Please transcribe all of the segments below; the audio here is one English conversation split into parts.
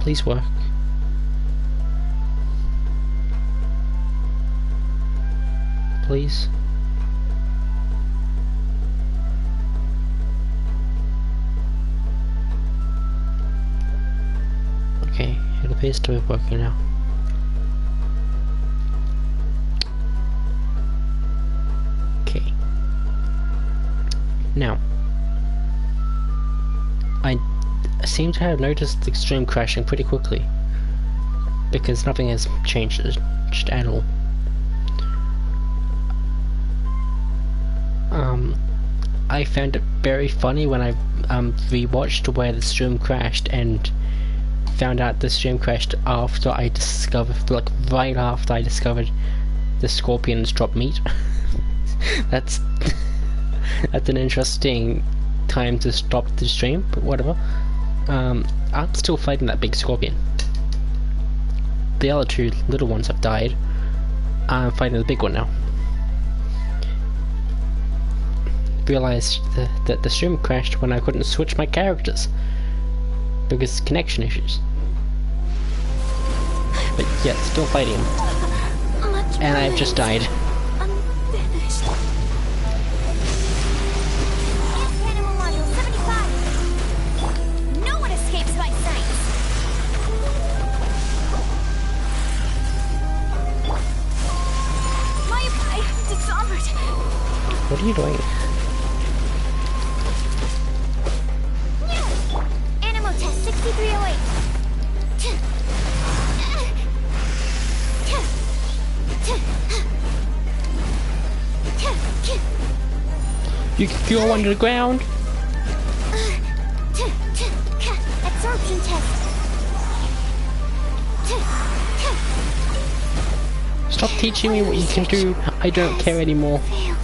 please work? Please? Okay, it appears to be working now. Okay. Now, I seem to have noticed the extreme crashing pretty quickly, because nothing has changed at all. I found it very funny when I rewatched where the stream crashed and found out the stream crashed after I discovered, like right after I discovered the scorpions drop meat. that's an interesting time to stop the stream, but whatever. I'm still fighting that big scorpion. The other two little ones have died. I'm fighting the big one now. Realized that the stream crashed when I couldn't switch my characters because connection issues. But yeah, still fighting him. And I've just died. Unfinished. Animal module 75. No one escapes my sight. I'm disarmored. What are you doing? Animal test 6308. You can go under the ground. Absorption test. Stop teaching me what you can do. I don't care anymore. Failed.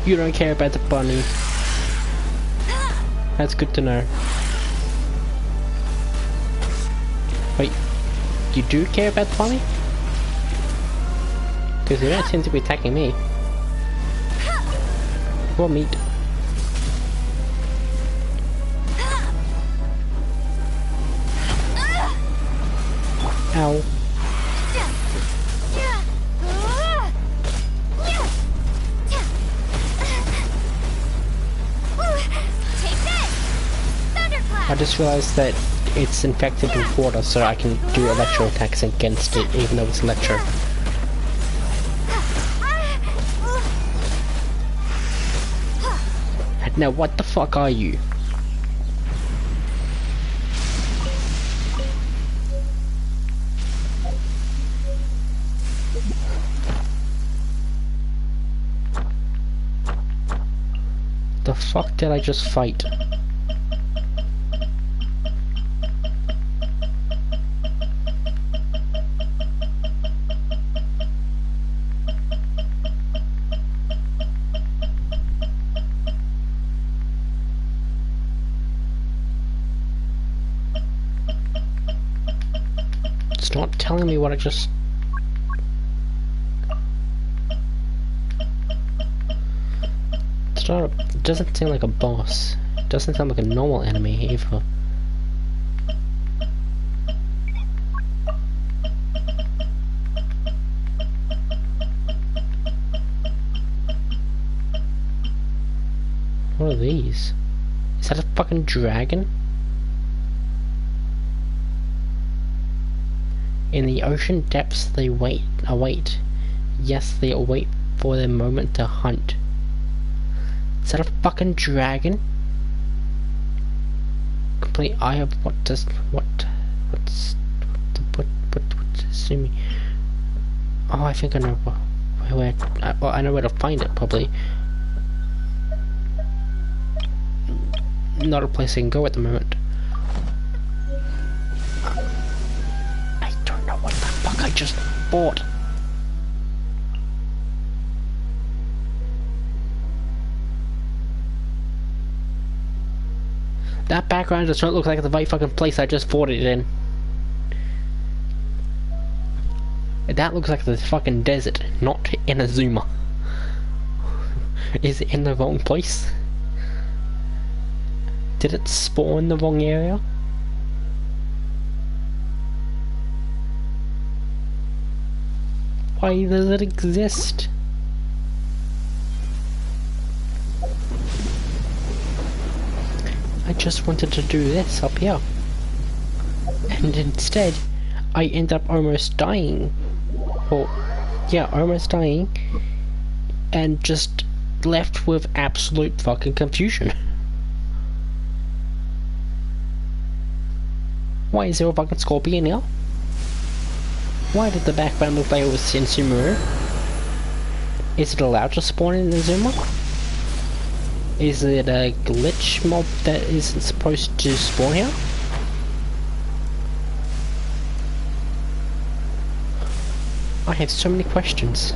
You don't care about the bunny. That's good to know. Wait, you do care about the bunny? Because they don't seem to be attacking me. Or meat. Ow. I just realized that it's infected with water, so I can do electro attacks against it, even though it's electro. Now, what the fuck are you? The fuck did I just fight? It's not telling me what I just... It's not a... It doesn't seem like a boss. It doesn't sound like a normal enemy either. What are these? Is that a fucking dragon? In the ocean depths they await. Yes, they await for their moment to hunt. Is that a fucking dragon? Complete eye of what's assuming. Oh, I think I know where I know where to find it, probably. Not a place I can go at the moment. I don't know what the fuck I just bought. That background does not look like the right fucking place I just bought it in. That looks like the fucking desert, not Inazuma. Is it in the wrong place? Did it spawn in the wrong area? Why does it exist? I just wanted to do this up here. And instead, I end up almost dying. Well, yeah, almost dying. And just left with absolute fucking confusion. Why is there a fucking scorpion now? Why did the background look like it was Sensumuru? Is it allowed to spawn in Inazuma? Is it a glitch mob that isn't supposed to spawn here? I have so many questions,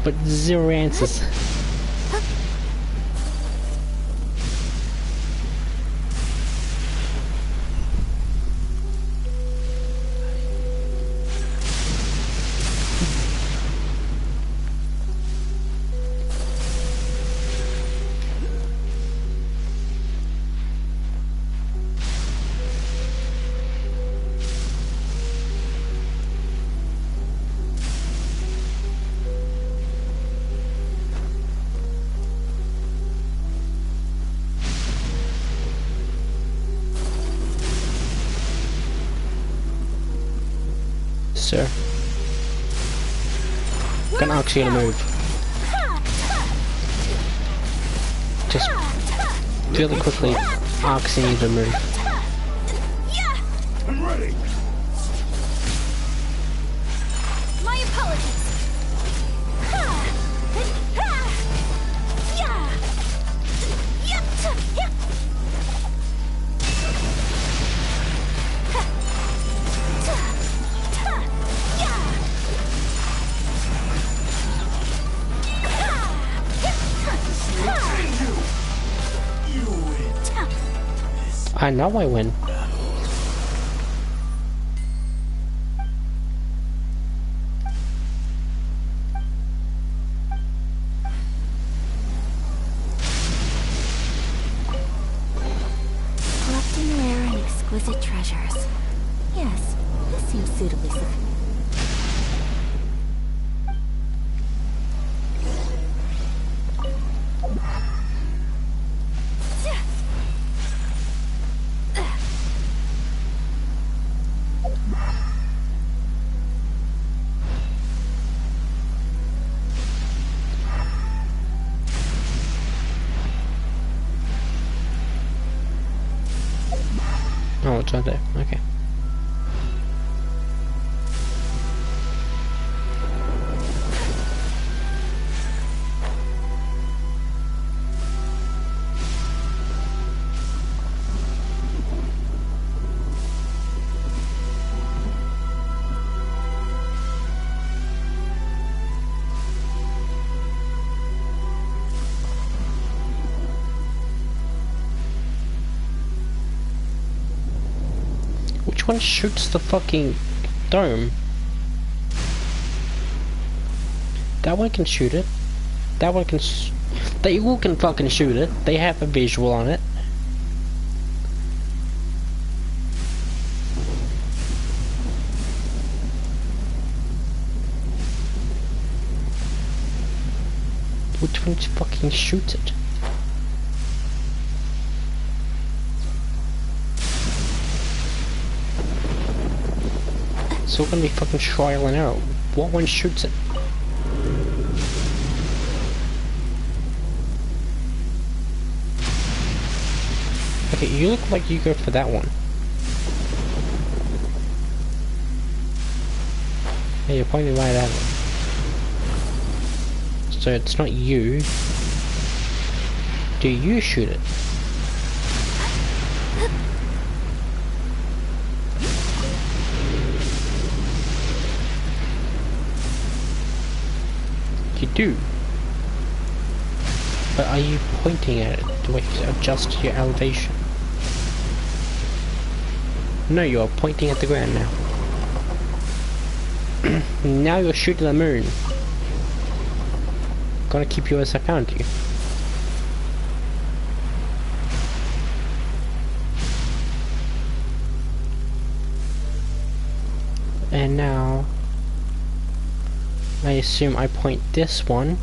but zero answers. Sir, can ask you to move. Just really quickly asking you to move. I'm ready. My apologies. I know I win. Collecting rare and exquisite treasures. Yes, this seems suitably sufficient. Oh, it's right there. Okay. Which one shoots the fucking dome? That one can shoot it. That one can they all can fucking shoot it. They have a visual on it. Which one fucking shoots it? It's all gonna be fucking trial and error. What one shoots it? Okay, you look like you go for that one. Yeah, you're pointing right at it. So it's not you. Do you shoot it? You do. But are you pointing at it? Do I adjust your elevation? No, you're pointing at the ground now. Now you're shooting the moon. Gonna keep you as I found you. And now I assume I point this one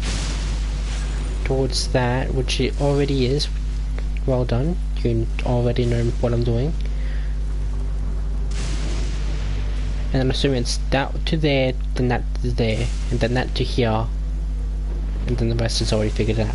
towards that, which it already is. Well done. You already know what I'm doing. And then assuming it's that to there, then that to there, and then that to here, and then the rest is already figured out.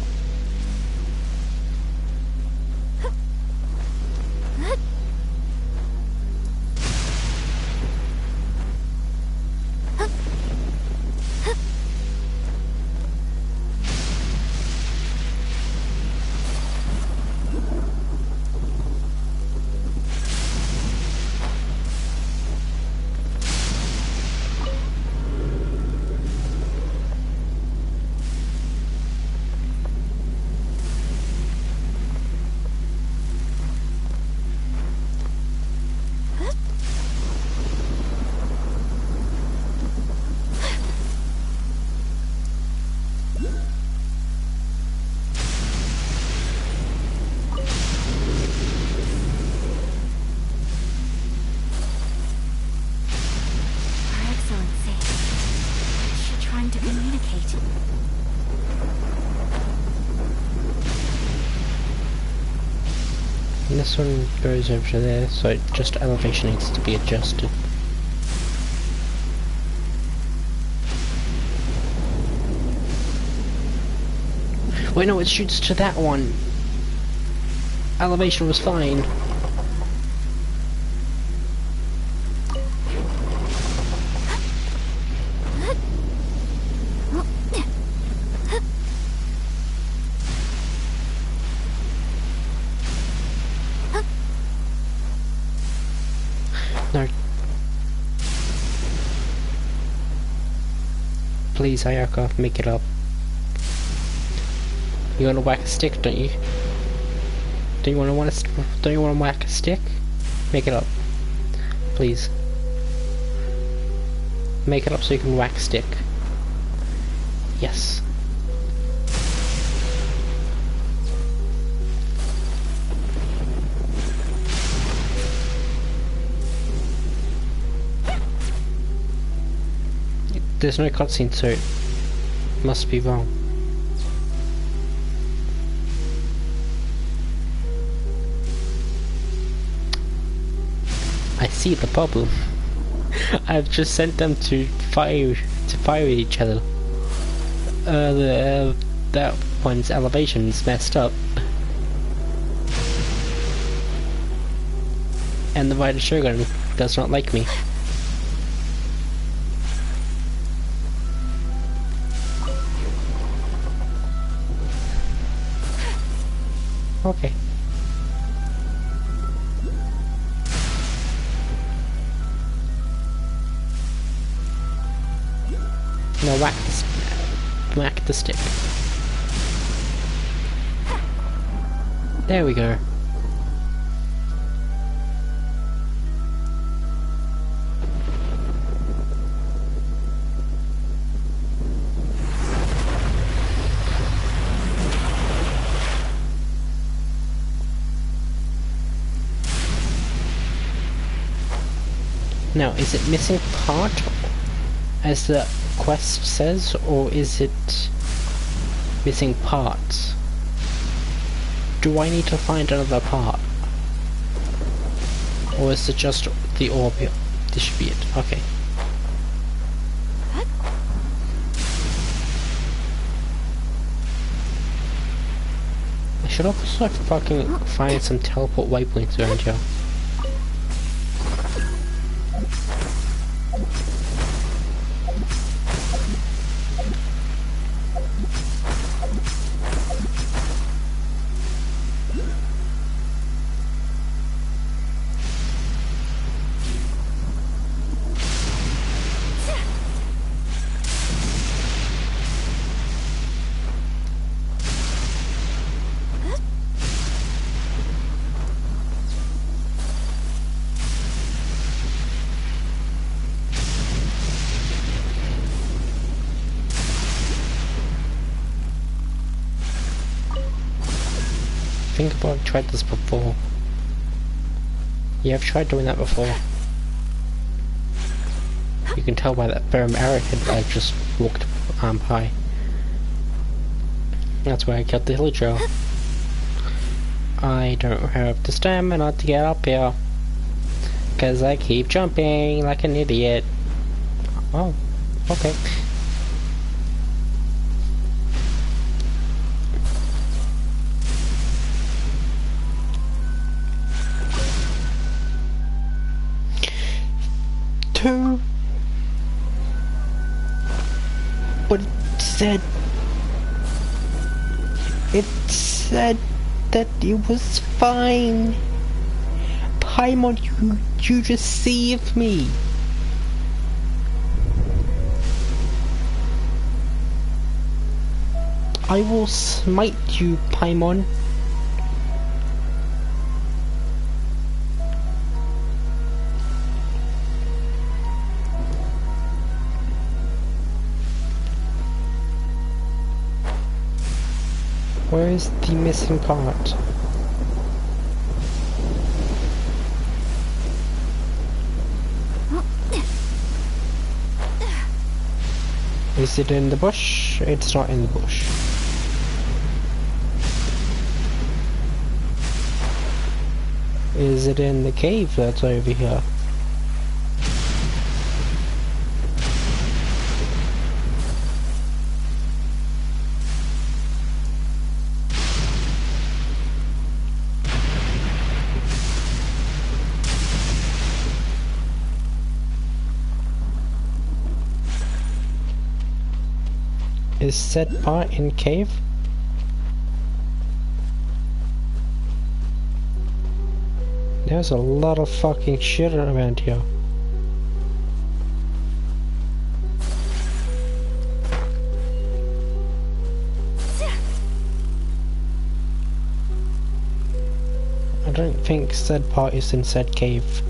And this one goes over to there, so just elevation needs to be adjusted. Wait, no, it shoots to that one. Elevation was fine. No. Please, Ayaka, make it up. You wanna whack a stick, don't you? Don't you wanna whack a stick? Make it up. Please. Make it up so you can whack a stick. Yes. There's no cutscene, so it must be wrong. I see the problem. I've just sent them to fire each other. That one's elevation's messed up, and the Rider Shogun does not like me. Okay. Now whack the stick. There we go. Now, is it missing part, as the quest says, or is it missing parts? Do I need to find another part? Or is it just the orb here? This should be it. Okay. I should also fucking find some teleport waypoints around here. I think I've tried this before. Yeah, I've tried doing that before. You can tell by that firm arrowhead I just walked by. That's where I killed the villager. I don't have the stamina to get up here. Cause I keep jumping like an idiot. Oh, okay. Two. But it said that it was fine. Paimon, you deceived me. I will smite you, Paimon. Where is the missing part? Is it in the bush? It's not in the bush. Is it in the cave that's over here? Is said part in cave? There's a lot of fucking shit around here. I don't think said part is in said cave.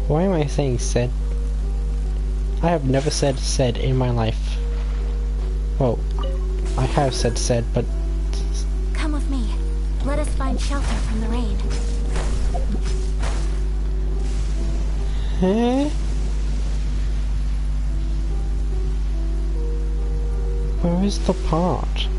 Why am I saying said? I have never said in my life. Well, I have said, but... Come with me. Let us find shelter from the rain. Huh? Where is the part?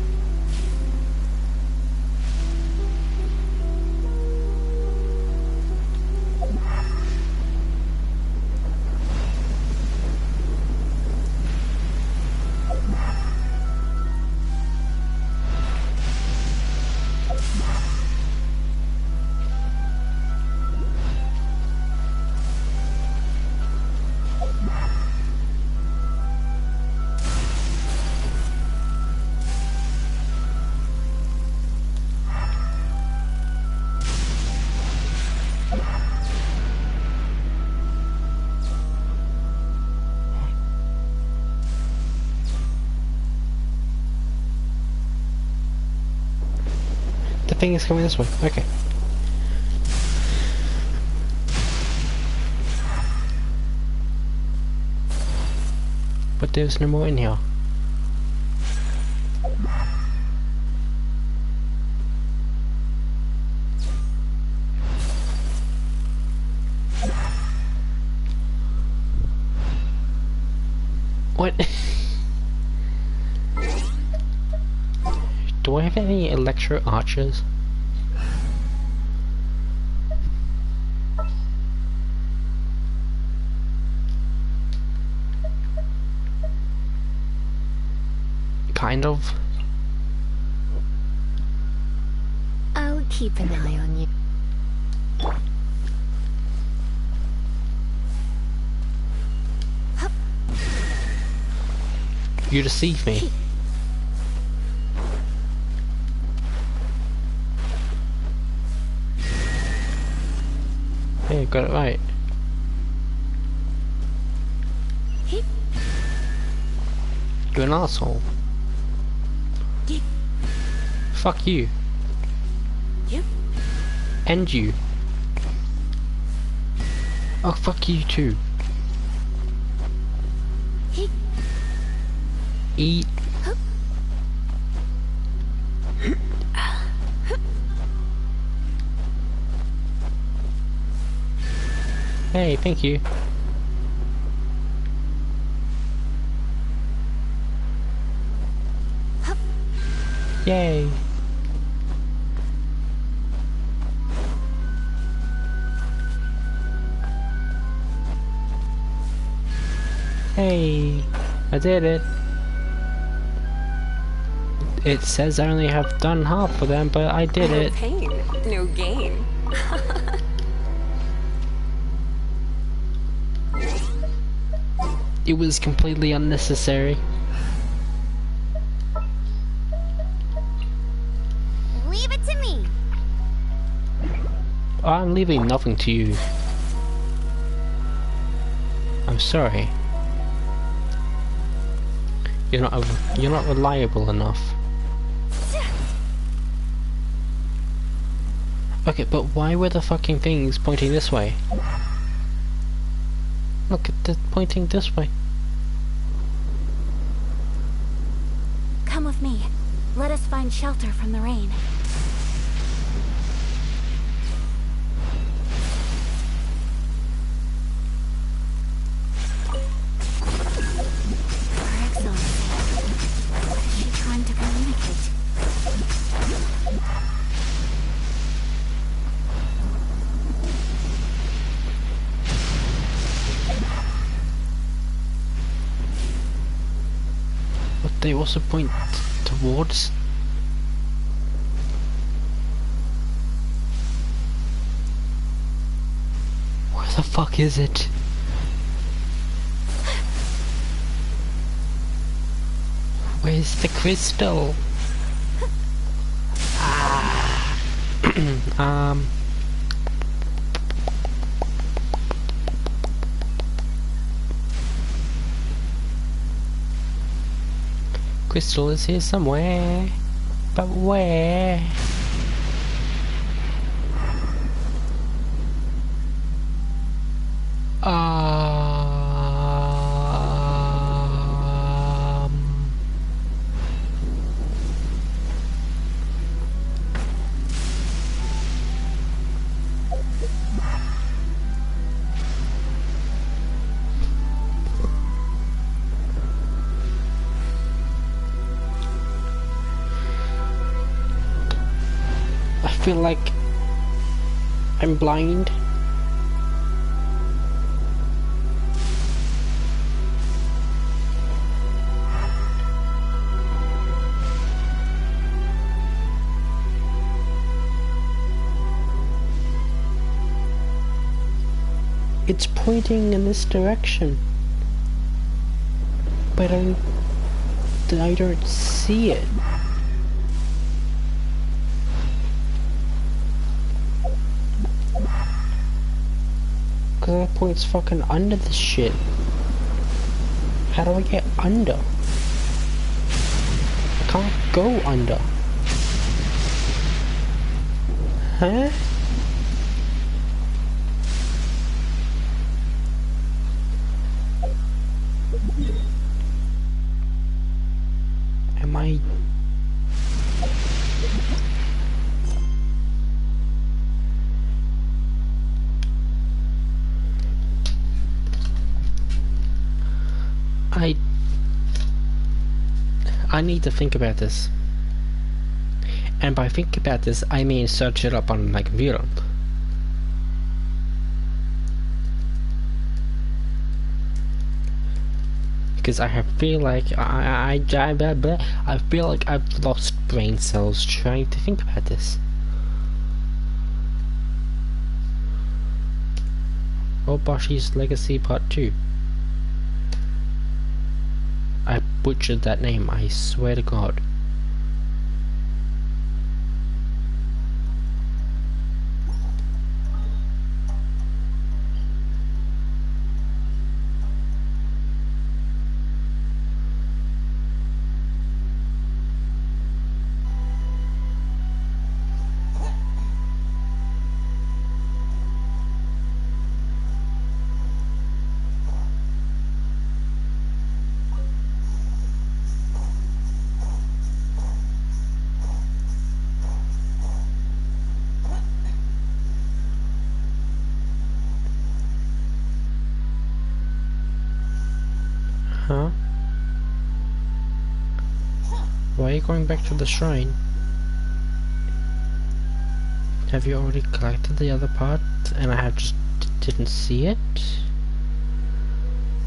The thing is coming this way. Okay. But there's no more in here. What? Do I have any electro archers? Kind of. I'll keep an eye on you. You deceived me. Hey, got it right. You're an asshole. Fuck you. And you. Oh, fuck you too. Eat. Hey, thank you. Yay! Hey! I did it! It says I only have done half of them, but I did it! No pain, no gain. It was completely unnecessary. Leave it to me. I'm leaving nothing to you. I'm sorry. You're not reliable enough. Okay, but why were the fucking things pointing this way? Look at the pointing this way. Come with me. Let us find shelter from the rain. Her Excellency. What is she trying to communicate? But they also point towards. Where the fuck is it? Where's the crystal? Ah. Crystal is here somewhere, but where? I feel like I'm blind. It's pointing in this direction, but I don't see it. Cause that point's fucking under this shit. How do I get under? I can't go under. Huh? Am I... I need to think about this. And by think about this, I mean search it up on my computer. Because I feel like I feel like I've lost brain cells trying to think about this. Oboshi's Legacy Part 2. I butchered that name, I swear to God. you going back to the shrine? Have you already collected the other part and I have just didn't see it?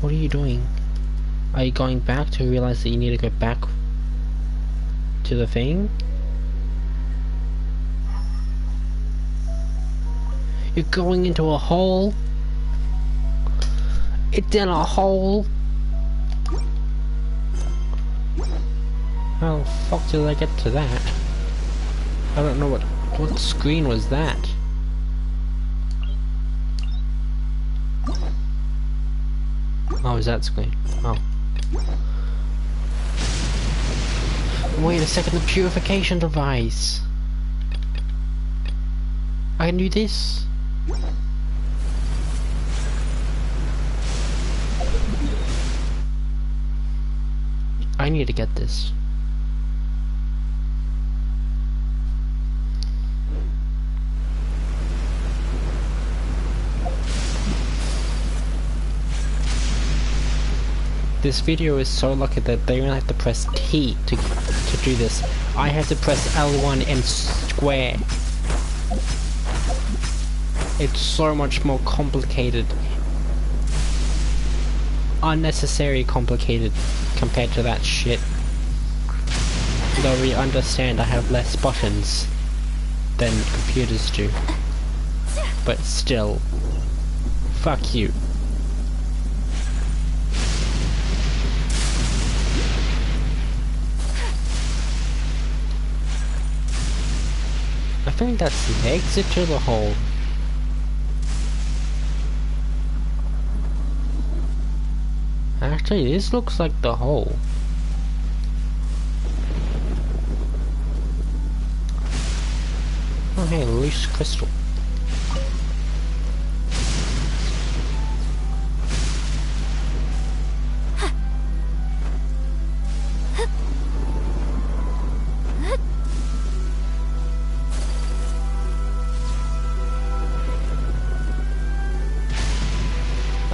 What are you doing? Are you going back to realize that you need to go back to the thing? You're going into a hole? It's in a hole? How the fuck did I get to that? I don't know what screen was that? Oh, is that screen? Oh. Wait a second, the purification device! I can do this? I need to get this. This video is so lucky that they don't have to press T to do this. I have to press L1 and square. It's so much more complicated. Unnecessarily complicated compared to that shit. Though we understand I have less buttons than computers do. But still. Fuck you. I think that's the exit to the hole. Actually, this looks like the hole. Oh hey, loose crystal.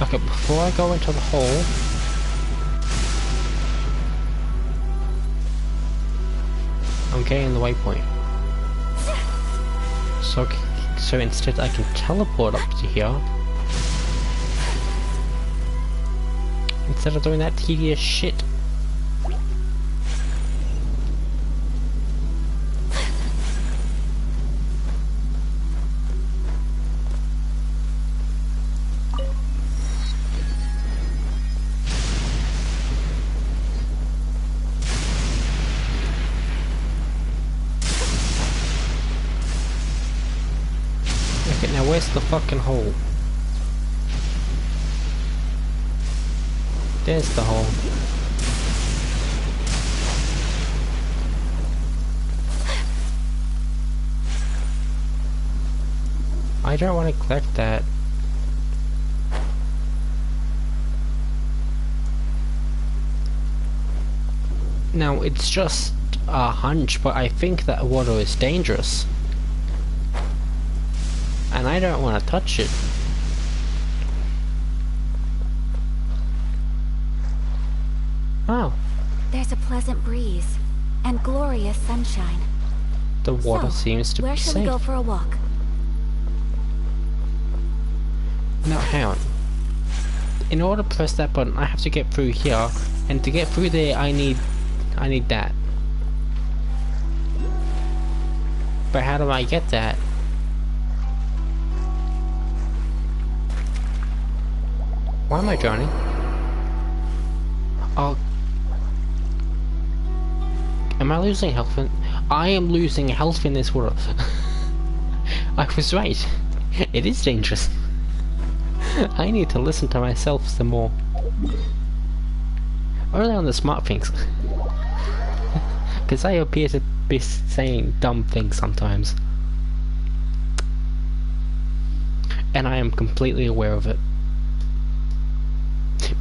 Okay, before I go into the hole, I'm getting the waypoint. So instead I can teleport up to here. Instead of doing that tedious shit. Okay, now where's the fucking hole? There's the hole. I don't want to collect that. Now, it's just a hunch, but I think that water is dangerous. And I don't want to touch it. Oh. There's a pleasant breeze and glorious sunshine. The water So, seems to be where shall we safe. go for a walk? Now, hang on. In order to press that button, I have to get through here, and to get through there, I need that. But how do I get that? Why am I drowning? Oh. Am I losing health in... I am losing health in this water. I was right. It is dangerous. I need to listen to myself some more. Only on the smart things. Because I appear to be saying dumb things sometimes. And I am completely aware of it.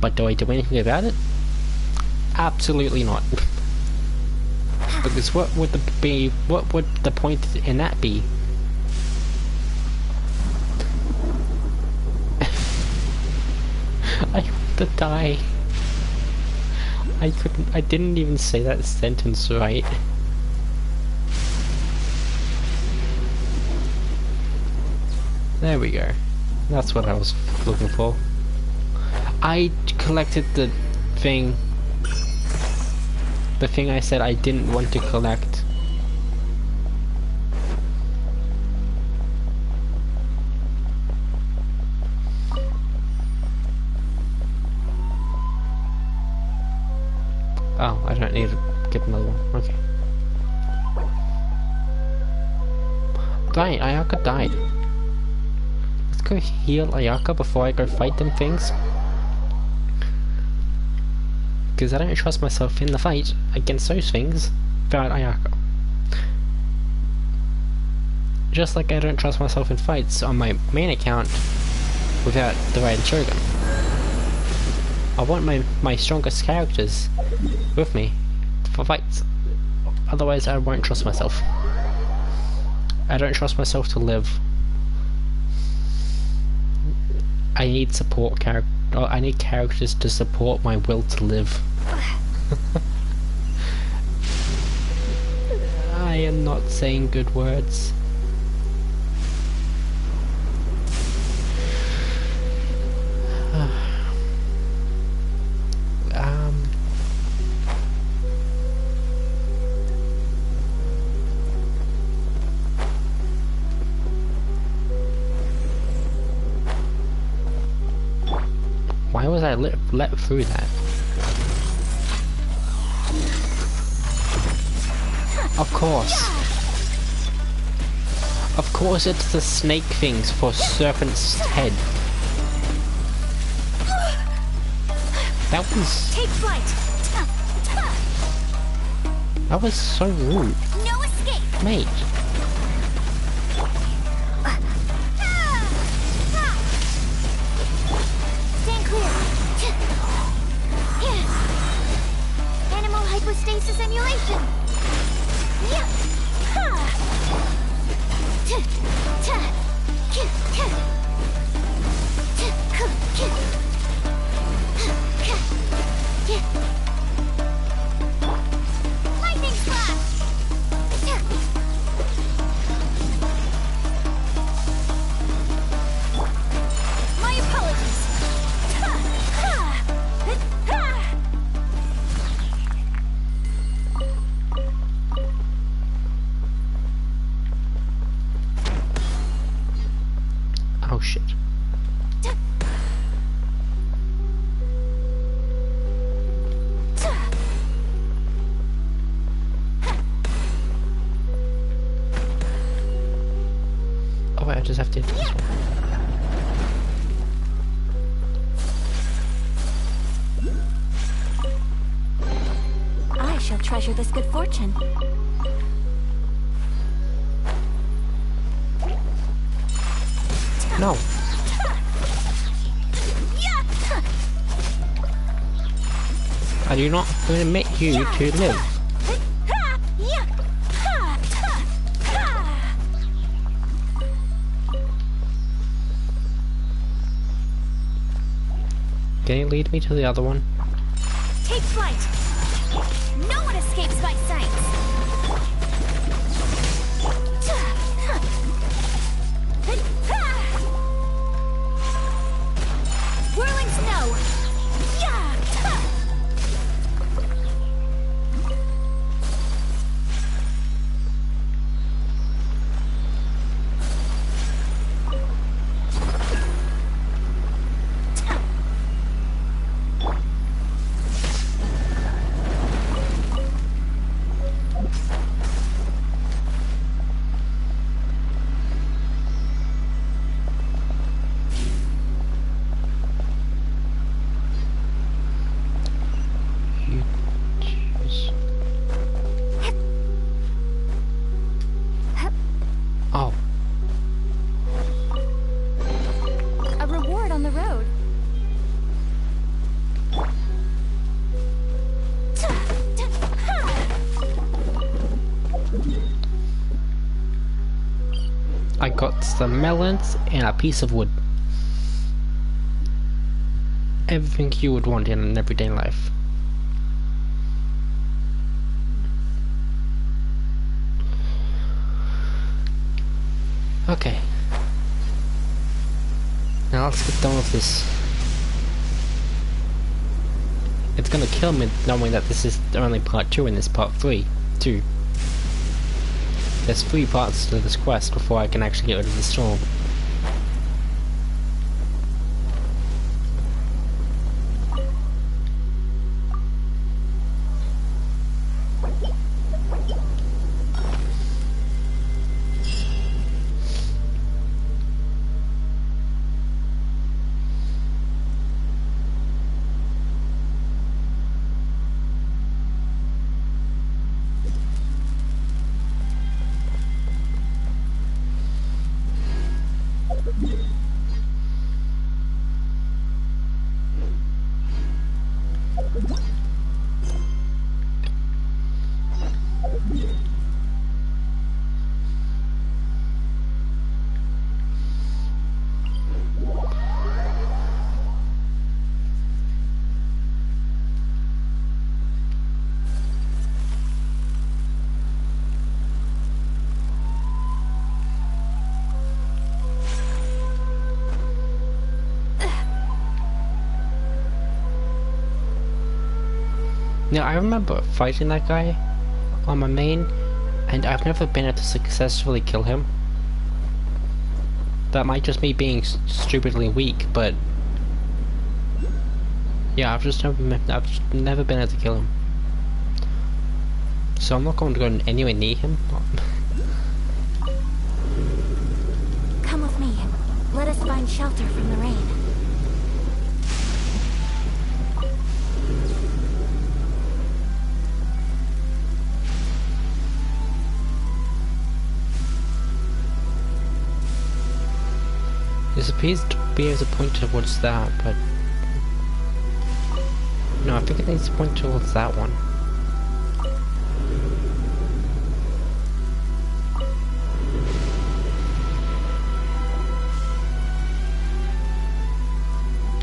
But do I do anything about it? Absolutely not. Because what would the point in that be? I want to die. I didn't even say that sentence right. There we go. That's what I was looking for. I collected the thing I said I didn't want to collect. Oh, I don't need to get another one. Okay. Dang, Ayaka died. Let's go heal Ayaka before I go fight them things. Because I don't trust myself in the fight against those things without Ayaka. Just like I don't trust myself in fights on my main account without the Raiden Shogun. I want my strongest characters with me for fights. Otherwise I won't trust myself. I don't trust myself to live. I need support I need characters to support my will to live. I am not saying good words. Why was I let through that? Of course. Of course it's the snake things for Serpent's head. That was... Take flight. That was so rude. No escape. Mate. Stand clear. Animal hypostasis emulation. Lightning slash. My apologies. Oh shit. Oh wait, I just have to hit this one. I shall treasure this good fortune. No. I do not permit you to live. Can you lead me to the other one? Take flight. No one escapes my sights. Whirling snow. You choose. Oh. A reward on the road. I got some melons and a piece of wood. Everything you would want in an everyday life. Okay. Now let's get done with this. It's gonna kill me knowing that this is only part 2 and this part 3 too. There's 3 parts to this quest before I can actually get rid of the storm. Now I remember fighting that guy on my main, and I've never been able to successfully kill him. That might just me being stupidly weak, but yeah, I've never been able to kill him. So I'm not going to go anywhere near him. Come with me. Let us find shelter from the rain. This appears to be as a point towards that, but no, I think it needs to point towards that one.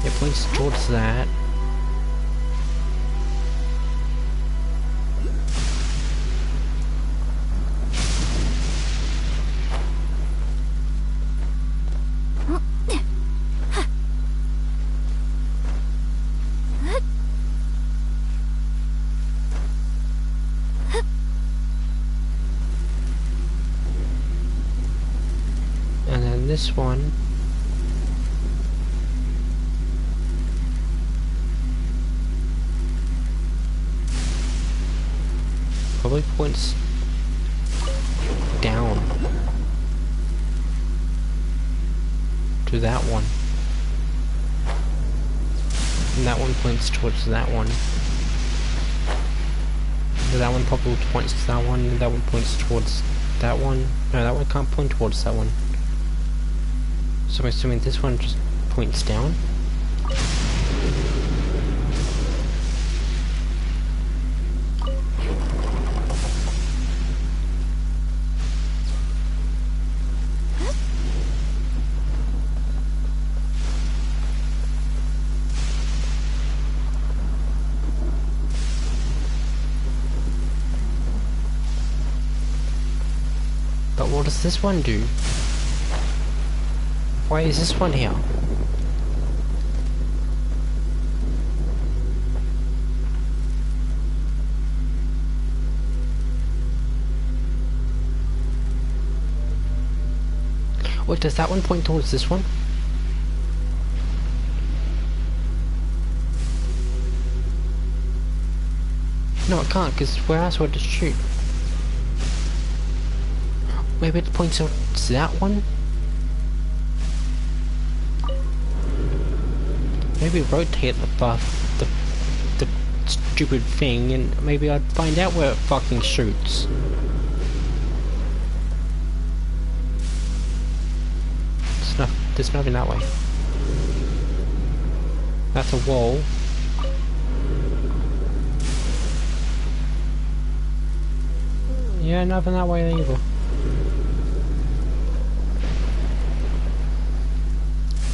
It points towards that. This one probably points down to that one, and that one points towards that one. That one probably points to that one, and that one points towards that one. No, that one can't point towards that one. So I'm assuming this one just points down. But what does this one do? Why is this one here? Wait, does that one point towards this one? No, it can't, because where else would it shoot? Maybe it points towards that one? Maybe rotate the stupid thing, and maybe I'd find out where it fucking shoots. There's nothing that way. That's a wall. Yeah, nothing that way either.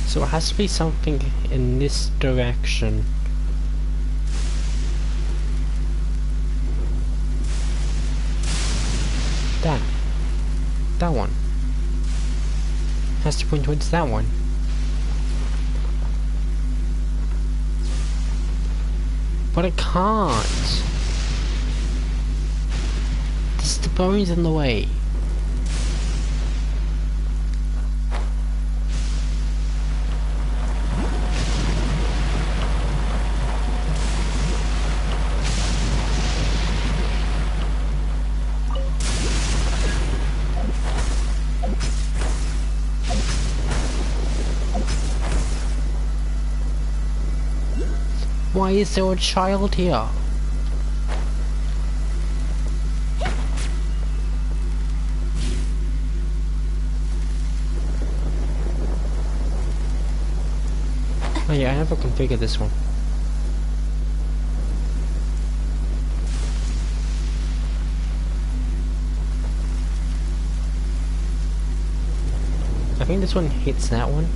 So it has to be something in this direction. That one. Has to point towards that one. But I can't. The bone's in the way. Why is there a child here? Oh yeah, I never configured this one. I think this one hits that one.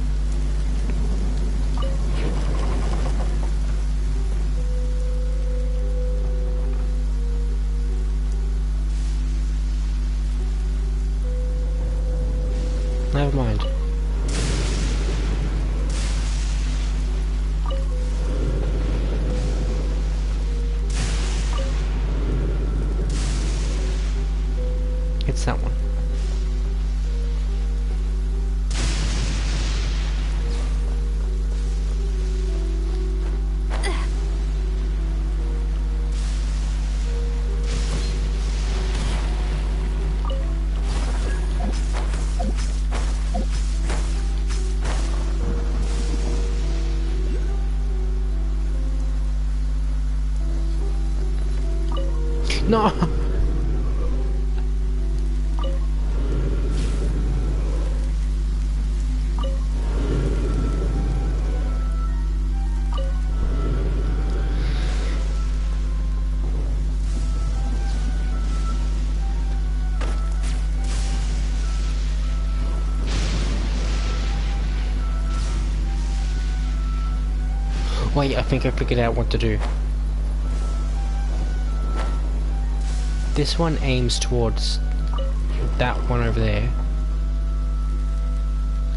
Never mind. It's that one. No! Wait, I think I figured out what to do. This one aims towards that one over there.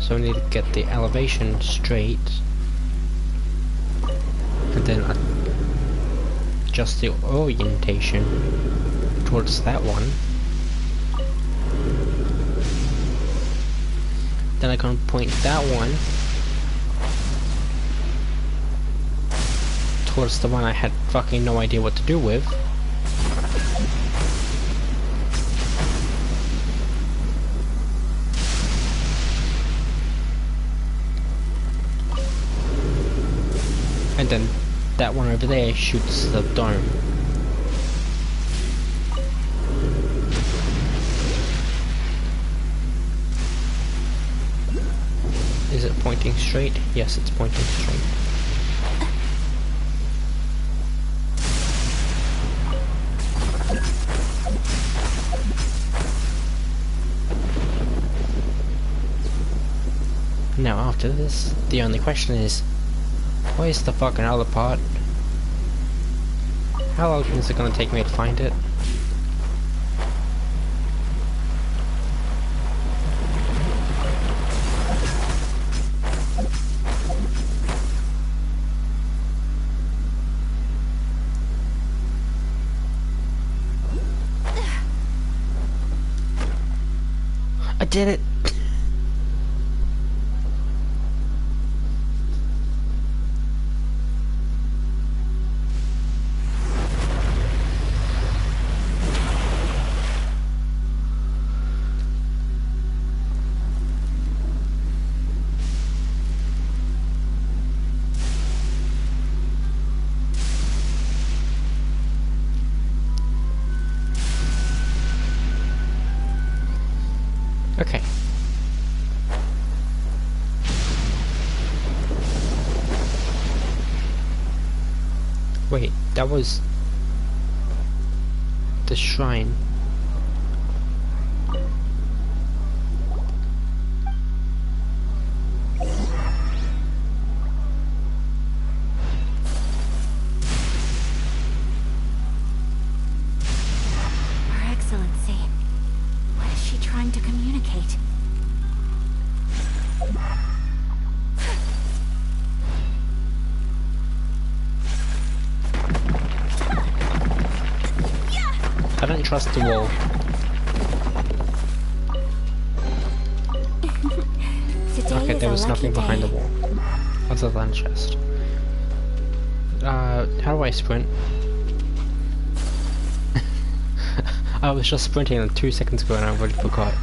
So I need to get the elevation straight. And then adjust the orientation towards that one. Then I can point that one towards the one I had fucking no idea what to do with. And then that one over there shoots the dome. Is it pointing straight? Yes, it's pointing straight. Now after this, the only question is, where's the fucking other part? How long is it gonna take me to find it? I did it! Okay. Wait, that was the shrine. Her Excellency. What is she trying to communicate? don't trust the wall. Today Okay, is there a was lucky nothing behind the day. wall. Other than chest. How do I sprint? I was just sprinting 2 seconds ago and I already forgot.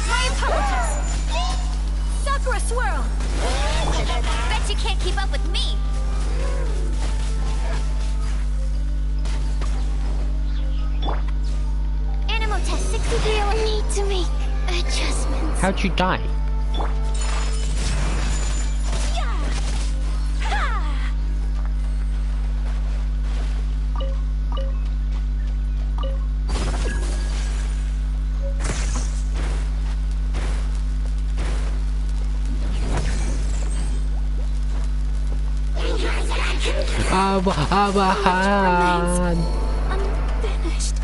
My apologies. Sakura swirl. Bet you can't keep up with me. Animal test 6301. Need to make adjustments. How'd you die? Yeah. Ha! Unfinished.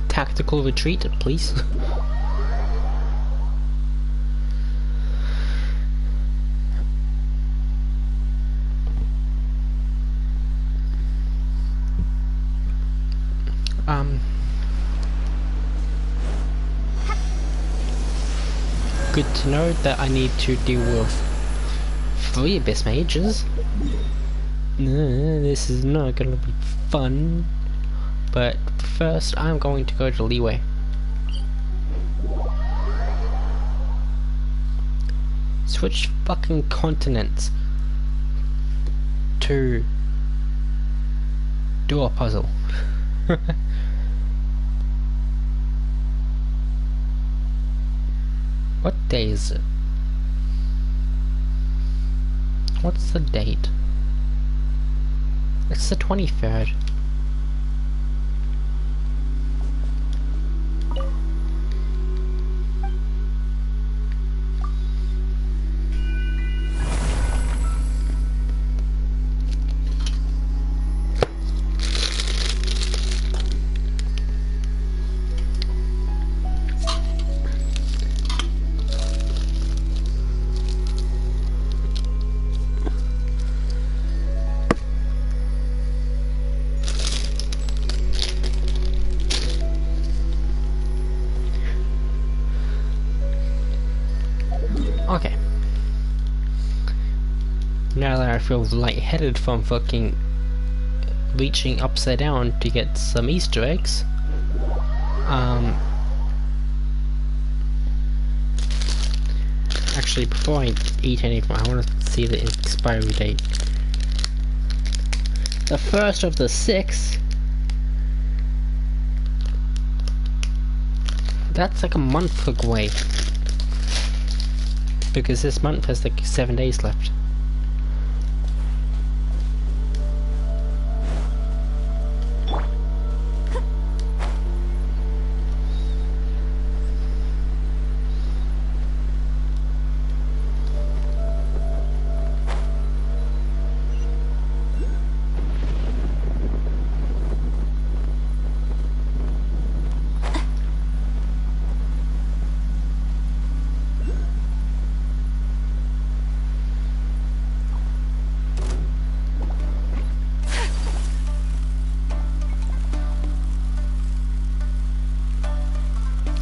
Tactical retreat, please. Good to know that I need to deal with 3 Abyss Mages. This is not gonna be fun. But first, I'm going to go to Leeway. Switch fucking continents to do a puzzle. What day is it? What's the date? It's the 23rd. Okay. Now that I feel lightheaded from fucking reaching upside down to get some Easter eggs, actually before I eat anything, I want to see the expiry date. The first of the 6th. That's like a month away. Because this month has like 7 days left.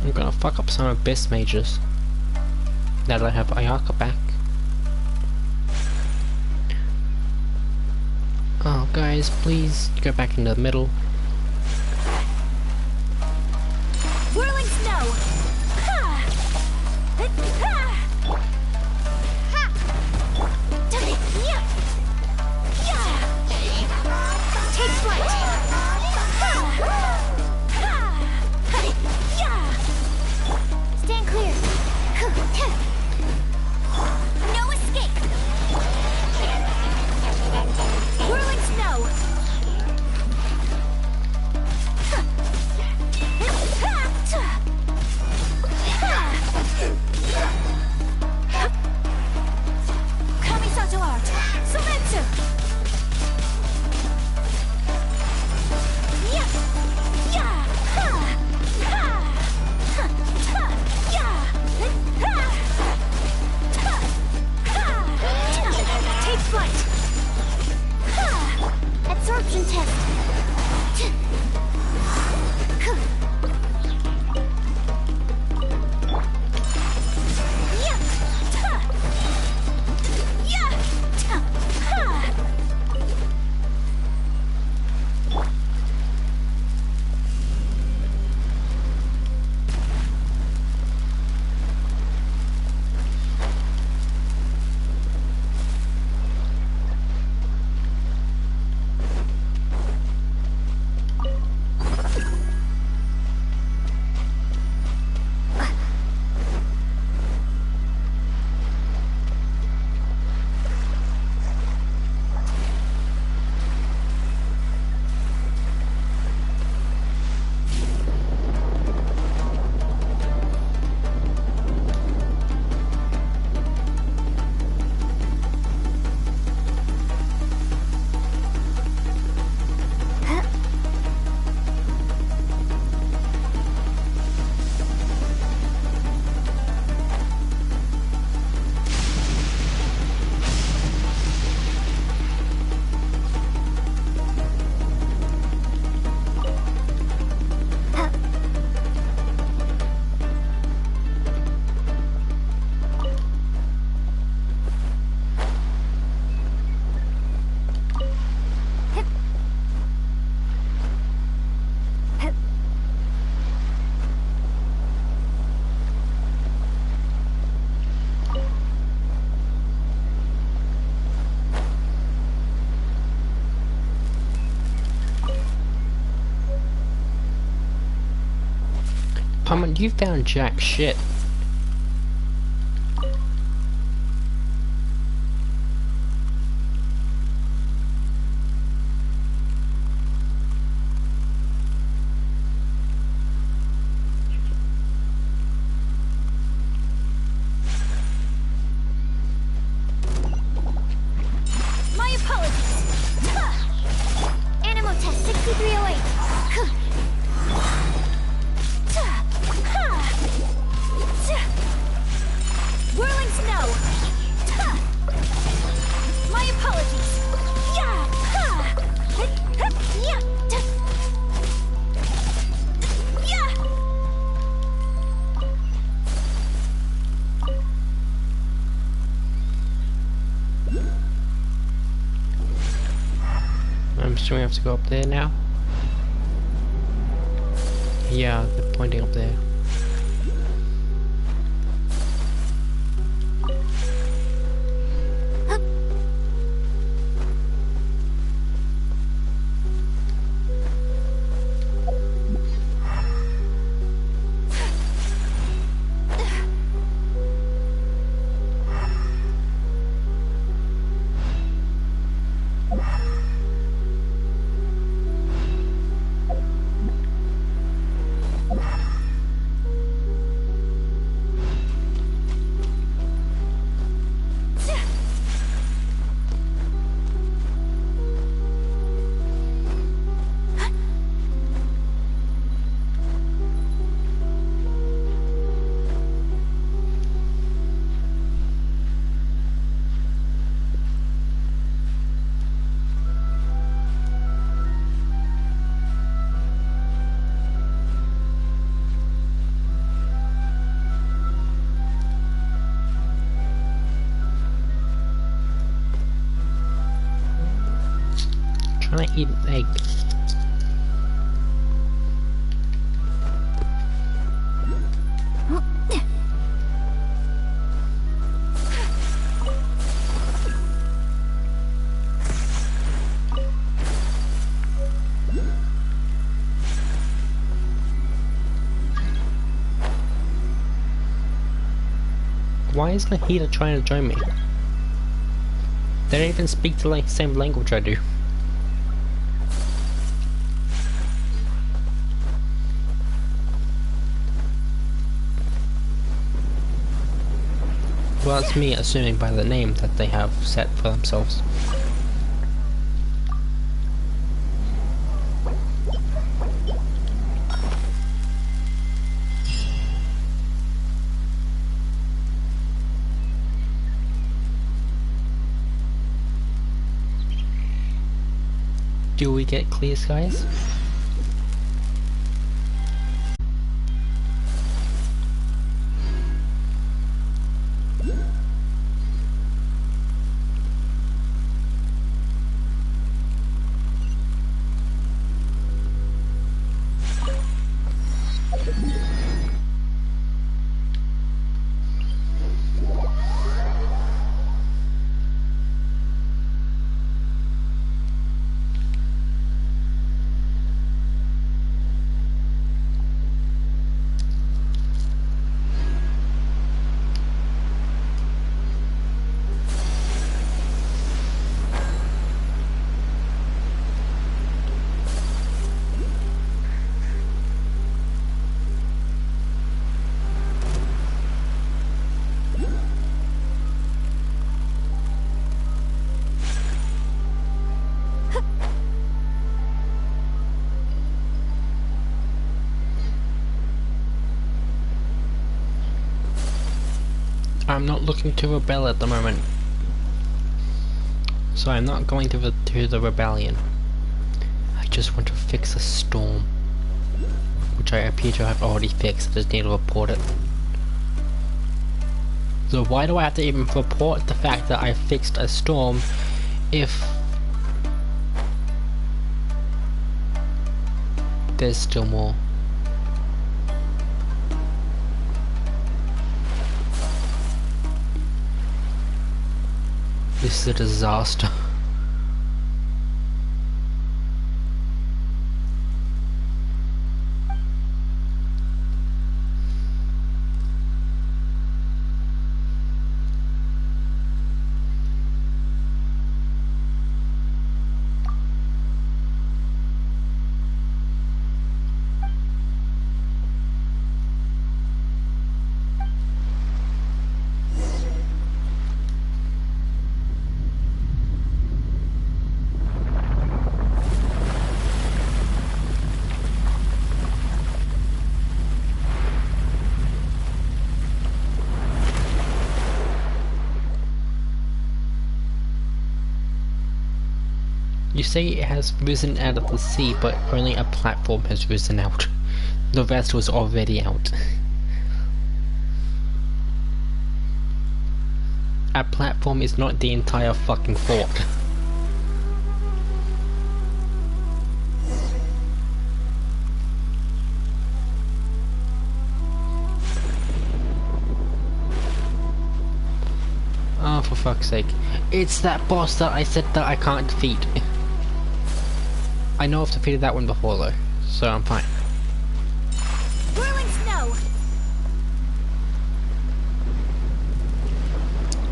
I'm gonna fuck up some Abyss Mages. Now that I have Ayaka back. Oh guys, please go back into the middle. Whirling snow. Ha! Ha! Ha! Yeah! Yeah! Take flight. Ha! Ha! Yeah! Stand clear. No escape. Whirling snow. You found jack shit. My apologies. Animal test 6308. Whirling snow. My apologies. Yeah. Yeah. Yeah. I'm assuming I have to go up there now. Yeah, they're pointing up there. Trying to eat an egg. Why is Nahida trying to join me? They don't even speak the same language I do. Well, that's me assuming by the name that they have set for themselves. Do we get clear skies? I'm not looking to rebel at the moment, so I'm not going to the rebellion. I just want to fix a storm, which I appear to have already fixed. I just need to report it. So why do I have to even report the fact that I fixed a storm if there's still more? This is a disaster. You say it has risen out of the sea, but only a platform has risen out. The rest was already out. A platform is not the entire fucking fort. Oh, for fuck's sake. It's that boss that I said that I can't defeat. I know I've defeated that one before though, so I'm fine. Whirling snow.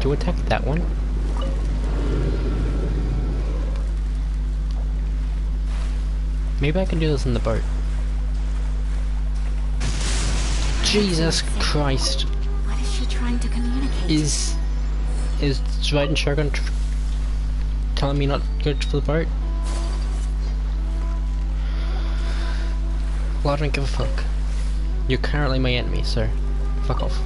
To attack that one. Maybe I can do this in the boat. Jesus Christ. What is she trying to communicate? Is Raiden Shogun telling me not to go for the boat? Well, I don't give a fuck. You're currently my enemy, so fuck off.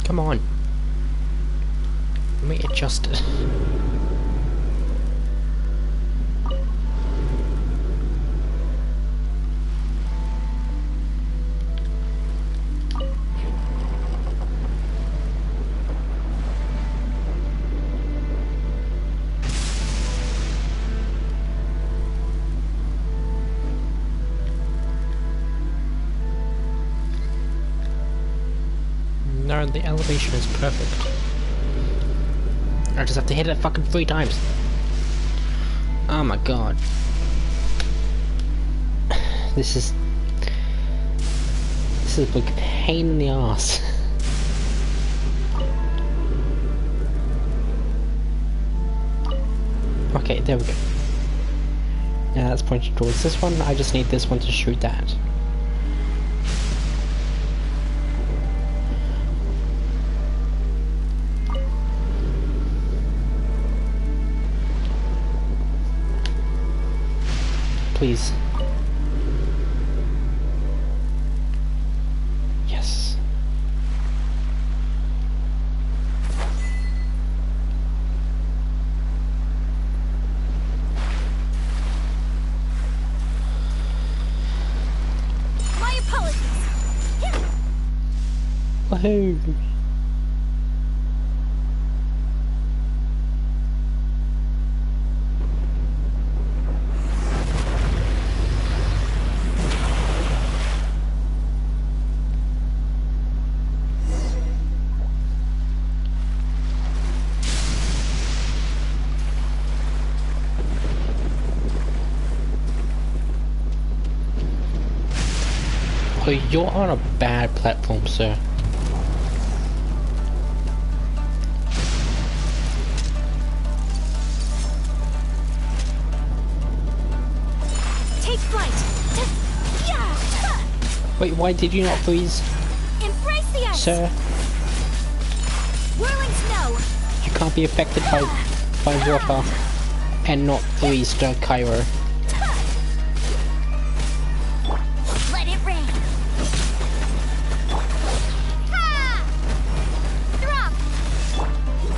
Come on. Let me adjust it. No, the elevation is perfect. I just have to hit it fucking 3 times. Oh my god. This is a big pain in the ass. Okay, there we go. Now that's pointing towards this one. I just need this one to shoot that. Please. Yes. My apologies. Woohoo! Oh, you're on a bad platform, sir. Take flight. Yeah. Wait, why did you not freeze, Embrace the ice. sir? Whirling snow. You can't be affected by water and not freeze the Cairo. Let it rain. Ha! Drop.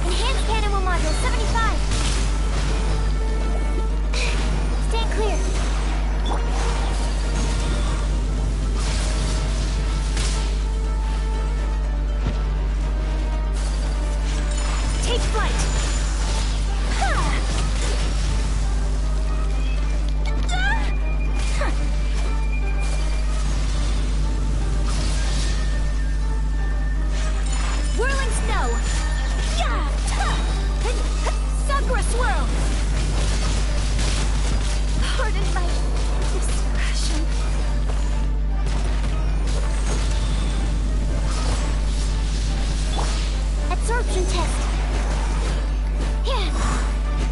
Enhanced animal module 75. Stand clear. Take flight. Ha! Whirling snow. Yeah! Sakura swirl. Pardon my discretion. Absorption test. Yeah.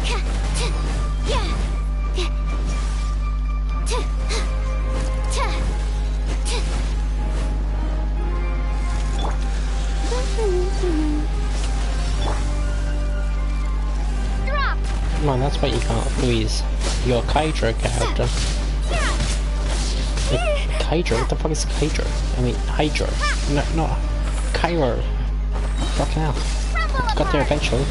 Yeah. Drop. Man, that's why you can't freeze your Hydra character. Like, Hydra? What the fuck is Hydra? I mean, Hydra. No, not Cairo. Fucking hell. Got there eventually.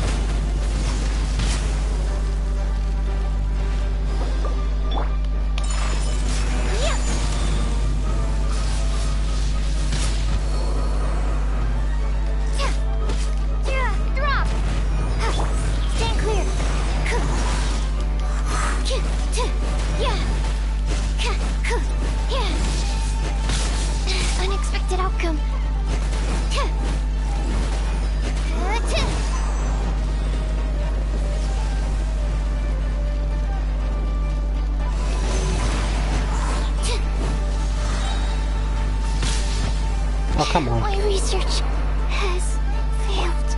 Drop. Stand clear. Unexpected outcome. Oh, come on. My research has failed.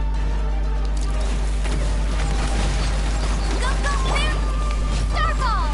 Go, go, Boot! Starball!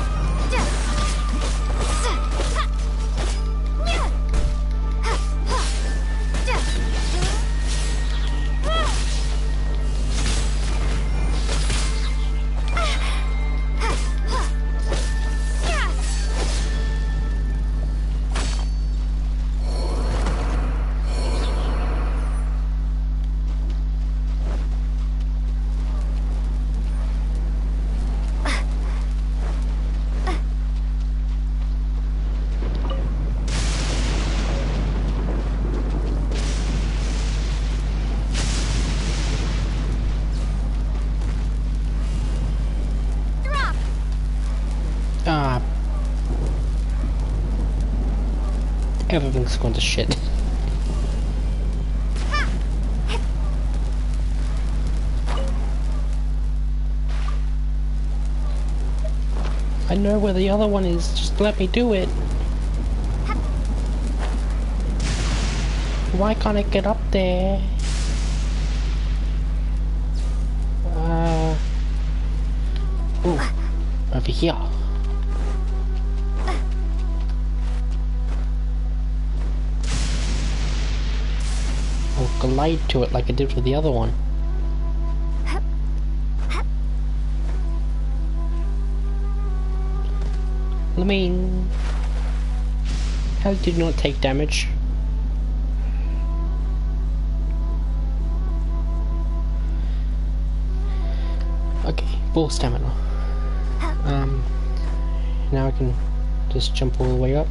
Ah. Everything's gone to shit. I know where the other one is, just let me do it. Why can't I get up there? Ooh, over here. I'll glide to it like I did with the other one. I mean, how did not take damage? Okay, full stamina. Now I can just jump all the way up.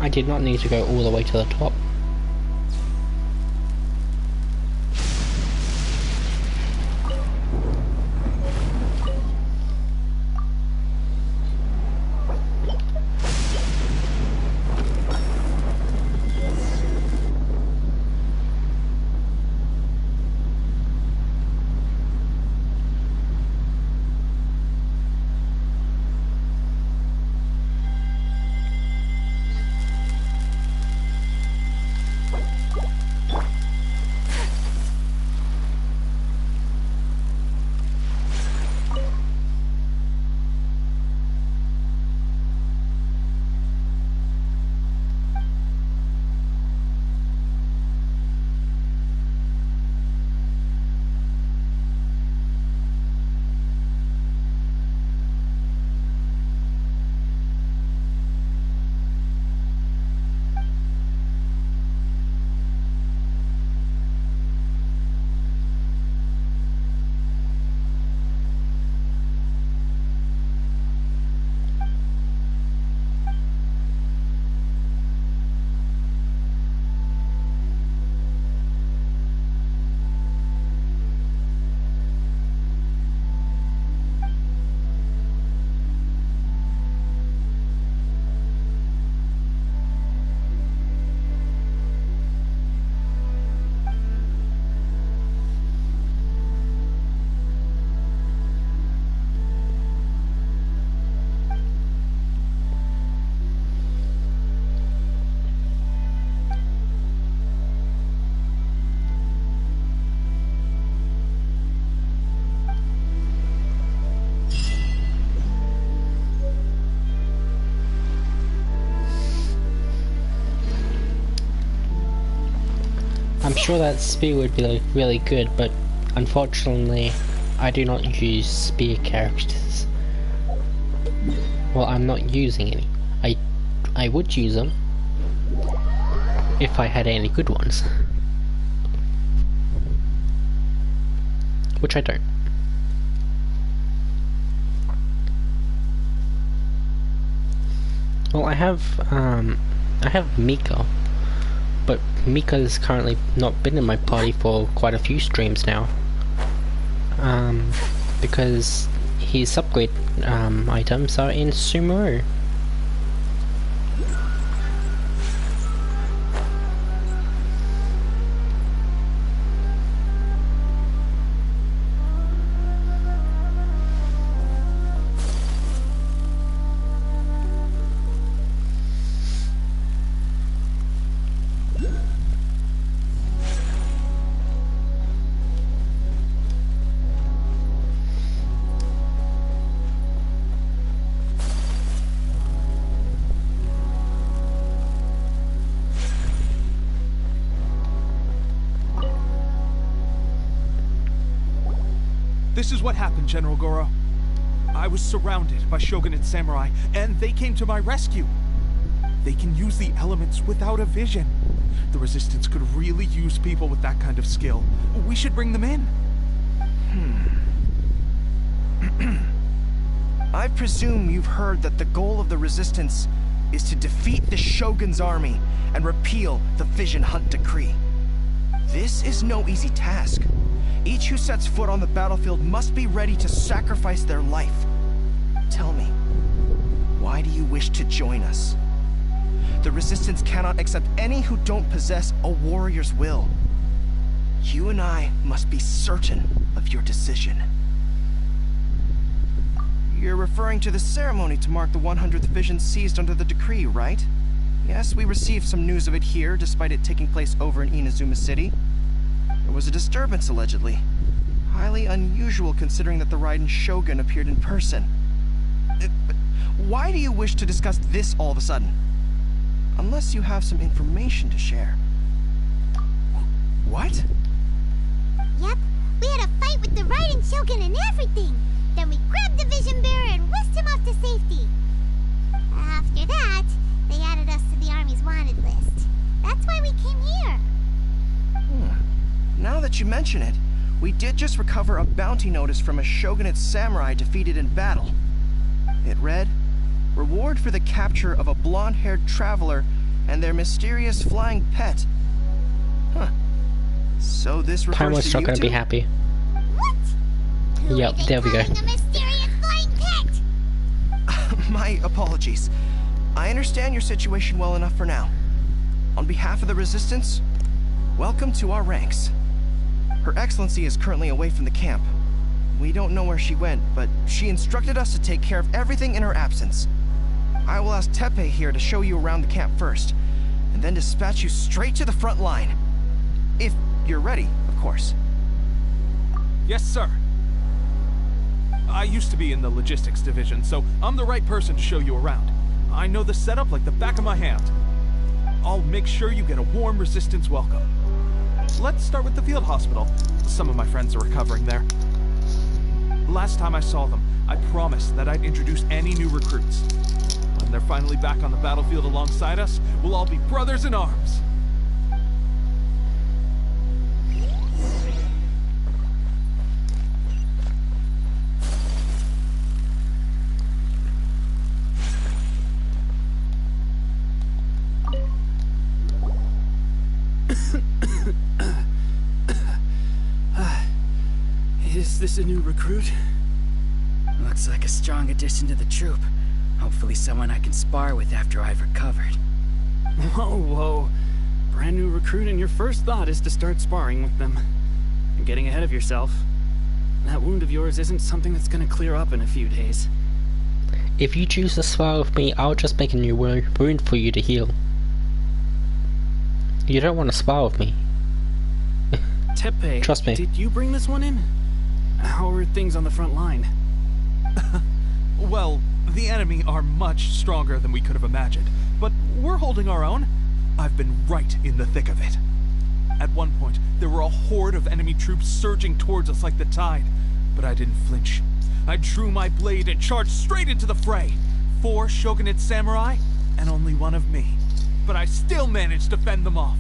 I did not need to go all the way to the top. sure that spear would be like really good, but unfortunately, I do not use spear characters. Well, I'm not using any. I would use them if I had any good ones, which I don't. Well, I have Mika, but Mika's currently not been in my party for quite a few streams now. Because his upgrade items are in Sumeru. This is what happened, General Goro. I was surrounded by shogunate samurai, and they came to my rescue. They can use the elements without a vision. The Resistance could really use people with that kind of skill. We should bring them in. I presume you've heard that the goal of the Resistance is to defeat the Shogun's army and repeal the Vision Hunt Decree. This is no easy task. Each who sets foot on the battlefield must be ready to sacrifice their life. Tell me, why do you wish to join us? The Resistance cannot accept any who don't possess a warrior's will. You and I must be certain of your decision. You're referring to the ceremony to mark the 100th Vision seized under the decree, right? Yes, we received some news of it here, despite it taking place over in Inazuma City. There was a disturbance, allegedly. Highly unusual considering that the Raiden Shogun appeared in person. Why do you wish to discuss this all of a sudden? Unless you have some information to share. What? Yep, we had a fight with the Raiden Shogun and everything. Then we grabbed the Vision Bearer and whisked him off to safety. After that, they added us to the Army's wanted list. That's why we came here. Now that you mention it, we did just recover a bounty notice from a Shogunate samurai defeated in battle. It read, "Reward for the capture of a blonde-haired traveler and their mysterious flying pet." Huh. So this refers Time was to not you gonna be two? happy. What? Who Yep, are they there we go. calling the mysterious flying pet? My apologies. I understand your situation well enough for now. On behalf of the Resistance, welcome to our ranks. Her Excellency is currently away from the camp. We don't know where she went, but she instructed us to take care of everything in her absence. I will ask Teppei here to show you around the camp first, and then dispatch you straight to the front line. If you're ready, of course. Yes, sir. I used to be in the logistics division, so I'm the right person to show you around. I know the setup like the back of my hand. I'll make sure you get a warm Resistance welcome. Let's start with the field hospital. Some of my friends are recovering there. Last time I saw them, I promised that I'd introduce any new recruits. When they're finally back on the battlefield alongside us, we'll all be brothers in arms. Is this a new recruit? Looks like a strong addition to the troop. Hopefully someone I can spar with after I've recovered. Whoa. Brand new recruit and your first thought is to start sparring with them. You're getting ahead of yourself. That wound of yours isn't something that's gonna clear up in a few days. If you choose to spar with me, I'll just make a new wound for you to heal. You don't want to spar with me. Teppei, Trust me. did you bring this one in? How are things on the front line? Well, the enemy are much stronger than we could have imagined, but we're holding our own. I've been right in the thick of it. At one point, there were a horde of enemy troops surging towards us like the tide, but I didn't flinch. I drew my blade and charged straight into the fray. 4 shogunate samurai, and only 1 of me. But I still managed to fend them off.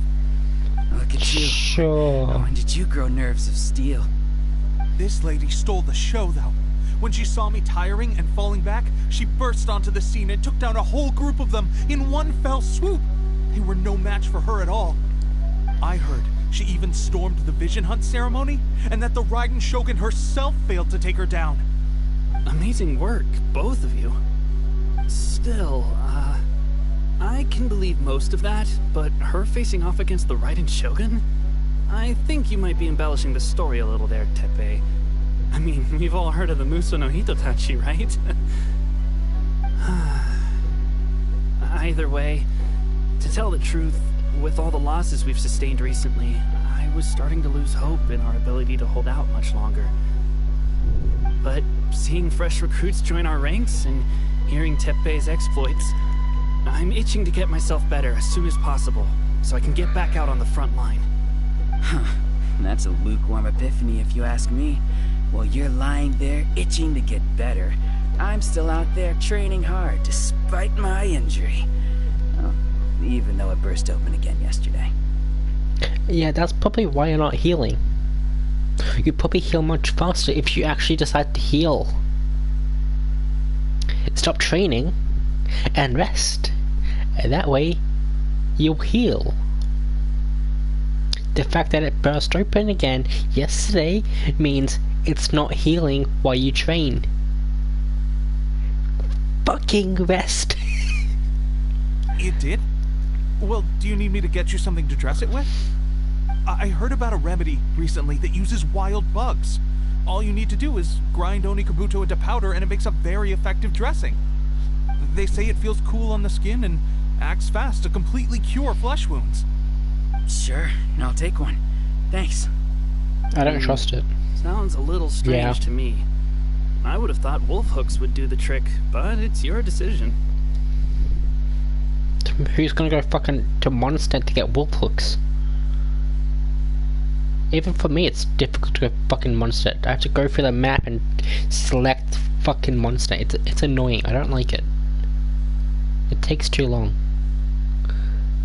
Look at you. Sure. When did you grow nerves of steel? This lady stole the show, though. When she saw me tiring and falling back, she burst onto the scene and took down a whole group of them in one fell swoop. They were no match for her at all. I heard she even stormed the vision hunt ceremony, and that the Raiden Shogun herself failed to take her down. Amazing work, both of you. Still, I can believe most of that, but her facing off against the Raiden Shogun? I think you might be embellishing the story a little there, Teppei. I mean, we've all heard of the Muso no Hitotachi, right? Either way, to tell the truth, with all the losses we've sustained recently, I was starting to lose hope in our ability to hold out much longer. But seeing fresh recruits join our ranks and hearing Teppei's exploits, I'm itching to get myself better as soon as possible, so I can get back out on the front line. Huh. That's a lukewarm epiphany if you ask me. While you're lying there itching to get better, I'm still out there training hard despite my injury. Oh, even though it burst open again yesterday. Yeah, that's probably why you're not healing. You'd probably heal much faster if you actually decide to heal. Stop training and rest. And that way, you'll heal. The fact that it burst open again yesterday means it's not healing while you train. Fucking rest. It did? Well, do you need me to get you something to dress it with? I heard about a remedy recently that uses wild bugs. All you need to do is grind Onikabuto into powder and it makes a very effective dressing. They say it feels cool on the skin and acts fast to completely cure flesh wounds. Sure, I'll take one. Thanks. I don't trust it. Sounds a little strange to me. I would have thought wolf hooks would do the trick, but it's your decision. Who's gonna go fucking to Mondstadt to get wolf hooks? Even for me, it's difficult to go fucking Mondstadt. I have to go through the map and select fucking Mondstadt. It's annoying. I don't like it. It takes too long.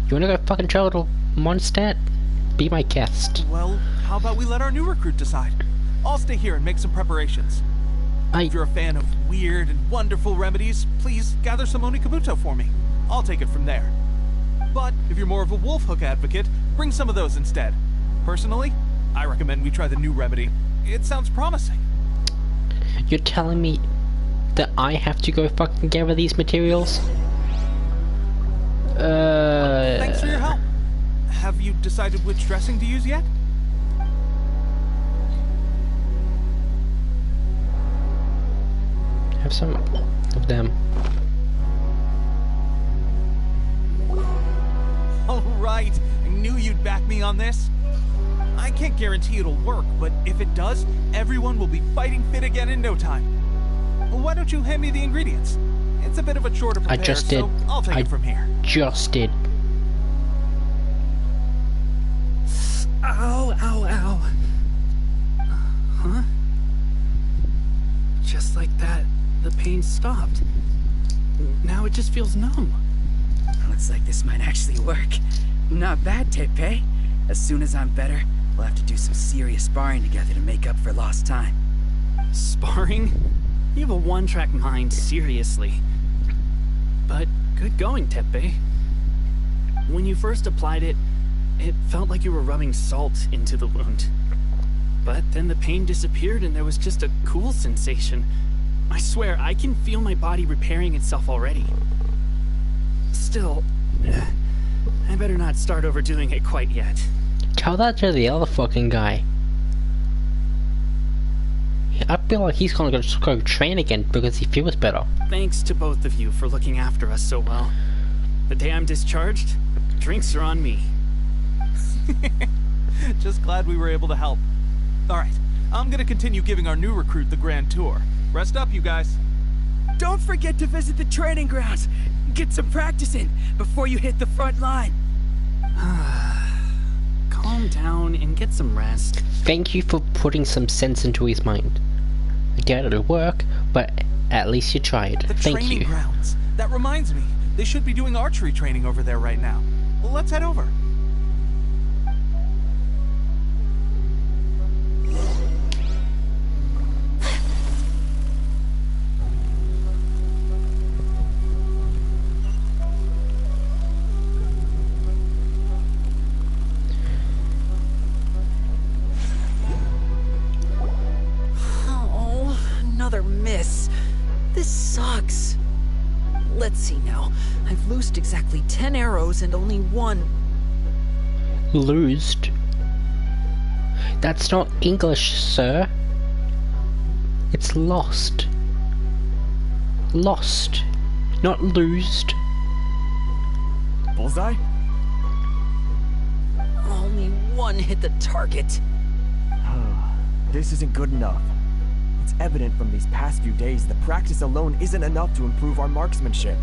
You wanna go fucking travel to Mondstadt? Be my guest. Well, how about we let our new recruit decide? I'll stay here and make some preparations. If you're a fan of weird and wonderful remedies, please gather some Onikabuto for me. I'll take it from there. But if you're more of a wolf hook advocate, bring some of those instead. Personally, I recommend we try the new remedy. It sounds promising. You're telling me that I have to go fucking gather these materials? Thanks for your help. Have you decided which dressing to use yet? Have some of them. Alright, I knew you'd back me on this. I can't guarantee it'll work, but if it does, everyone will be fighting fit again in no time. Why don't you hand me the ingredients? It's a bit of a chore to prepare, I just did. so I'll take it from here. Just did. Ow, ow, ow. Huh? Just like that, the pain stopped. Now it just feels numb. Looks like this might actually work. Not bad, Teppei. As soon as I'm better, we'll have to do some serious sparring together to make up for lost time. Sparring? You have a one-track mind, seriously. But good going, Teppei. When you first applied it, it felt like you were rubbing salt into the wound. But then the pain disappeared and there was just a cool sensation. I swear, I can feel my body repairing itself already. Still, I better not start overdoing it quite yet. Tell that to the other fucking guy. I feel like he's gonna go train again because he feels better. Thanks to both of you for looking after us so well. The day I'm discharged, drinks are on me. Just glad we were able to help. Alright, I'm gonna continue giving our new recruit the grand tour. Rest up, you guys. Don't forget to visit the training grounds. Get some practice in before you hit the front line. Calm calm down and get some rest. Thank you for putting some sense into his mind. I doubt it'll work, but at least you tried. The Thank training you. grounds. That reminds me. They should be doing archery training over there right now. Well, let's head over. Oh, another miss. This sucks. Let's see now. I've loosed exactly 10 arrows and only one. Loosed? That's not English, sir. It's lost. Lost. Not loosed. Bullseye? Only one hit the target. This isn't good enough. It's evident from these past few days the practice alone isn't enough to improve our marksmanship.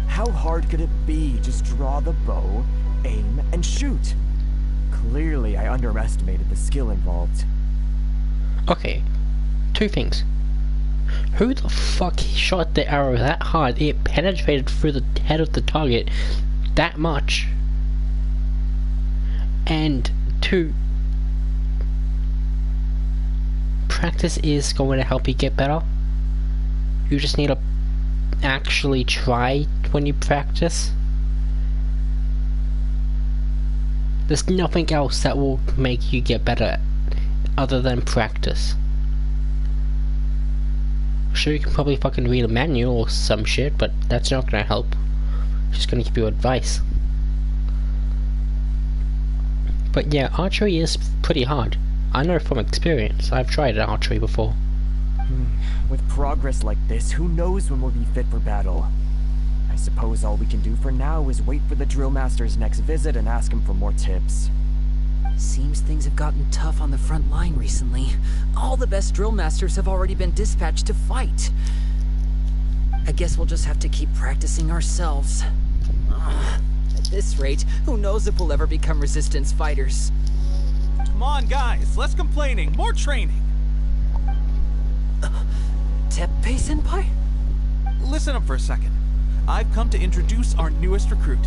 How hard could it be? Just draw the bow, aim, and shoot. Clearly, I underestimated the skill involved. Okay, two things. Who the fuck shot the arrow that hard it penetrated through the head of the target that much? And two, practice is going to help you get better. You just need to actually try when you practice. There's nothing else that will make you get better other than practice. Sure, you can probably fucking read a manual or some shit, but that's not gonna help. It's just gonna give you advice. But yeah, archery is pretty hard. I know from experience. I've tried archery before. With progress like this, who knows when we'll be fit for battle? I suppose all we can do for now is wait for the drill master's next visit and ask him for more tips. Seems things have gotten tough on the front line recently. All the best drill masters have already been dispatched to fight. I guess we'll just have to keep practicing ourselves. At this rate, who knows if we'll ever become resistance fighters. Come on, guys. Less complaining. More training. Teppei-senpai? Listen up for a second. I've come to introduce our newest recruit.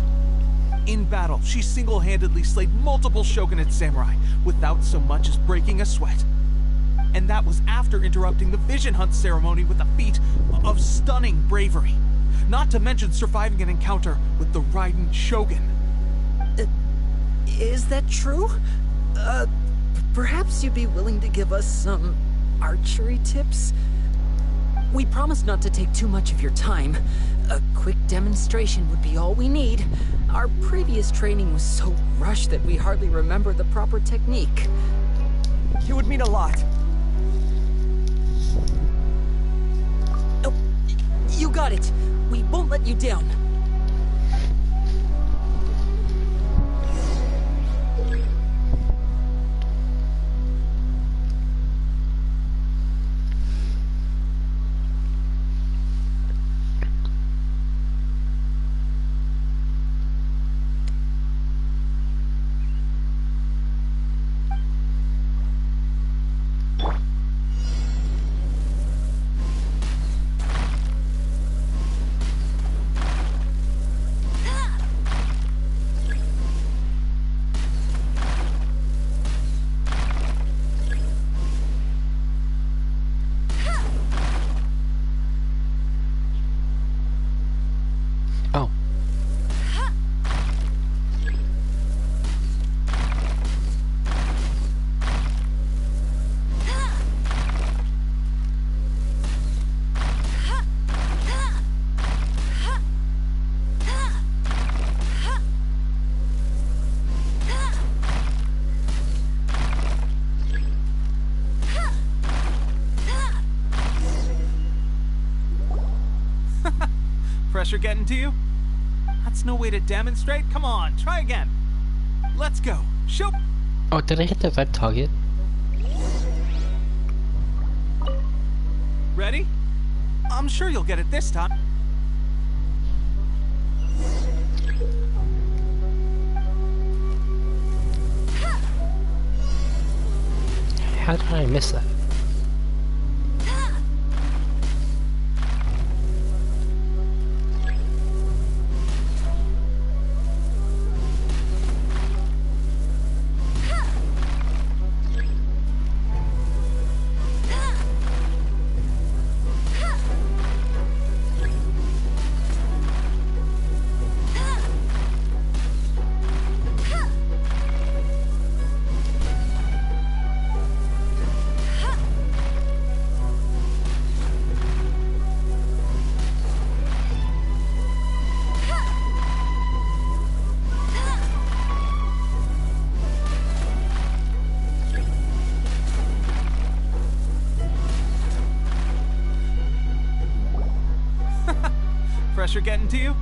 In battle, she single-handedly slayed multiple shogunate samurai without so much as breaking a sweat. And that was after interrupting the vision hunt ceremony with a feat of stunning bravery. Not to mention surviving an encounter with the Raiden Shogun. Is that true? Perhaps you'd be willing to give us some archery tips? We promise not to take too much of your time. A quick demonstration would be all we need. Our previous training was so rushed that we hardly remember the proper technique. It would mean a lot. Oh, you got it. We won't let you down. Oh. Pressure getting to you? That's no way to demonstrate. Come on, try again. Let's go. Shoot! Oh, did I hit the red target? Ready? I'm sure you'll get it this time. How did I miss that? Pressure getting to you?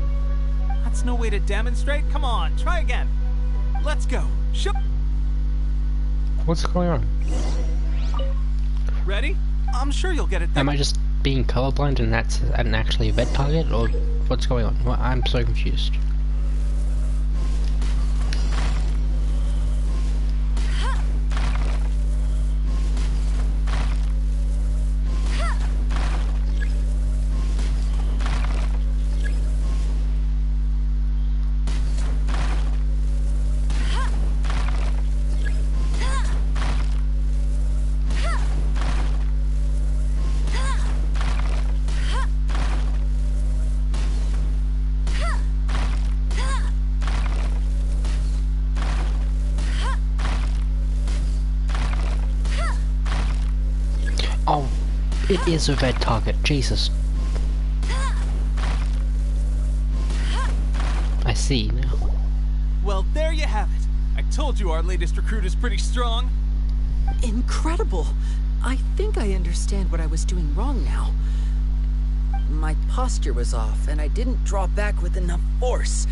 That's no way to demonstrate. Come on, try again. Let's go. What's going on? Ready? I'm sure you'll get it. Am I just being colorblind and that's an actually a red target, or what's going on? Well, I'm so confused. Oh, it is a red target, Jesus. I see now. Well, there you have it. I told you our latest recruit is pretty strong. Incredible! I think I understand what I was doing wrong now. My posture was off, and I didn't draw back with enough force.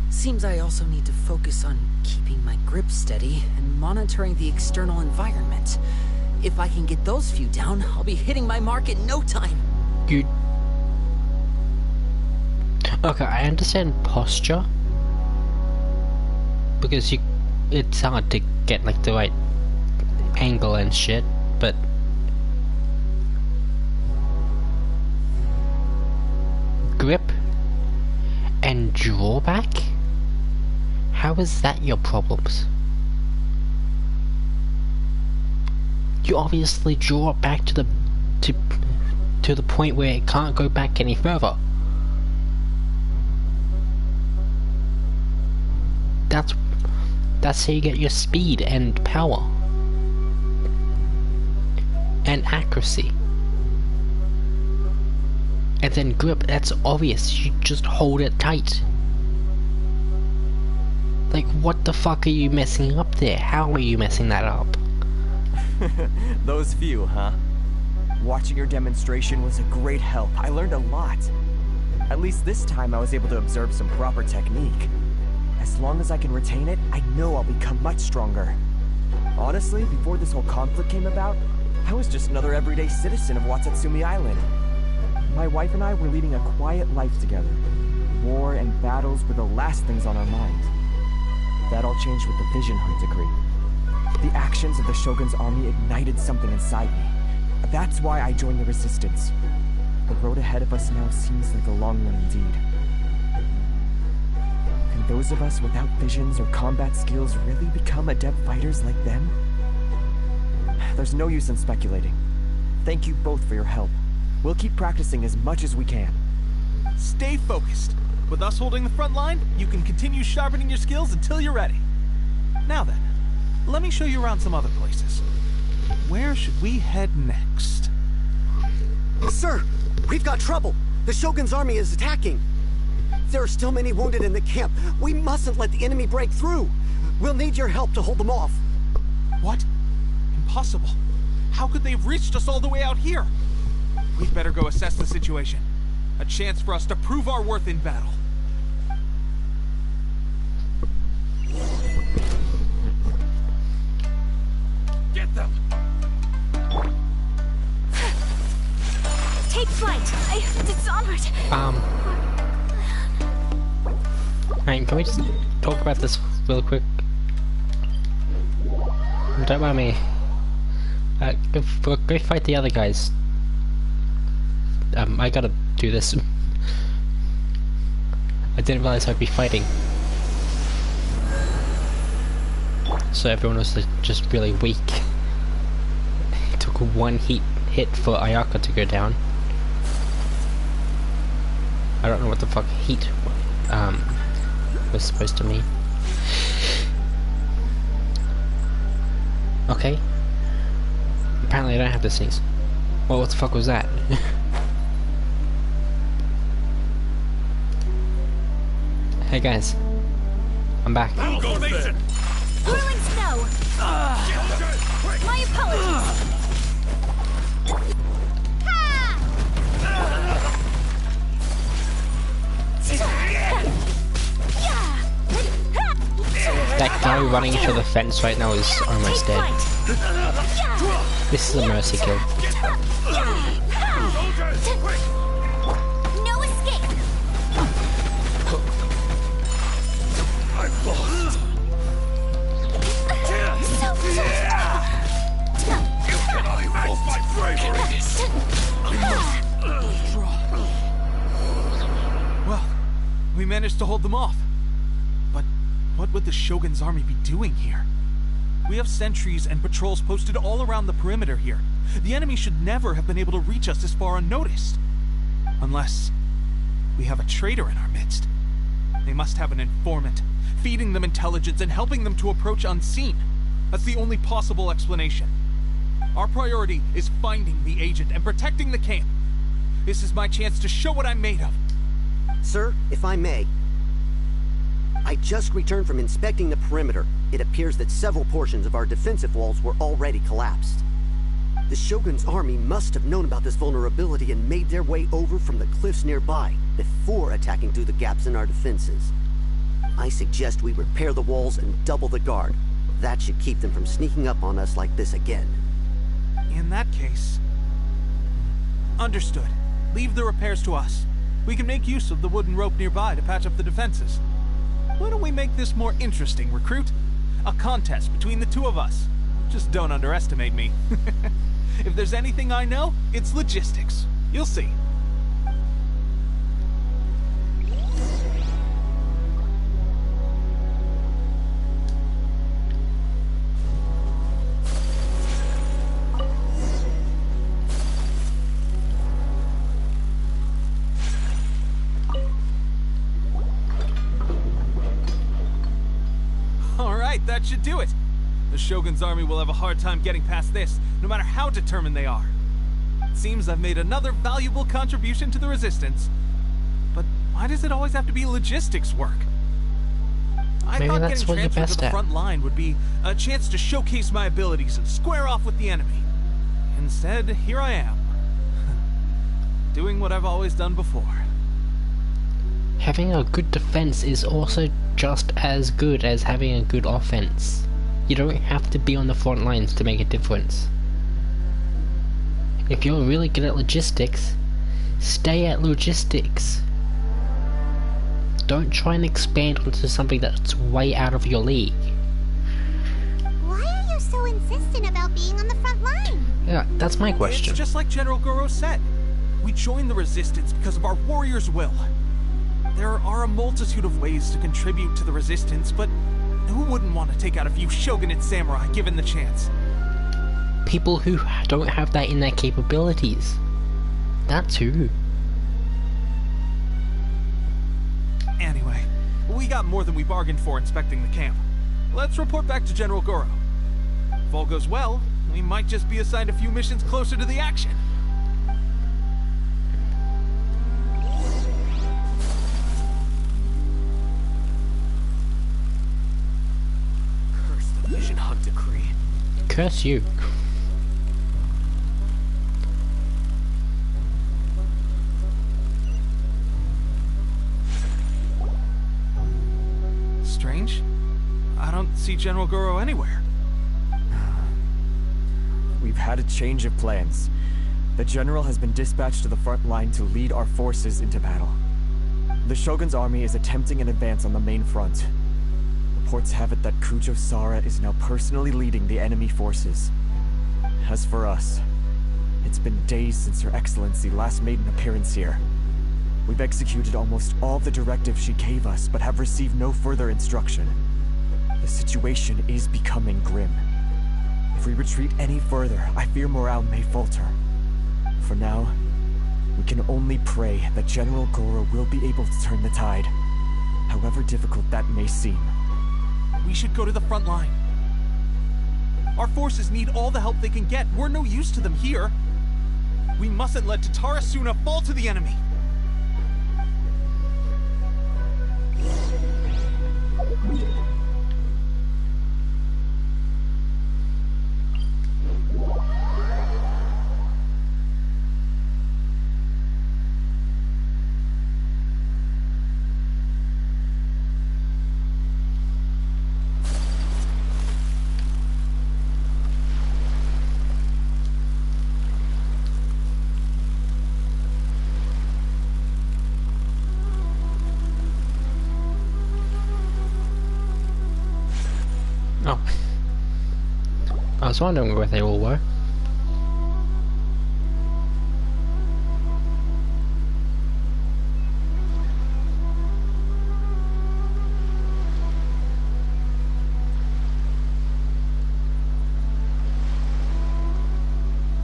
Seems I also need to focus on keeping my grip steady and monitoring the external environment. If I can get those few down, I'll be hitting my mark in no time. You... Okay, I understand posture. Because it's hard to get like the right angle and shit, but... grip and drawback? How is that your problems? You obviously draw it back to the point where it can't go back any further. That's how you get your speed and power and accuracy. And then grip, that's obvious, you just hold it tight. Like, what the fuck are you messing up there? How are you messing that up? Those few, huh? Watching your demonstration was a great help. I learned a lot. At least this time I was able to observe some proper technique. As long as I can retain it, I know I'll become much stronger. Honestly, before this whole conflict came about, I was just another everyday citizen of Watatsumi Island. My wife and I were leading a quiet life together. War and battles were the last things on our mind. That all changed with the Vision Hunt decree. The actions of the Shogun's army ignited something inside me. That's why I joined the Resistance. The road ahead of us now seems like a long one indeed. Can those of us without visions or combat skills really become adept fighters like them? There's no use in speculating. Thank you both for your help. We'll keep practicing as much as we can. Stay focused. With us holding the front line, you can continue sharpening your skills until you're ready. Now then, let me show you around some other places. Where should we head next? Sir, we've got trouble. The Shogun's army is attacking. There are still many wounded in the camp. We mustn't let the enemy break through. We'll need your help to hold them off. What? Impossible. How could they have reached us all the way out here? We'd better go assess the situation. A chance for us to prove our worth in battle. Get them! Take flight. It's onward. Alright, can we just talk about this real quick? Don't mind me. Go fight the other guys. I gotta do this. I didn't realize I'd be fighting. So everyone was just really weak. It took one hit for Ayaka to go down. I don't know what the fuck heat was supposed to mean. Okay. Apparently I don't have to sneeze. Well, what the fuck was that? Hey guys. I'm back. Whirling snow! My apologies! That guy running into the fence right now is almost dead. This is a mercy kill. No escape! I've lost. I will fight bravery. Well, we managed to hold them off. But what would the Shogun's army be doing here? We have sentries and patrols posted all around the perimeter here. The enemy should never have been able to reach us this far unnoticed. Unless we have a traitor in our midst. They must have an informant, feeding them intelligence and helping them to approach unseen. That's the only possible explanation. Our priority is finding the agent and protecting the camp. This is my chance to show what I'm made of. Sir, if I may, I just returned from inspecting the perimeter. It appears that several portions of our defensive walls were already collapsed. The Shogun's army must have known about this vulnerability and made their way over from the cliffs nearby before attacking through the gaps in our defenses. I suggest we repair the walls and double the guard. That should keep them from sneaking up on us like this again. In that case... Understood. Leave the repairs to us. We can make use of the wooden rope nearby to patch up the defenses. Why don't we make this more interesting, recruit? A contest between the two of us. Just don't underestimate me. If there's anything I know, it's logistics. You'll see. That should do it. The Shogun's army will have a hard time getting past this, no matter how determined they are. It seems I've made another valuable contribution to the resistance. But why does it always have to be logistics work? I Maybe thought that's getting what you're transferred to best the at. front line would be a chance to showcase my abilities and square off with the enemy. Instead, here I am. Doing what I've always done before. Having a good defense is also just as good as having a good offense. You don't have to be on the front lines to make a difference. If you're really good at logistics, stay at logistics. Don't try and expand onto something that's way out of your league. Why are you so insistent about being on the front line? Yeah, that's my question. It's just like General Goro said. We joined the resistance because of our warrior's will. There are a multitude of ways to contribute to the resistance, but who wouldn't want to take out a few shogunate samurai given the chance? People who don't have that in their capabilities. That too. Anyway, we got more than we bargained for inspecting the camp. Let's report back to General Goro. If all goes well, we might just be assigned a few missions closer to the action. Vision Hunt decree. Curse you. Strange. I don't see General Goro anywhere. We've had a change of plans. The General has been dispatched to the front line to lead our forces into battle. The Shogun's army is attempting an advance on the main front. Reports have it that Kujo Sara is now personally leading the enemy forces. As for us, it's been days since Her Excellency last made an appearance here. We've executed almost all the directives she gave us, but have received no further instruction. The situation is becoming grim. If we retreat any further, I fear morale may falter. For now, we can only pray that General Goro will be able to turn the tide, however difficult that may seem. We should go to the front line. Our forces need all the help they can get. We're no use to them here. We mustn't let Tatarasuna fall to the enemy. Oh. I was wondering where they all were.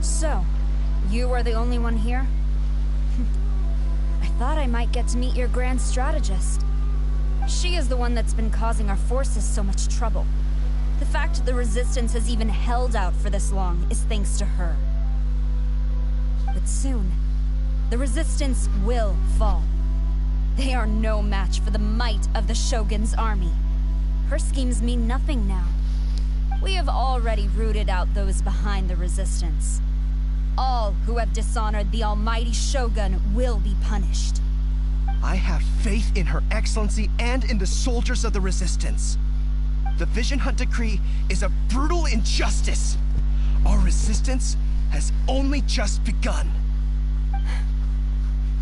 So, you are the only one here? I thought I might get to meet your grand strategist. She is the one that's been causing our forces so much trouble. The fact the Resistance has even held out for this long is thanks to her. But soon, the Resistance will fall. They are no match for the might of the Shogun's army. Her schemes mean nothing now. We have already rooted out those behind the Resistance. All who have dishonored the almighty Shogun will be punished. I have faith in Her Excellency and in the soldiers of the Resistance. The Vision Hunt Decree is a brutal injustice. Our resistance has only just begun.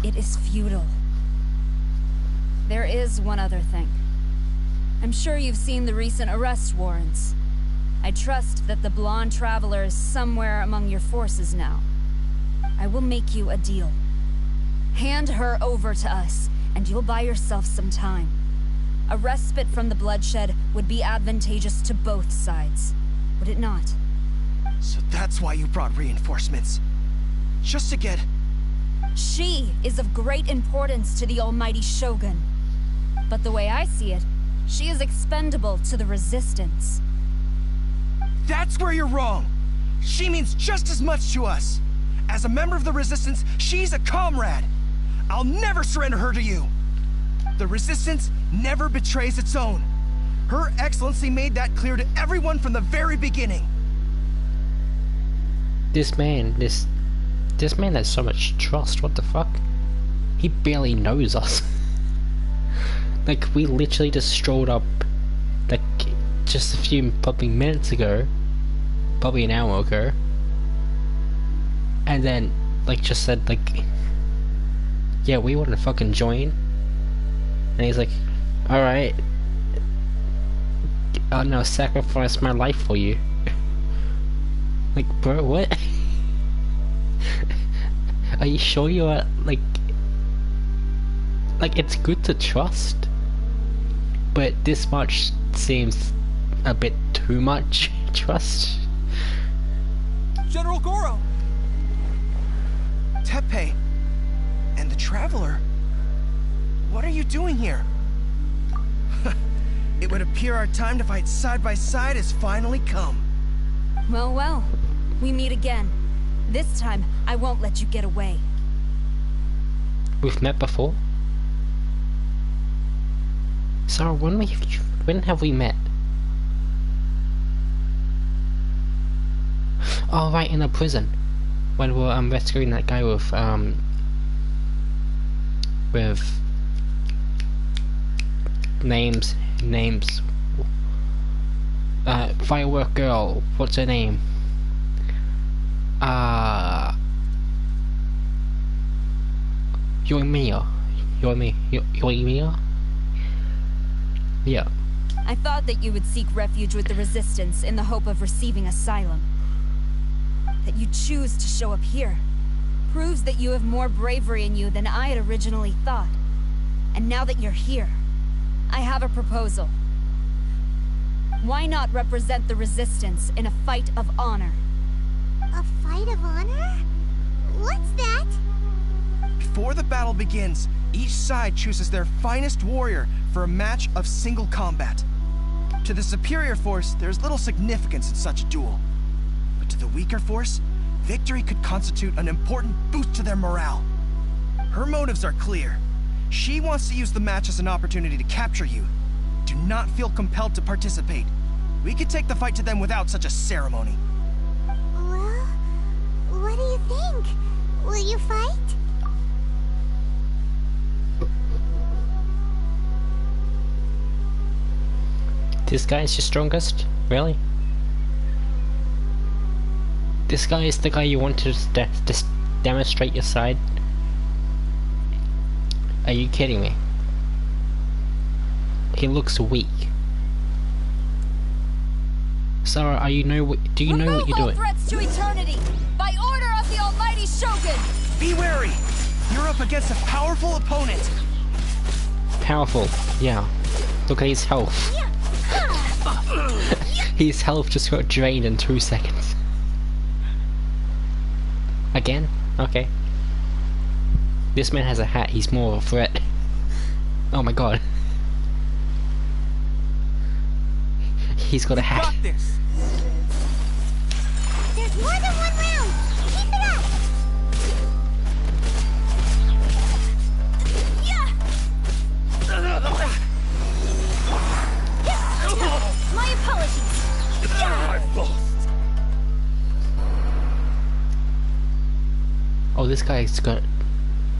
It is futile. There is one other thing. I'm sure you've seen the recent arrest warrants. I trust that the blonde traveler is somewhere among your forces now. I will make you a deal. Hand her over to us, and you'll buy yourself some time. A respite from the bloodshed would be advantageous to both sides, would it not? So that's why you brought reinforcements? Just to get... She is of great importance to the almighty Shogun. But the way I see it, she is expendable to the Resistance. That's where you're wrong! She means just as much to us! As a member of the Resistance, she's a comrade! I'll never surrender her to you! The Resistance never betrays its own. Her Excellency made that clear to everyone from the very beginning. This man has so much trust, what the fuck? He barely knows us. Like, we literally just strolled up, like, just a few probably minutes ago, probably an hour ago, and then, like, just said, like, yeah, we want to fucking join. And he's like, alright, I'll now sacrifice my life for you. Like, bro, what? Are you sure you are, like, it's good to trust, but this much seems a bit too much trust. General Goro! Teppei and the Traveler. What are you doing here? It would appear our time to fight side by side has finally come. Well, well. We meet again. This time, I won't let you get away. We've met before? Sarah, when have we met? Oh, right, in a prison. When we were rescuing that guy with names. Firework girl, what's her name? Yoimiya. Yeah. I thought that you would seek refuge with the Resistance in the hope of receiving asylum. that you choose to show up here proves that you have more bravery in you than I had originally thought. And now that you're here, I have a proposal. Why not represent the Resistance in a fight of honor? A fight of honor? What's that? Before the battle begins, each side chooses their finest warrior for a match of single combat. To the superior force, there's little significance in such a duel. But to the weaker force, victory could constitute an important boost to their morale. Her motives are clear. She wants to use the match as an opportunity to capture you. Do not feel compelled to participate. We could take the fight to them without such a ceremony. Well, what do you think? Will you fight? This guy is your strongest? Really? This guy is the guy you want to just demonstrate your side? Are you kidding me? He looks weak. Sarah, do you know what you're doing? Threats to eternity by order of the Almighty Shogun. Be wary! You're up against a powerful opponent. Powerful, yeah. Look at his health. His health just got drained in 2 seconds. Again? Okay. This man has a hat, he's more of a threat. Oh my god. He's got a hat. Got this. There's more than one round! Keep it up! My apologies! I've lost. Oh, this guy's got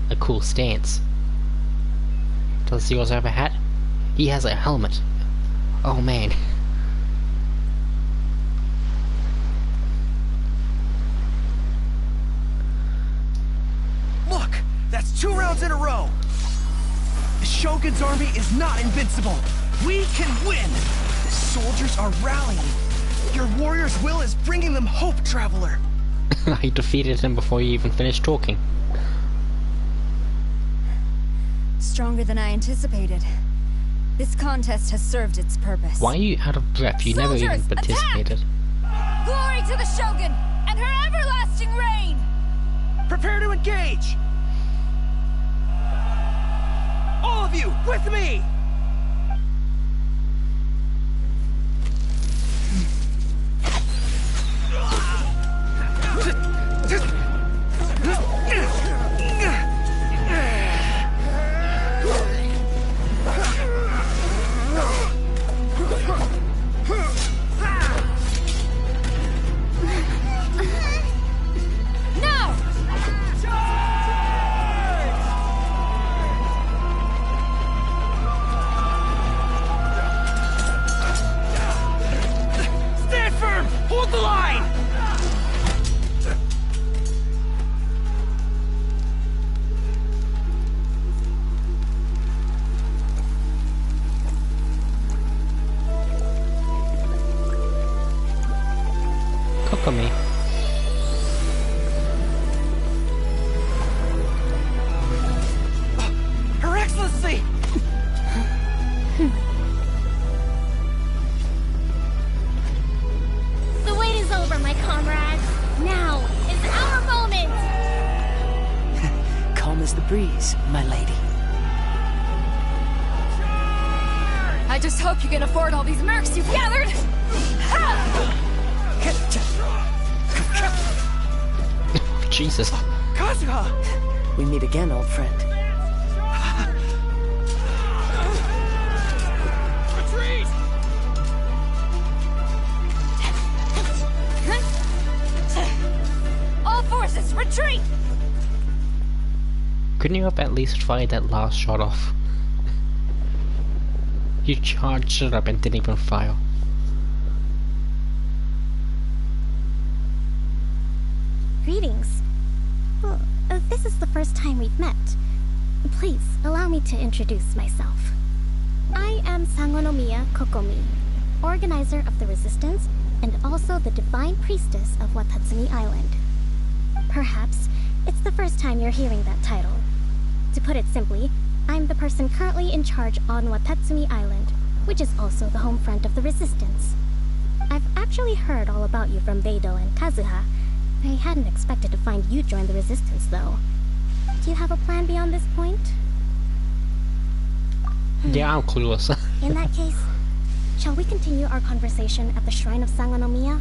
a cool stance. Does he also have a hat? He has a helmet. Oh man. Look! That's 2 rounds in a row! The Shogun's army is not invincible! We can win! The soldiers are rallying! Your warrior's will is bringing them hope, Traveler! I defeated him before you even finished talking. Stronger than I anticipated. This contest has served its purpose. Why are you out of breath? You never even Soldiers, participated. Glory to the Shogun and her everlasting reign! Prepare to engage! All of you, with me! Me. Her Excellency! The wait is over, my comrades. Now is our moment! Calm as the breeze, my lady. I just hope you can afford all these mercs you've gathered! Jesus. Kazuha! We meet again, old friend. Retreat! All forces, retreat! Couldn't you have at least fired that last shot off? You charged it up and didn't even fire. Greetings. Well, this is the first time we've met. Please, allow me to introduce myself. I am Sangonomiya Kokomi, organizer of the Resistance and also the Divine Priestess of Watatsumi Island. Perhaps it's the first time you're hearing that title. To put it simply, I'm the person currently in charge on Watatsumi Island, which is also the home front of the Resistance. I've actually heard all about you from Beidou and Kazuha. I hadn't expected to find you join the Resistance, though. Do you have a plan beyond this point? Yeah, I'm clueless. In that case, shall we continue our conversation at the Shrine of Sangonomiya?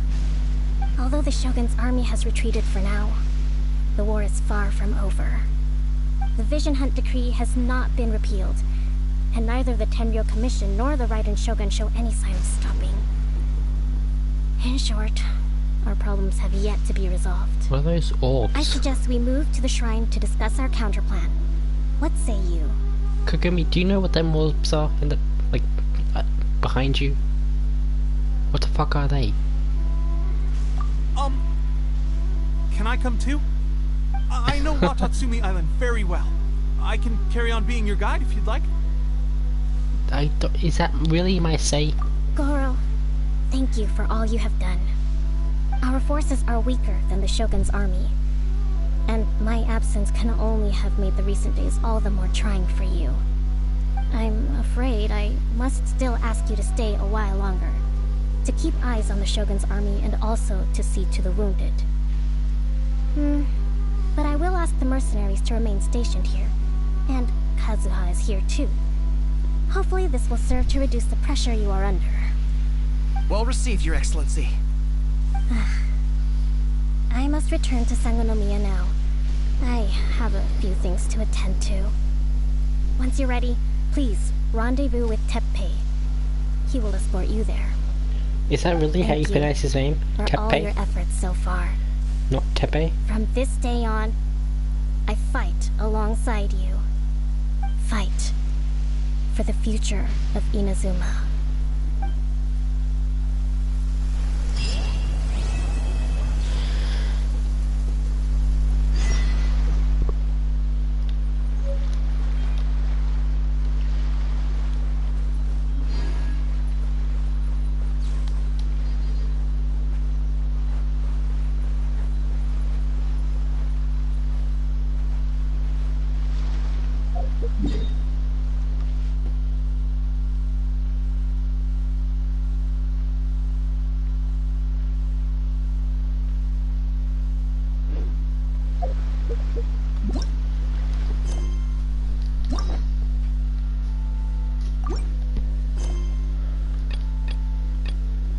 Although the Shogun's army has retreated for now, the war is far from over. The Vision Hunt Decree has not been repealed, and neither the Tenryo Commission nor the Raiden Shogun show any sign of stopping. In short, our problems have yet to be resolved. What are those orbs? I suggest we move to the shrine to discuss our counterplan. What say you? Kagami, do you know what them orbs are in the, like, behind you? What the fuck are they? Can I come too? I know Watatsumi Island very well. I can carry on being your guide if you'd like. Is that really my say? Goro, thank you for all you have done. Our forces are weaker than the Shogun's army, and my absence can only have made the recent days all the more trying for you. I'm afraid I must still ask you to stay a while longer, to keep eyes on the Shogun's army and also to see to the wounded. But I will ask the mercenaries to remain stationed here, and Kazuha is here too. Hopefully this will serve to reduce the pressure you are under. Well received, Your Excellency. I must return to Sangonomiya now. I have a few things to attend to. Once you're ready, please rendezvous with Teppei. He will escort you there. Is that really how you pronounce his name? For all your Teppei? efforts so far. Not Teppei? From this day on, I fight alongside you. Fight for the future of Inazuma.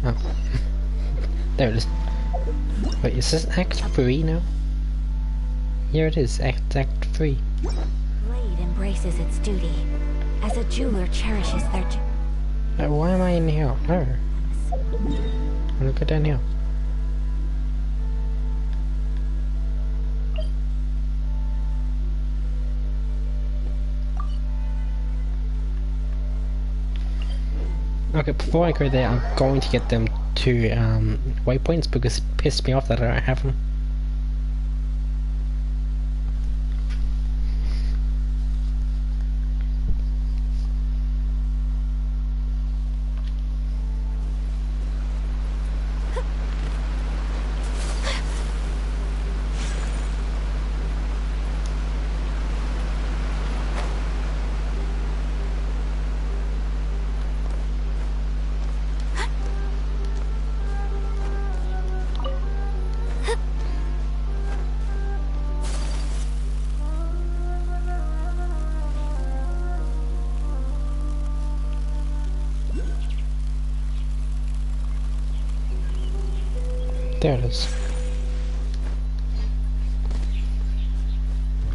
Oh. There it is. Wait, is this Act 3 now? Here it is, Act 3. Blade embraces its duty, as a jeweler cherishes their Why am I in here? Oh. I'm gonna go down here. Okay, before I go there, I'm going to get them to waypoints because it pissed me off that I don't have them. There it is.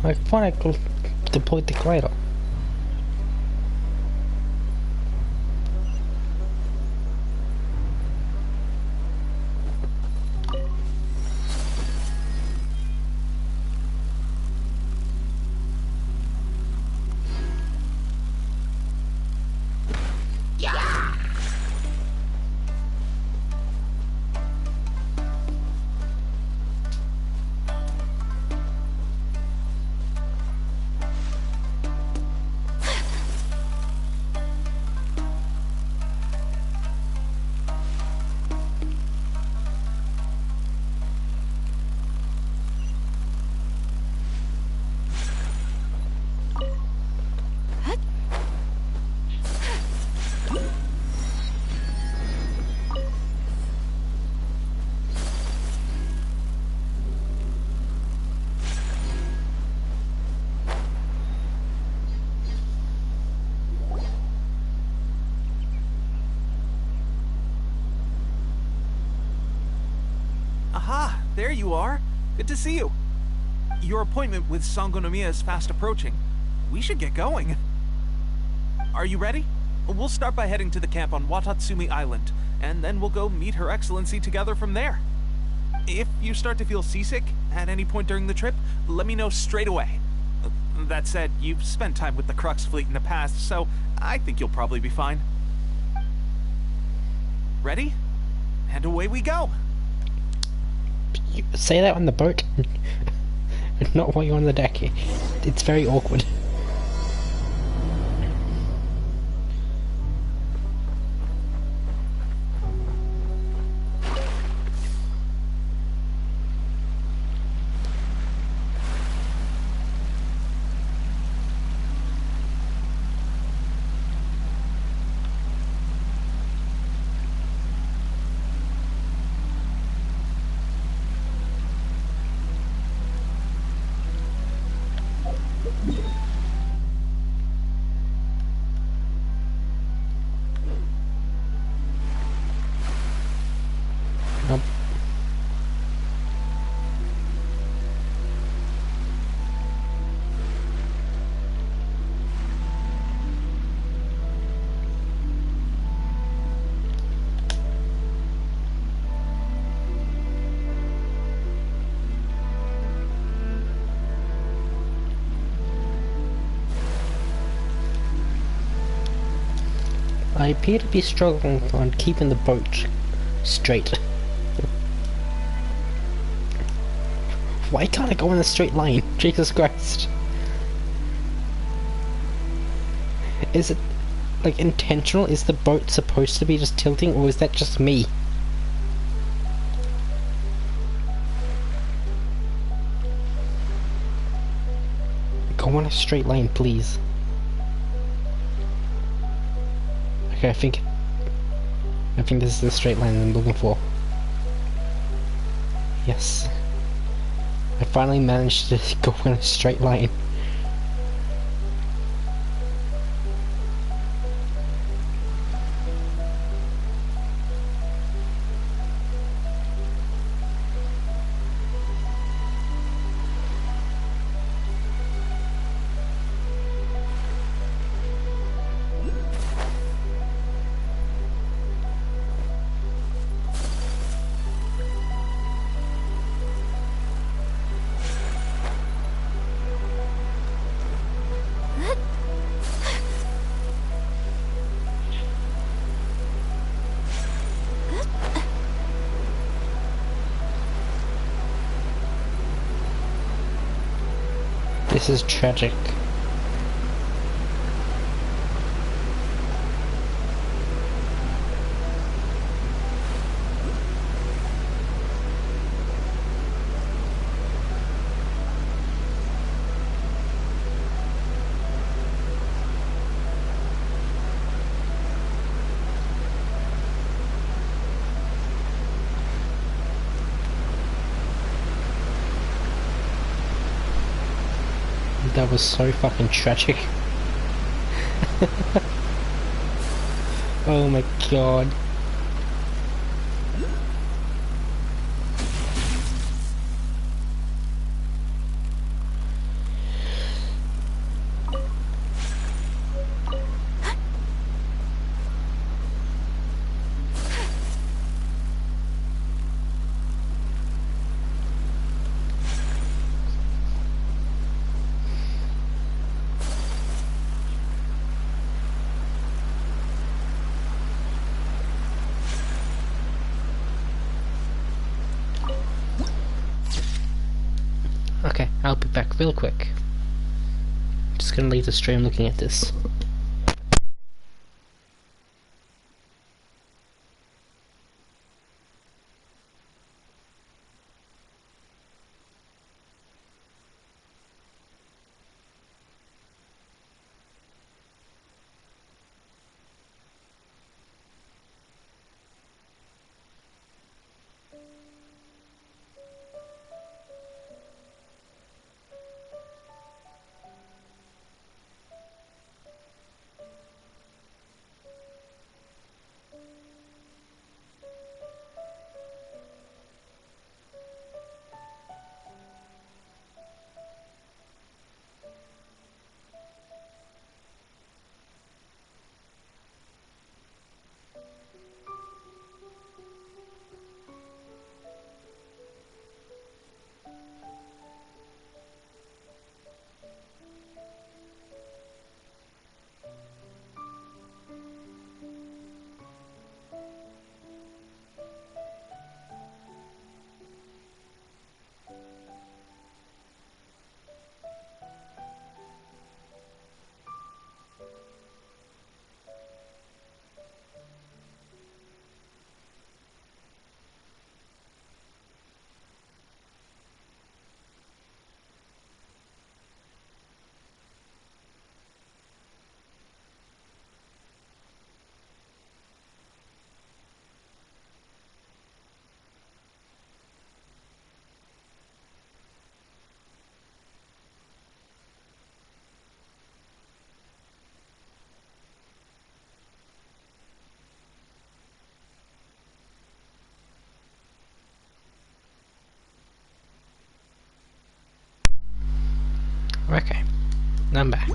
I thought I could deploy the glider. there you are. Good to see you. Your appointment with Sangonomiya is fast approaching. We should get going. Are you ready? We'll start by heading to the camp on Watatsumi Island, and then we'll go meet Her Excellency together from there. If you start to feel seasick at any point during the trip, let me know straight away. That said, you've spent time with the Crux fleet in the past, so I think you'll probably be fine. Ready? And away we go! You say that on the boat, not while you're on the deck. It's very awkward. Nope. I appear to be struggling on keeping the boat straight. Why can't I go in a straight line? Jesus Christ. Is it, like, intentional? Is the boat supposed to be just tilting, or is that just me? Go on a straight line, please. Okay, I think this is the straight line I'm looking for. Yes. I finally managed to go in a straight line. This is tragic. That was so fucking tragic. Oh my god. Okay, I'll be back real quick. Just gonna leave the stream looking at this. I'm back.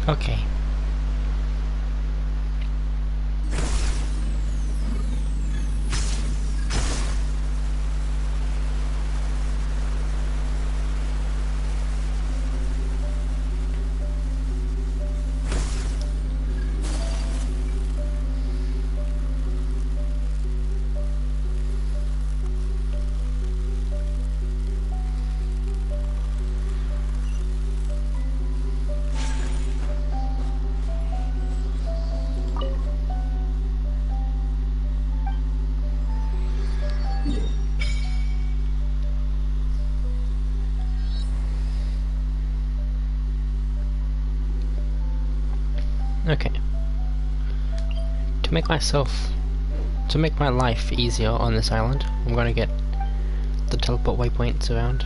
Okay. Okay. To make my life easier on this island, I'm gonna get the teleport waypoints around.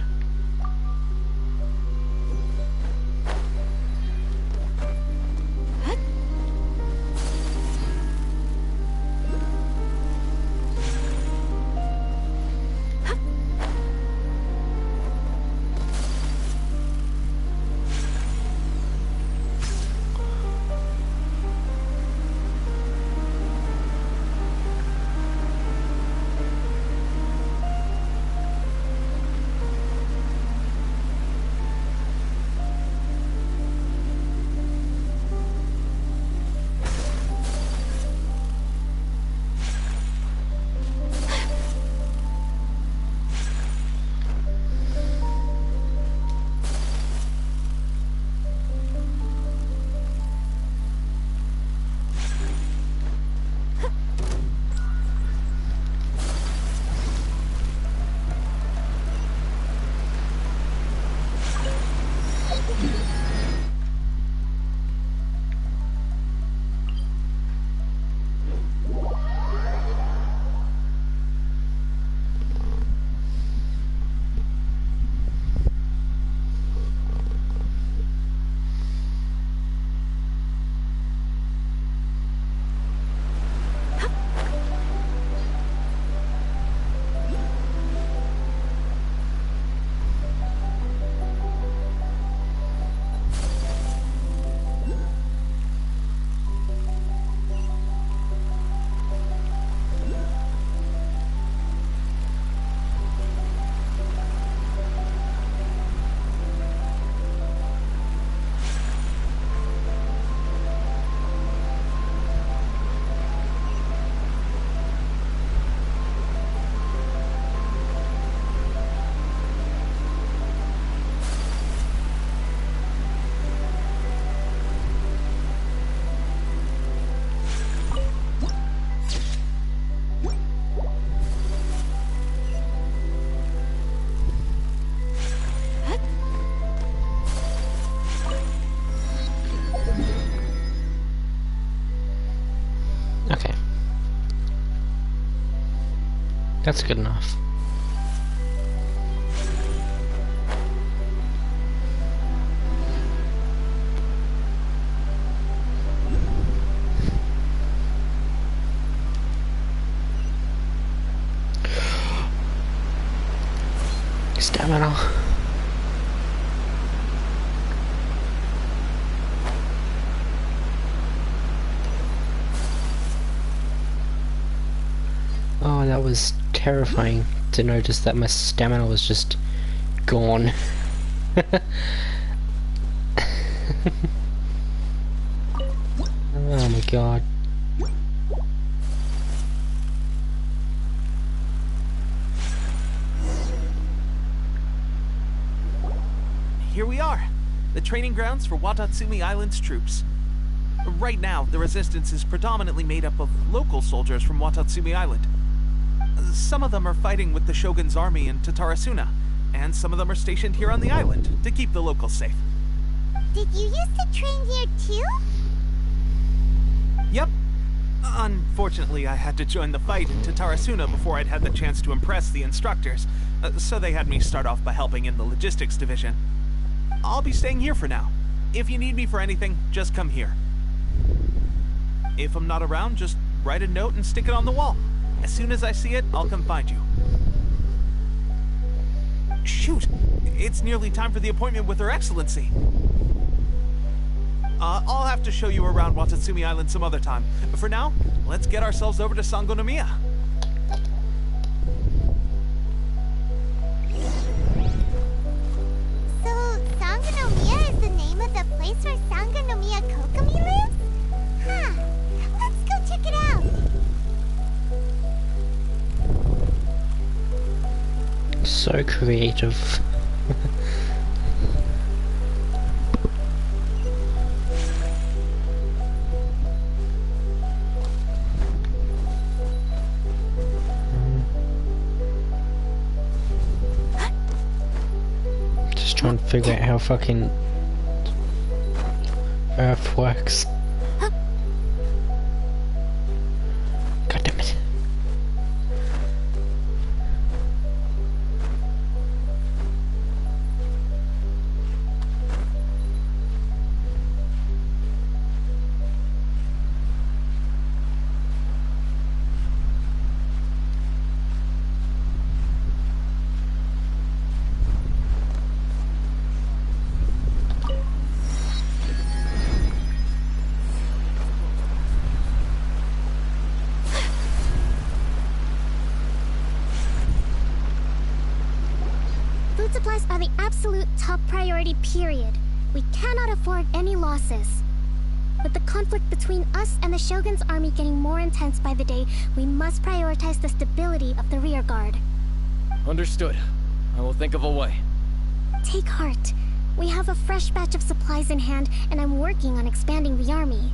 That's good enough. Stamina. Oh, that was terrifying to notice that my stamina was just gone. Oh my god. Here we are, the training grounds for Watatsumi Island's troops. Right now, the resistance is predominantly made up of local soldiers from Watatsumi Island. Some of them are fighting with the Shogun's army in Tatarasuna, and some of them are stationed here on the island to keep the locals safe. Did you used to train here too? Yep. Unfortunately, I had to join the fight in Tatarasuna before I'd had the chance to impress the instructors, so they had me start off by helping in the logistics division. I'll be staying here for now. If you need me for anything, just come here. If I'm not around, just write a note and stick it on the wall. As soon as I see it, I'll come find you. Shoot! It's nearly time for the appointment with Her Excellency. I'll have to show you around Watatsumi Island some other time. But for now, let's get ourselves over to Sangonomiya. So, Sangonomiya is the name of the place where Sangonomiya Kokomi lives? Huh. Let's go check it out. So creative. Just trying to figure out how fucking Earth works. God damn it. Food supplies are the absolute top priority, period. We cannot afford any losses. With the conflict between us and the Shogun's army getting more intense by the day, we must prioritize the stability of the rear guard. Understood. I will think of a way. Take heart. We have a fresh batch of supplies in hand, and I'm working on expanding the army.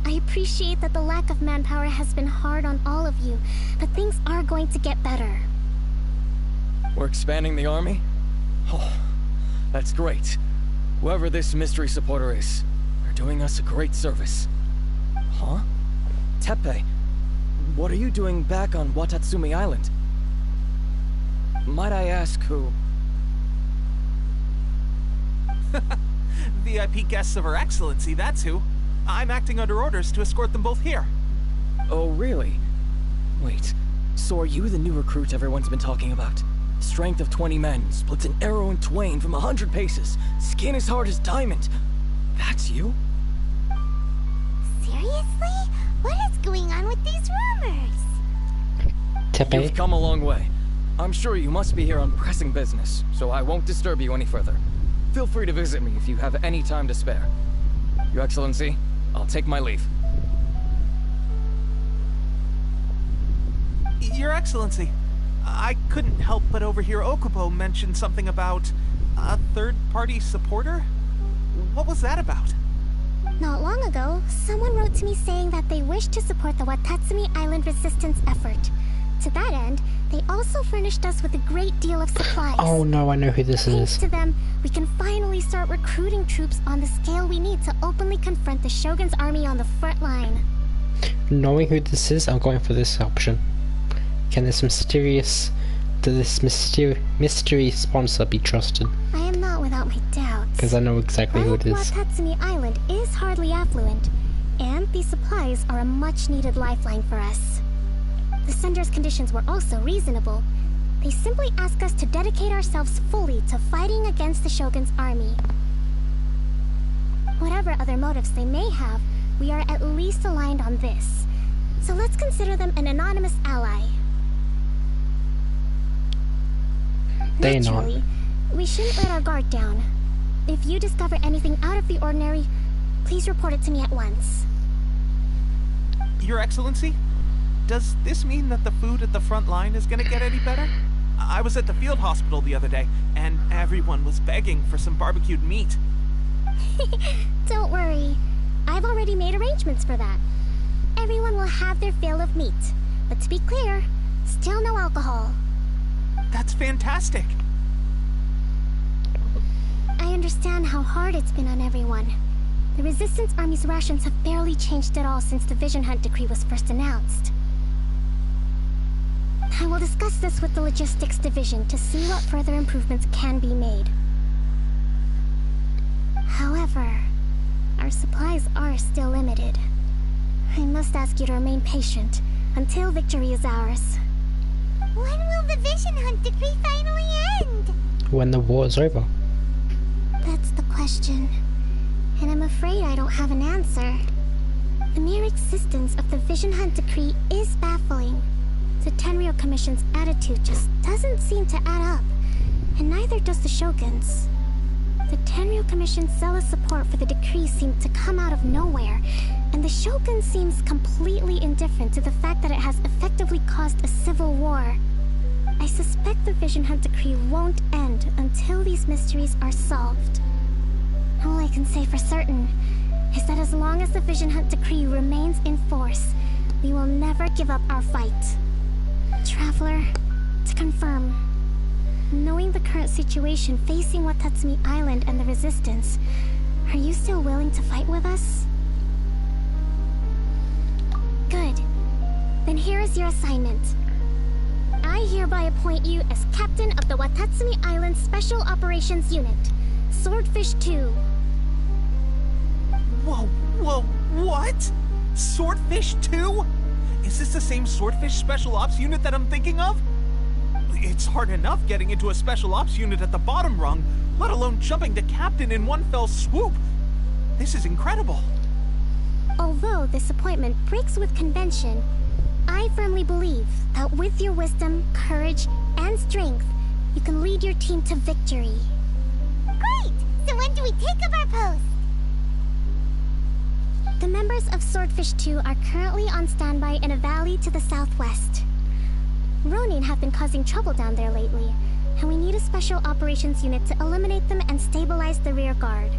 I appreciate that the lack of manpower has been hard on all of you, but things are going to get better. We're expanding the army? Oh, that's great. Whoever this mystery supporter is, they're doing us a great service. Huh? Teppei, what are you doing back on Watatsumi Island? Might I ask who? VIP guests of Her Excellency, that's who. I'm acting under orders to escort them both here. Oh, really? Wait, so are you the new recruit everyone's been talking about? Strength of 20 men, splits an arrow in twain from 100 paces, skin as hard as diamond. That's you? Seriously? What is going on with these rumors? Teppei. You've come a long way. I'm sure you must be here on pressing business, so I won't disturb you any further. Feel free to visit me if you have any time to spare. Your Excellency, I'll take my leave. Your Excellency, I couldn't help but overhear Okubo mention something about a third-party supporter? What was that about? Not long ago, someone wrote to me saying that they wish to support the Watatsumi Island resistance effort. To that end, they also furnished us with a great deal of supplies. Oh no, I know who this Thanks is. to them, we can finally start recruiting troops on the scale we need to openly confront the Shogun's army on the front line. Knowing who this is, I'm going for this option. Can this mystery sponsor be trusted? I am not without my doubts. Because I know exactly who it is. Watatsumi Island is hardly affluent, and these supplies are a much-needed lifeline for us. The sender's conditions were also reasonable. They simply ask us to dedicate ourselves fully to fighting against the Shogun's army. Whatever other motives they may have, we are at least aligned on this. So let's consider them an anonymous ally. They're not. Naturally, we shouldn't let our guard down. If you discover anything out of the ordinary, please report it to me at once. Your Excellency? Does this mean that the food at the front line is gonna get any better? I was at the field hospital the other day, and everyone was begging for some barbecued meat. Don't worry. I've already made arrangements for that. Everyone will have their fill of meat. But to be clear, still no alcohol. That's fantastic. I understand how hard it's been on everyone. The Resistance Army's rations have barely changed at all since the Vision Hunt decree was first announced. I will discuss this with the Logistics Division to see what further improvements can be made. However, our supplies are still limited. I must ask you to remain patient until victory is ours. When will the Vision Hunt decree finally end? When the war is over. That's the question. And I'm afraid I don't have an answer. The mere existence of the Vision Hunt decree is baffling. The Tenryou Commission's attitude just doesn't seem to add up. And neither does the Shogun's. The Tenryou Commission's zealous support for the decree seemed to come out of nowhere, and the Shogun seems completely indifferent to the fact that it has effectively caused a civil war. I suspect the Vision Hunt decree won't end until these mysteries are solved. All I can say for certain is that as long as the Vision Hunt decree remains in force, we will never give up our fight. Traveler, to confirm, knowing the current situation facing Watatsumi Island and the Resistance, are you still willing to fight with us? Good. Then here is your assignment. I hereby appoint you as Captain of the Watatsumi Island Special Operations Unit, Swordfish 2. Whoa, what? Swordfish 2? Is this the same Swordfish Special Ops unit that I'm thinking of? It's hard enough getting into a Special Ops unit at the bottom rung, let alone jumping to Captain in one fell swoop. This is incredible. Although this appointment breaks with convention, I firmly believe that with your wisdom, courage, and strength, you can lead your team to victory. Great! So when do we take up our post? The members of Swordfish 2 are currently on standby in a valley to the southwest. Ronin have been causing trouble down there lately, and we need a special operations unit to eliminate them and stabilize the rear guard.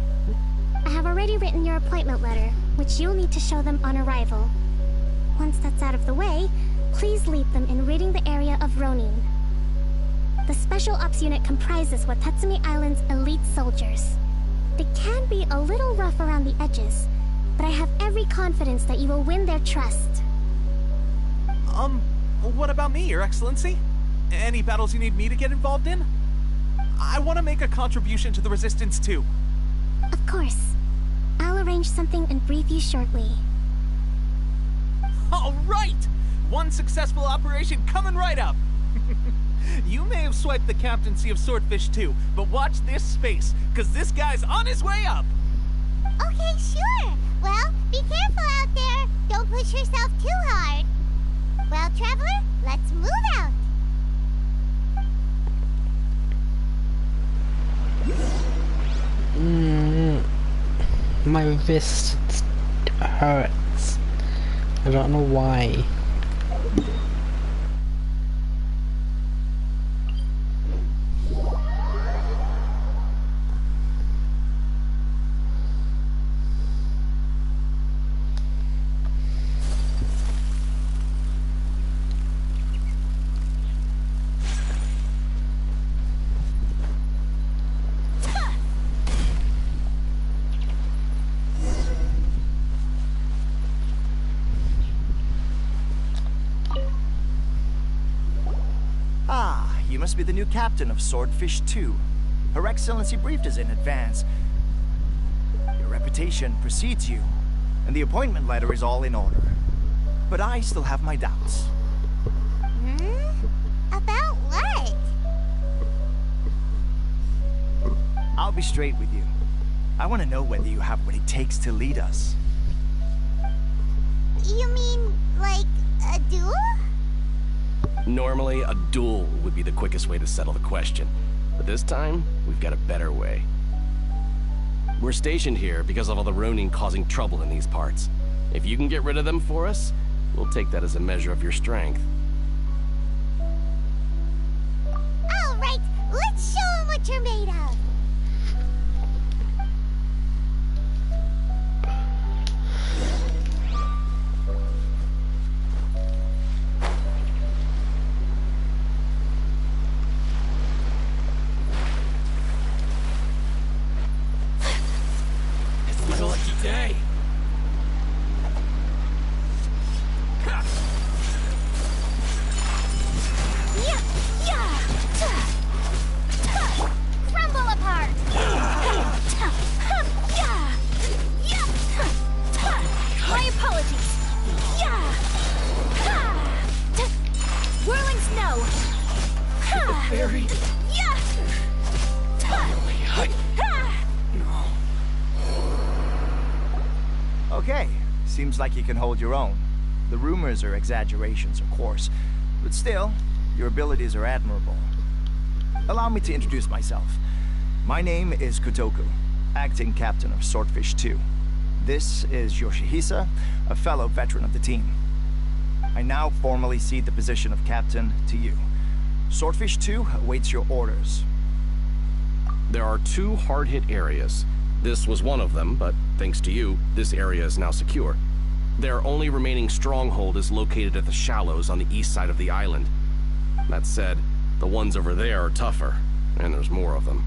I have already written your appointment letter, which you'll need to show them on arrival. Once that's out of the way, please lead them in ridding the area of Ronin. The Special Ops unit comprises Watatsumi Island's elite soldiers. They can be a little rough around the edges, but I have every confidence that you will win their trust. What about me, Your Excellency? Any battles you need me to get involved in? I want to make a contribution to the Resistance too. Of course. I'll arrange something and brief you shortly. All right! One successful operation coming right up! You may have swiped the captaincy of Swordfish 2, but watch this space, because this guy's on his way up! Okay, sure. Well, be careful out there. Don't push yourself too hard. Well, Traveler, let's move out. My wrist hurts. I don't know why. must be the new captain of Swordfish 2. Her Excellency briefed us in advance. Your reputation precedes you, and the appointment letter is all in order. But I still have my doubts. About what? I'll be straight with you. I want to know whether you have what it takes to lead us. You mean, like, a duel? Normally, a duel would be the quickest way to settle the question. But this time, we've got a better way. We're stationed here because of all the Ronin causing trouble in these parts. If you can get rid of them for us, we'll take that as a measure of your strength. All right, let's show them what you're made of. It's a lucky day. Crumble apart! My apologies! Whirling snow! Fairy. Okay, seems like you can hold your own. The rumors are exaggerations, of course, but still, your abilities are admirable. Allow me to introduce myself. My name is Kotoku, acting captain of Swordfish 2. This is Yoshihisa, a fellow veteran of the team. I now formally cede the position of captain to you. Swordfish 2 awaits your orders. There are 2 hard-hit areas. This was one of them, but thanks to you, this area is now secure. Their only remaining stronghold is located at the shallows on the east side of the island. That said, the ones over there are tougher, and there's more of them.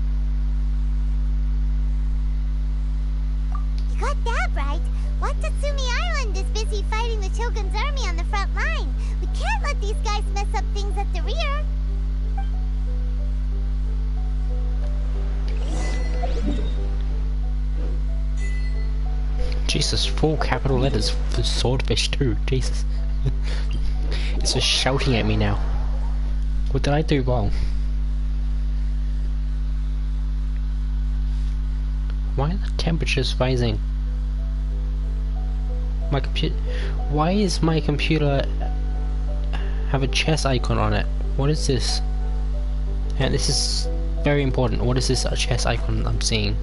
You got that right. Watatsumi Island is busy fighting the Shogun's army on the front line. We can't let these guys mess up things at the rear. Jesus, 4 capital letters for Swordfish too. Jesus. It's just shouting at me now. What did I do wrong? Why are the temperatures rising? My computer... Why is my computer have a chess icon on it? What is this? And this is very important. What is this chess icon I'm seeing?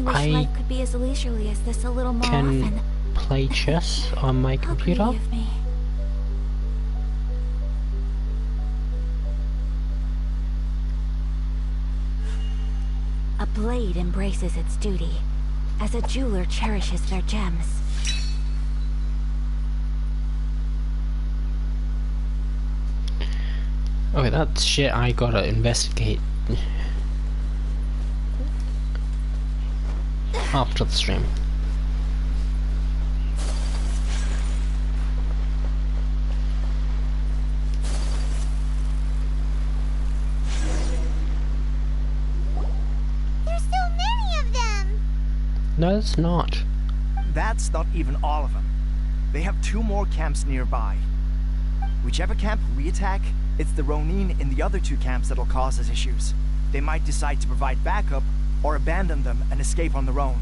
Life could be as leisurely as this a little more can often. Play chess on my computer. How pretty of me. A blade embraces its duty, as a jeweler cherishes their gems. Okay, that's shit I gotta investigate after the stream. There's so many of them! No, it's not. That's not even all of them. They have 2 more camps nearby. Whichever camp we attack, it's the Ronin in the other 2 camps that'll cause us issues. They might decide to provide backup or abandon them and escape on their own.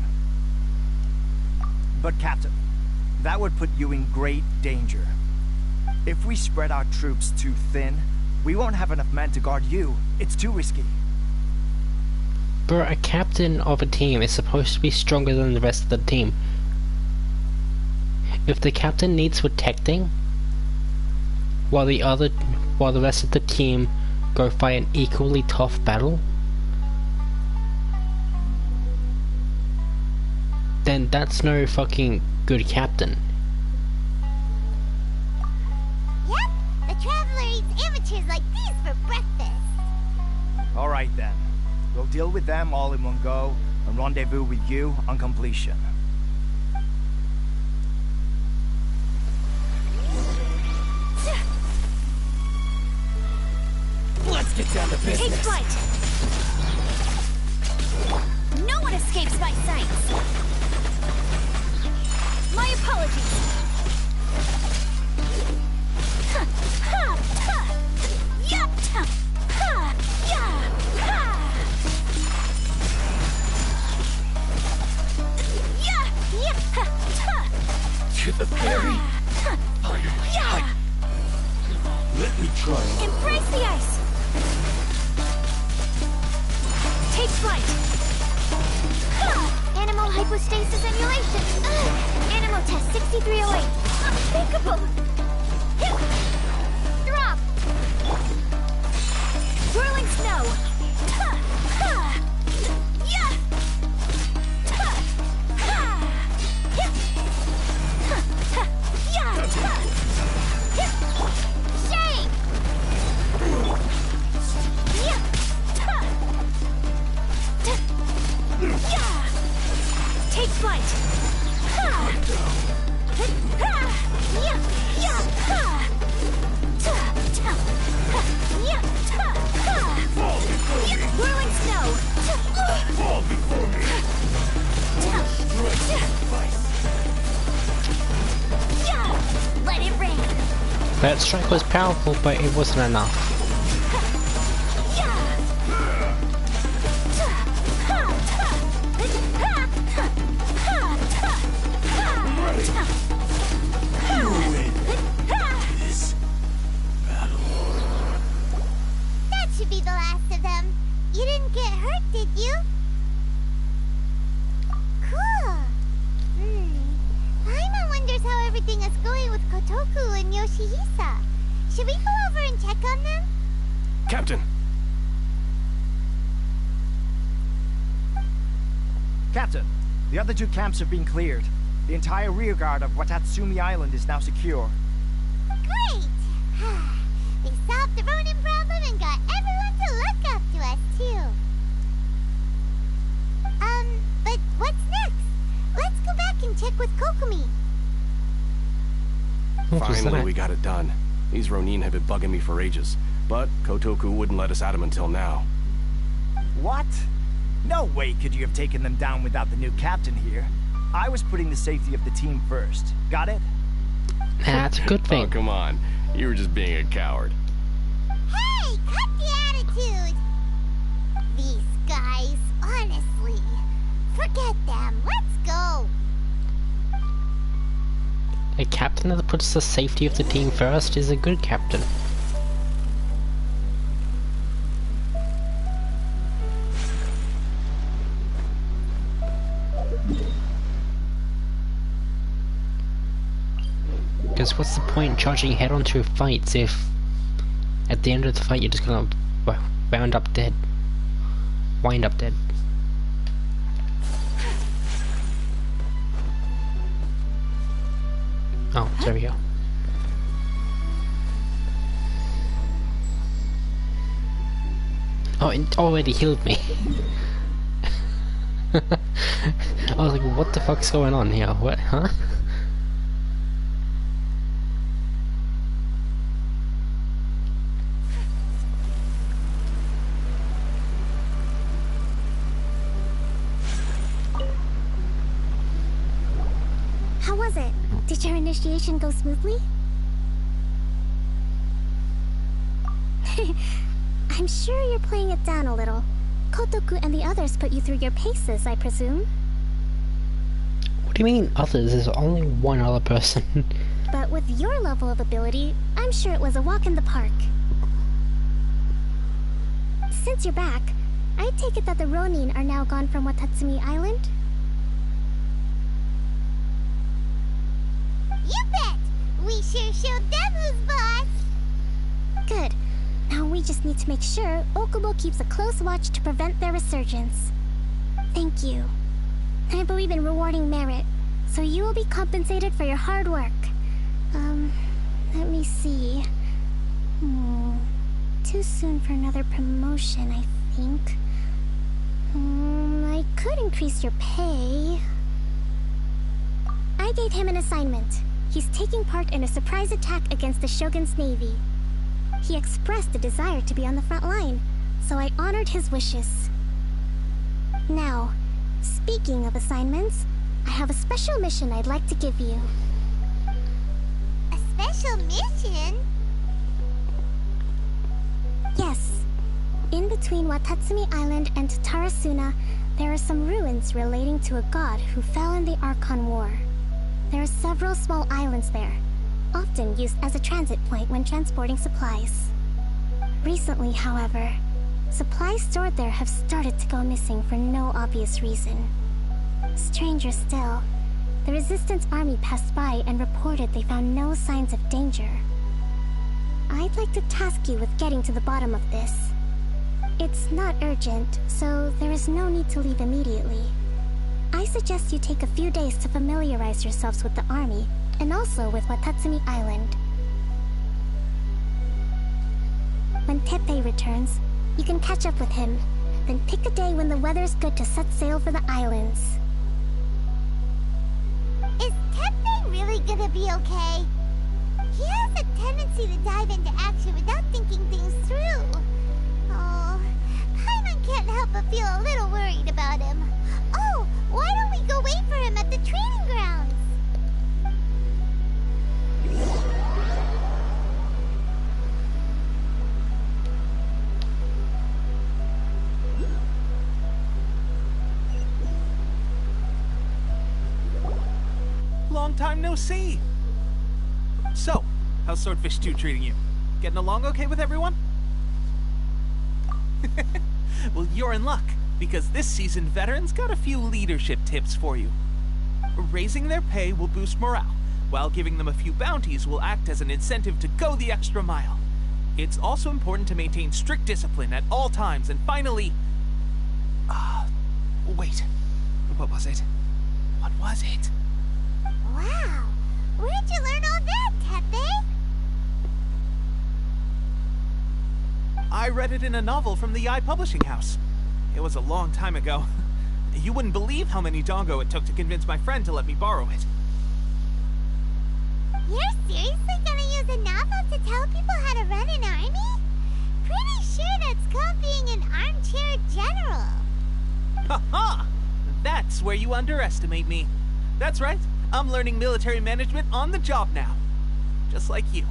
But Captain, that would put you in great danger. If we spread our troops too thin, we won't have enough men to guard you. It's too risky. But a captain of a team is supposed to be stronger than the rest of the team. If the captain needs protecting, while the rest of the team go fight an equally tough battle, then that's no fucking good captain. Yeah, creatures like these for breakfast. All right then. We'll deal with them all in one go and rendezvous with you on completion. Let's get down to business. Take flight! No one escapes my sights! My apologies! To the ferry. Let me try. Embrace the ice! Take flight! Animal hypostasis emulation. Animal test 6308. Unthinkable! Drop. Swirling snow! Shake. Take flight! Whirling snow! Fall before me. Let it rain. That strike was powerful, but it wasn't enough. You win this battle. That should be the last of them. You didn't get hurt, did you? Cool. Paimon wonders how everything is going with Kotoku and Yoshihisa. Should we go over and check on them? Captain! Captain, the other two camps have been cleared. The entire rearguard of Watatsumi Island is now secure. Great! They solved the Ronin problem and got everyone to look up to us, too. But what's next? Let's go back and check with Kokumi. What was Finally, that? we got it done. These Ronin have been bugging me for ages, but Kotoku wouldn't let us at him until now. What? No way could you have taken them down without the new captain here. I was putting the safety of the team first. Got it? That's a good Oh, thing. come on. You were just being a coward. Hey, cut the attitude! These guys, honestly. Forget them. Let's go. A captain that puts the safety of the team first is a good captain. Because what's the point charging head on through fights if at the end of the fight you're just gonna wind up dead. Oh, there we go. Oh, it already healed me. I was like, what the fuck's going on here? What, huh? How was it? Did your initiation go smoothly? I'm sure you're playing it down a little. Kotoku and the others put you through your paces, I presume. What do you mean others? There's only one other person. But with your level of ability, I'm sure it was a walk in the park. Since you're back, I take it that the Ronin are now gone from Watatsumi Island? You bet! We sure showed them who's boss! Good. Now we just need to make sure Okubo keeps a close watch to prevent their resurgence. Thank you. I believe in rewarding merit, so you will be compensated for your hard work. Let me see. too soon for another promotion, I think. I could increase your pay. I gave him an assignment. He's taking part in a surprise attack against the Shogun's navy. He expressed a desire to be on the front line, so I honored his wishes. Now, speaking of assignments, I have a special mission I'd like to give you. A special mission? Yes. In between Watatsumi Island and Tarasuna, there are some ruins relating to a god who fell in the Archon War. There are several small islands there, often used as a transit point when transporting supplies. Recently, however, supplies stored there have started to go missing for no obvious reason. Stranger still, the Resistance army passed by and reported they found no signs of danger. I'd like to task you with getting to the bottom of this. It's not urgent, so there is no need to leave immediately. I suggest you take a few days to familiarize yourselves with the army, and also with Watatsumi Island. When Teppei returns, you can catch up with him, then pick a day when the weather's good to set sail for the islands. Is Teppei really gonna be okay? He has a tendency to dive into action without thinking things through. Oh, Paimon can't help but feel a little worried about him. Oh, why don't we go wait for him at the training grounds? Long time no see. So, how's Swordfish 2 treating you? Getting along okay with everyone? Well, you're in luck, because this season veterans got a few leadership tips for you. Raising their pay will boost morale, while giving them a few bounties will act as an incentive to go the extra mile. It's also important to maintain strict discipline at all times, and finally... wait. What was it? What was it? Wow, where'd you learn all that, Teppei? I read it in a novel from the Publishing House. It was a long time ago. You wouldn't believe how many dongo it took to convince my friend to let me borrow it. You're seriously gonna use a novel to tell people how to run an army? Pretty sure that's called being an armchair general. Ha ha! That's where you underestimate me. That's right, I'm learning military management on the job now. Just like you.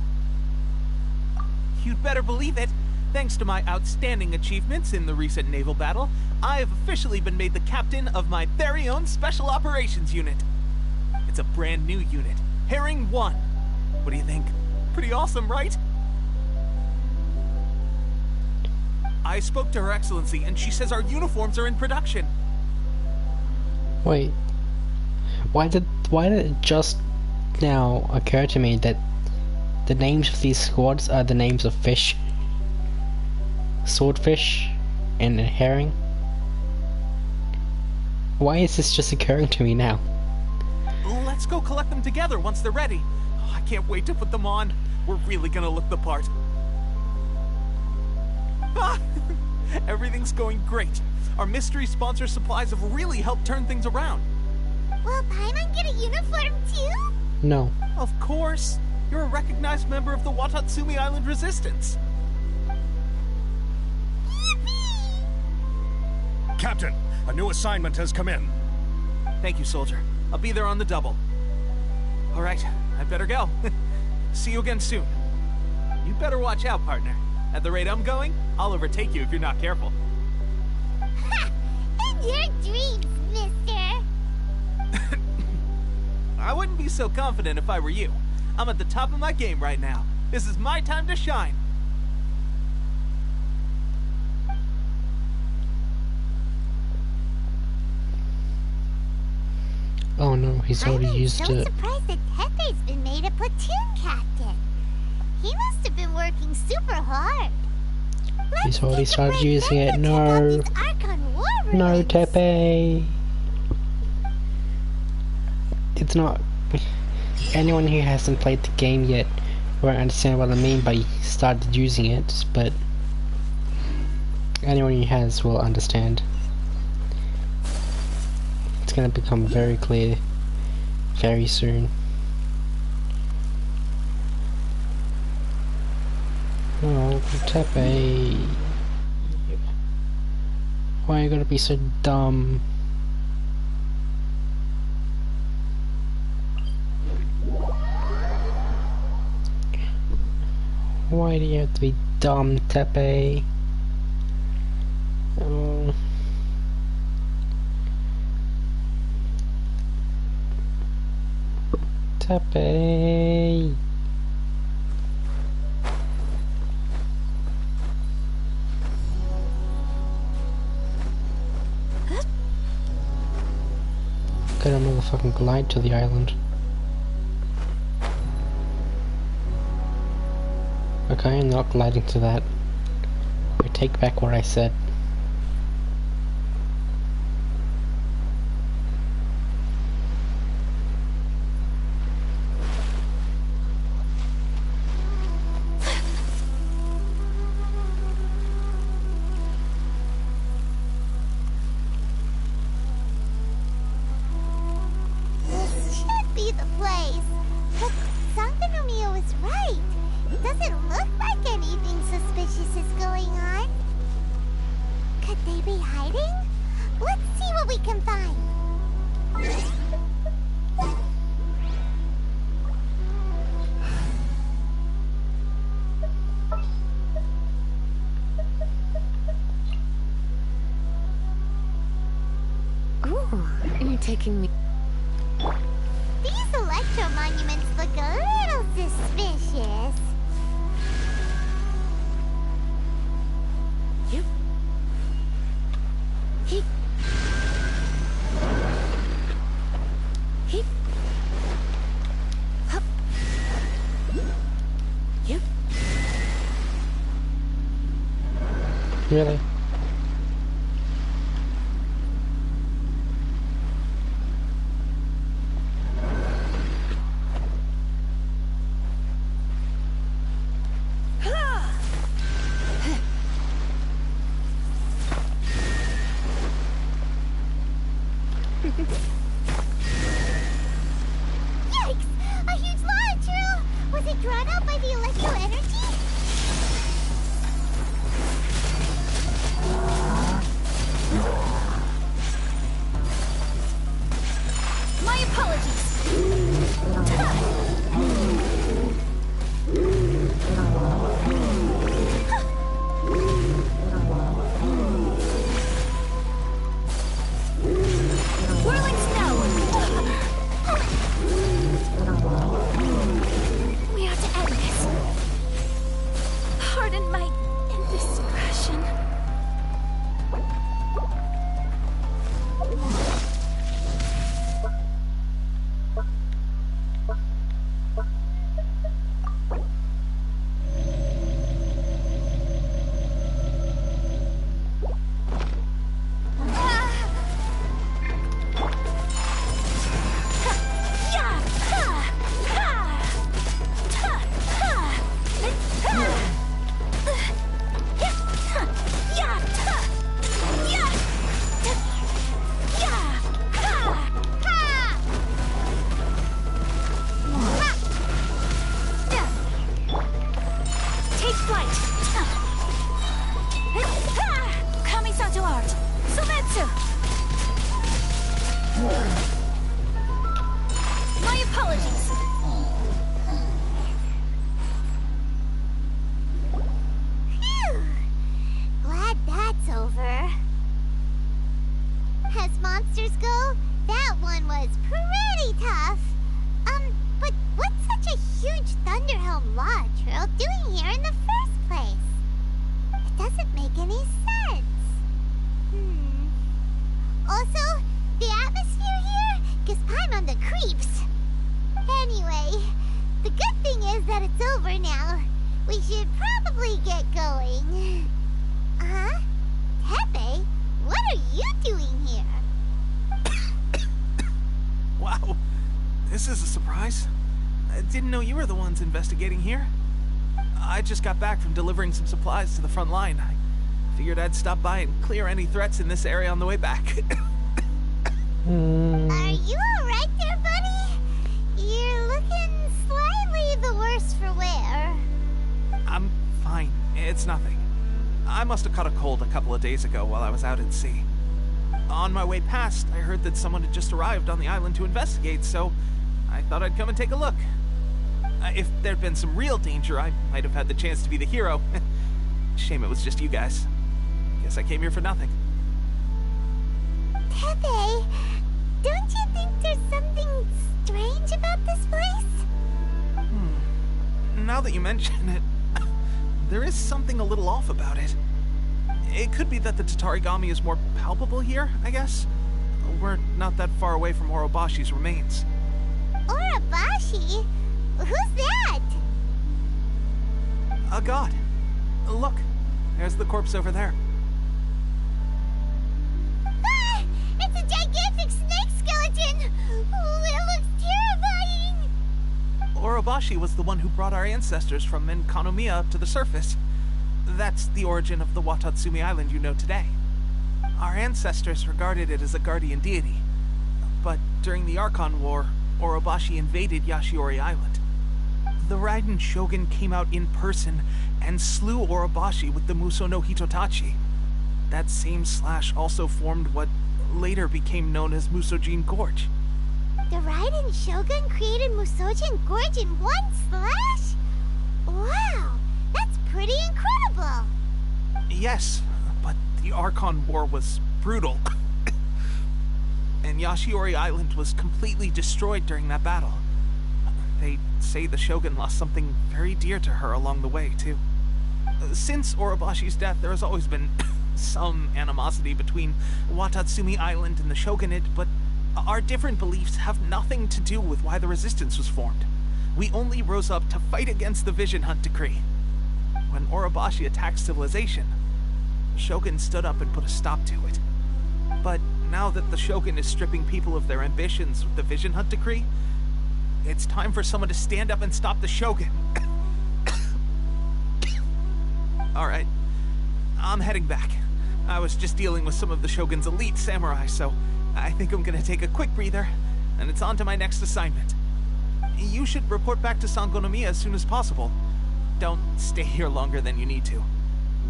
You'd better believe it. Thanks to my outstanding achievements in the recent naval battle, I have officially been made the captain of my very own Special Operations Unit. It's a brand new unit, Herring 1. What do you think? Pretty awesome, right? I spoke to Her Excellency, and she says our uniforms are in production. Wait. Why did it just now occur to me that the names of these squads are the names of fish? Swordfish and a herring? Why is this just occurring to me now? Let's go collect them together once they're ready. Oh, I can't wait to put them on. We're really gonna look the part. Ah! Everything's going great. Our mystery sponsor supplies have really helped turn things around. Will Paimon get a uniform too? No. Of course. You're a recognized member of the Watatsumi Island Resistance. Captain, a new assignment has come in. Thank you, soldier. I'll be there on the double. All right, I better go. See you again soon. You better watch out, partner. At the rate I'm going, I'll overtake you if you're not careful. Ha! In your dreams, mister! I wouldn't be so confident if I were you. I'm at the top of my game right now. This is my time to shine. Oh no, he's already used I'm so it. surprised that Teppei's been made a platoon captain. He must have been working super hard. He's already started using it. No. No, Teppei. It's not... Anyone who hasn't played the game yet won't understand what I mean by started using it, but Anyone who has will understand. It's gonna become very clear very soon. Oh, Tepe. Why are you gonna be so dumb? Why do you have to be dumb, Tepe? Oh. Tepe. Get a motherfucking glide to the island. Okay, I'm not gliding to that. I take back what I said. This should be the place. But Santa Romeo is right. It doesn't look like anything suspicious is going on. Could they be hiding? Let's see what we can find. Ooh, you're taking me. These electro monuments look a little suspicious. Yep. Heep. Heep. Hup. Yep. Really? Yikes! A huge lava trail! Was it drawn out by the electro energy? My apologies. Whirling snow. We are to end this. Pardon my indiscretion. Take flight. Kami-Sato art. Sometsu. My apologies. Phew! Glad that's over. As monsters go, that one was pretty tough. But what's such a huge Thunderhelm lava trail doing here in the first place? It doesn't make any sense. Also, the atmosphere here gives Paimon the creeps. Anyway, the good thing is that it's over now. We should probably get going. Huh? Tepe, what are you doing here? Wow, this is a surprise. I didn't know you were the ones investigating here. I just got back from delivering some supplies to the front line. I Figured I'd stop by and clear any threats in this area on the way back. Are you alright there, buddy? You're looking slightly the worse for wear. I'm fine. It's nothing. I must have caught a cold a couple of days ago while I was out at sea. On my way past, I heard that someone had just arrived on the island to investigate, so I thought I'd come and take a look. If there'd been some real danger, I might have had the chance to be the hero. Shame it was just you guys. Guess I came here for nothing. Tepe, don't you think there's something strange about this place? Now that you mention it, there is something a little off about it. It could be that the Tatarigami is more palpable here, I guess. We're not that far away from Orobashi's remains. Orobashi? Who's that? A god. Look, there's the corpse over there. Ah! It's a gigantic snake skeleton! Oh, it looks terrifying! Orobashi was the one who brought our ancestors from Enkanomiya up to the surface. That's the origin of the Watatsumi Island you know today. Our ancestors regarded it as a guardian deity. But during the Archon War, Orobashi invaded Yashiori Island. The Raiden Shogun came out in person and slew Orobashi with the Muso no Hitotachi. That same slash also formed what later became known as Musojin Gorge. The Raiden Shogun created Musojin Gorge in one slash? Wow, that's pretty incredible! Yes, but the Archon War was brutal. And Yashiori Island was completely destroyed during that battle. They say the Shogun lost something very dear to her along the way, too. Since Orobashi's death, there has always been some animosity between Watatsumi Island and the Shogunate, but our different beliefs have nothing to do with why the resistance was formed. We only rose up to fight against the Vision Hunt Decree. When Orobashi attacked civilization, the Shogun stood up and put a stop to it. But now that the Shogun is stripping people of their ambitions with the Vision Hunt Decree, it's time for someone to stand up and stop the Shogun. Alright, I'm heading back. I was just dealing with some of the Shogun's elite samurai, so I think I'm gonna take a quick breather, and it's on to my next assignment. You should report back to Sangonomiya as soon as possible. Don't stay here longer than you need to.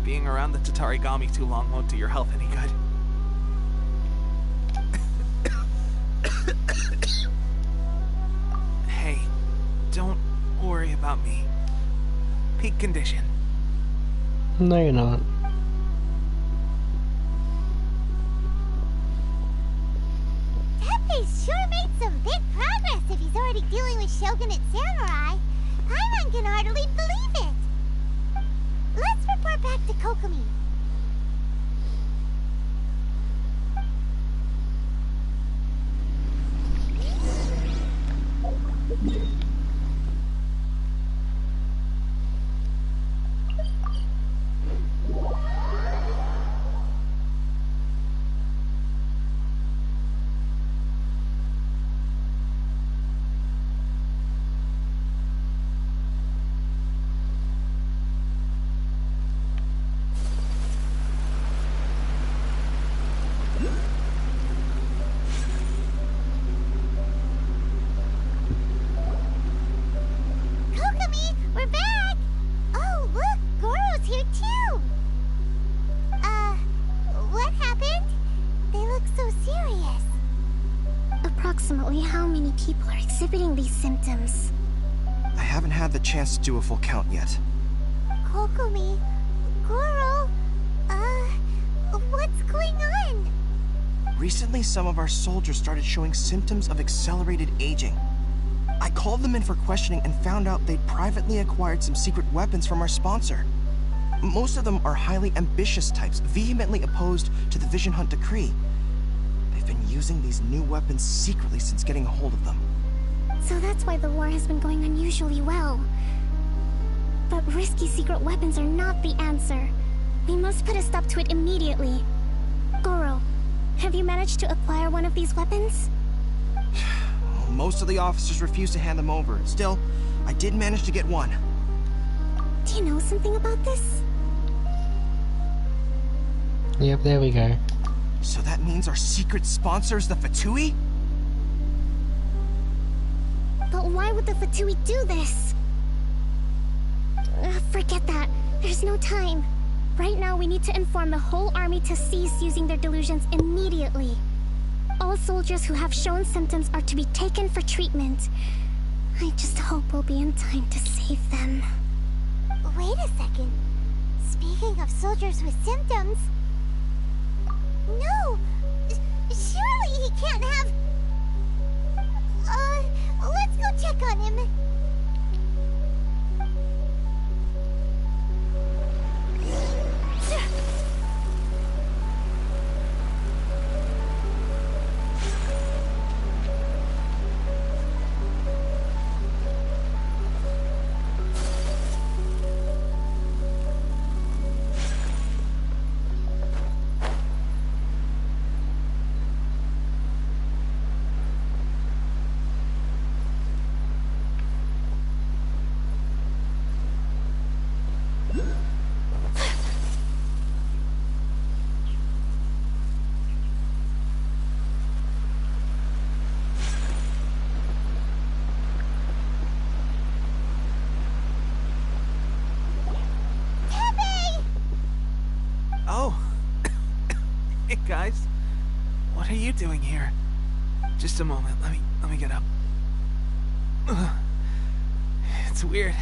Being around the Tatarigami too long won't do your health any good. Hey, don't worry about me. Peak condition. No, you're not. Tepe's sure made some big progress if he's already dealing with Shogunate samurai. Paimon can hardly believe it. Let's report back to Kokomi. Approximately how many people are exhibiting these symptoms? I haven't had the chance to do a full count yet. Kokomi, Goro, what's going on? Recently, some of our soldiers started showing symptoms of accelerated aging. I called them in for questioning and found out they'd privately acquired some secret weapons from our sponsor. Most of them are highly ambitious types, vehemently opposed to the Vision Hunt Decree. They've been using these new weapons secretly since getting a hold of them. So that's why the war has been going unusually well. But risky secret weapons are not the answer. We must put a stop to it immediately. Goro, have you managed to acquire one of these weapons? Most of the officers refuse to hand them over. Still, I did manage to get one. Do you know something about this? Yep, there we go. So that means our secret sponsor is the Fatui? But why would the Fatui do this? Forget that. There's no time. Right now, we need to inform the whole army to cease using their delusions immediately. All soldiers who have shown symptoms are to be taken for treatment. I just hope we'll be in time to save them. Wait a second. Speaking of soldiers with symptoms... No! Surely he can't have... let's go check on him. Guys, what are you doing here? Just a moment, let me get up. Ugh. It's weird.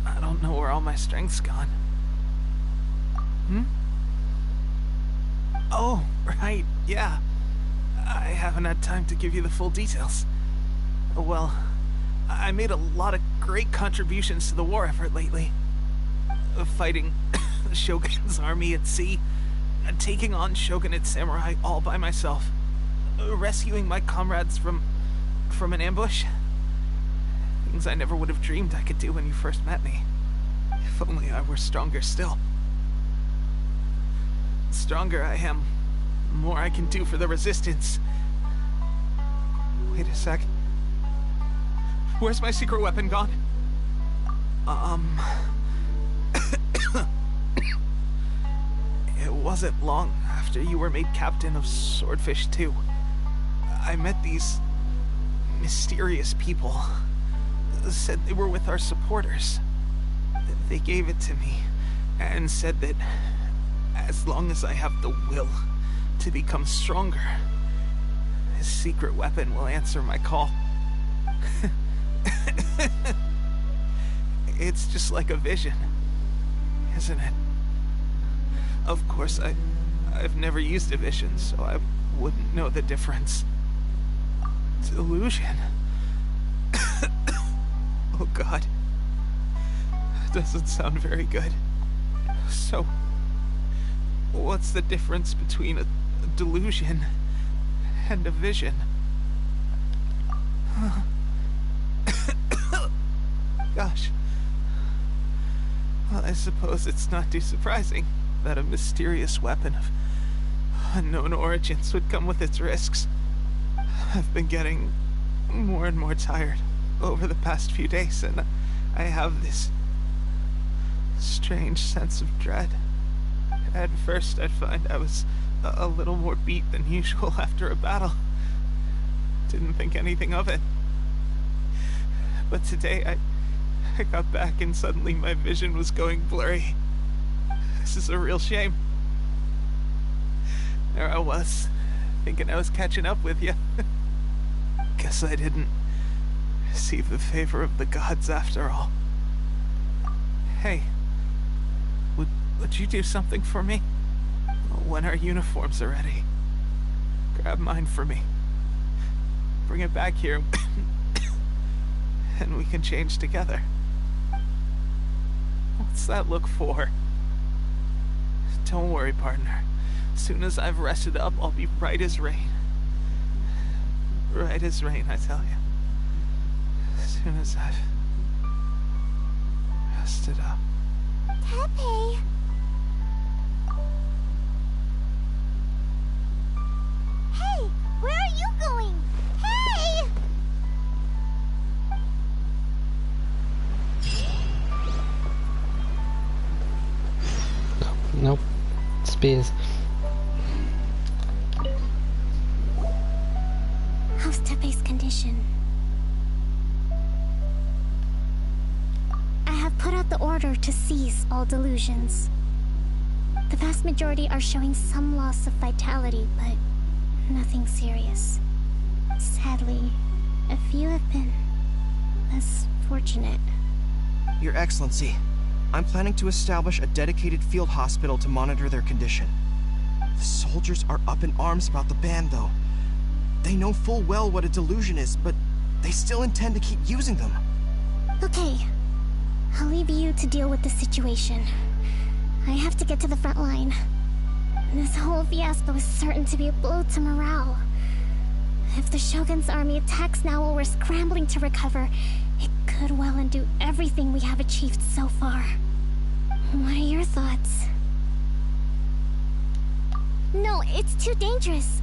I don't know where all my strength's gone. Oh, right, yeah. I haven't had time to give you the full details. Well, I made a lot of great contributions to the war effort lately. Fighting the Shogun's army at sea, taking on Shogunate samurai all by myself, rescuing my comrades from an ambush. Things I never would have dreamed I could do when you first met me. If only I were stronger still. The stronger I am, the more I can do for the Resistance. Wait a sec. Where's my secret weapon gone? It wasn't long after you were made captain of Swordfish 2. I met these mysterious people. Said they were with our supporters. They gave it to me and said that as long as I have the will to become stronger, this secret weapon will answer my call. It's just like a vision, isn't it? Of course, I've never used a vision, so I wouldn't know the difference. Delusion. Oh God. That doesn't sound very good. So, what's the difference between a delusion and a vision? Gosh. Well, I suppose it's not too surprising that a mysterious weapon of unknown origins would come with its risks. I've been getting more and more tired over the past few days, and I have this strange sense of dread. At first, I'd find I was a little more beat than usual after a battle. Didn't think anything of it. But today, I got back and suddenly my vision was going blurry. This is a real shame. There I was, thinking I was catching up with you. Guess I didn't receive the favor of the gods after all. Hey, would you do something for me? When our uniforms are ready, grab mine for me. Bring it back here, and we can change together. What's that look for? Don't worry, partner. As soon as I've rested up, I'll be right as rain. Right as rain, I tell you. As soon as I've rested up. Tepe! Hey! Where are you going? Hey! Nope. It's spears. How's Tepe's condition? I have put out the order to cease all delusions. The vast majority are showing some loss of vitality, but nothing serious. Sadly, a few have been less fortunate. Your Excellency, I'm planning to establish a dedicated field hospital to monitor their condition. The soldiers are up in arms about the ban, though. They know full well what a delusion is, but they still intend to keep using them. Okay, I'll leave you to deal with the situation. I have to get to the front line. This whole fiasco is certain to be a blow to morale. If the Shogun's army attacks now while we're scrambling to recover, it could well undo everything we have achieved so far. What are your thoughts? No, it's too dangerous.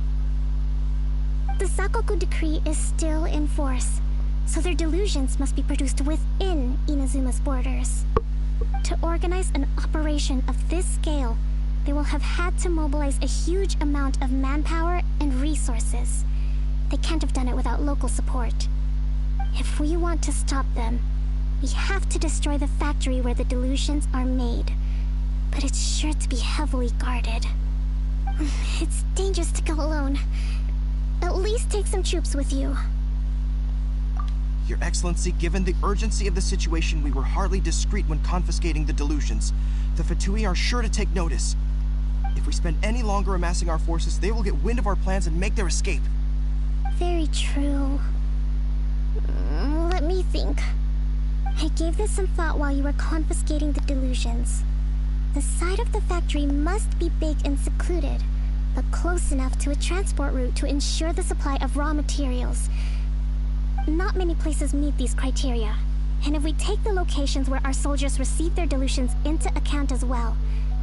The Sakoku decree is still in force, so their delusions must be produced within Inazuma's borders. To organize an operation of this scale, they will have had to mobilize a huge amount of manpower and resources. They can't have done it without local support. If we want to stop them, we have to destroy the factory where the delusions are made. But it's sure to be heavily guarded. It's dangerous to go alone. At least take some troops with you. Your Excellency, given the urgency of the situation, we were hardly discreet when confiscating the delusions. The Fatui are sure to take notice. If we spend any longer amassing our forces, they will get wind of our plans and make their escape. Very true. Let me think. I gave this some thought while you were confiscating the delusions. The side of the factory must be big and secluded, but close enough to a transport route to ensure the supply of raw materials. Not many places meet these criteria, and if we take the locations where our soldiers receive their delusions into account as well,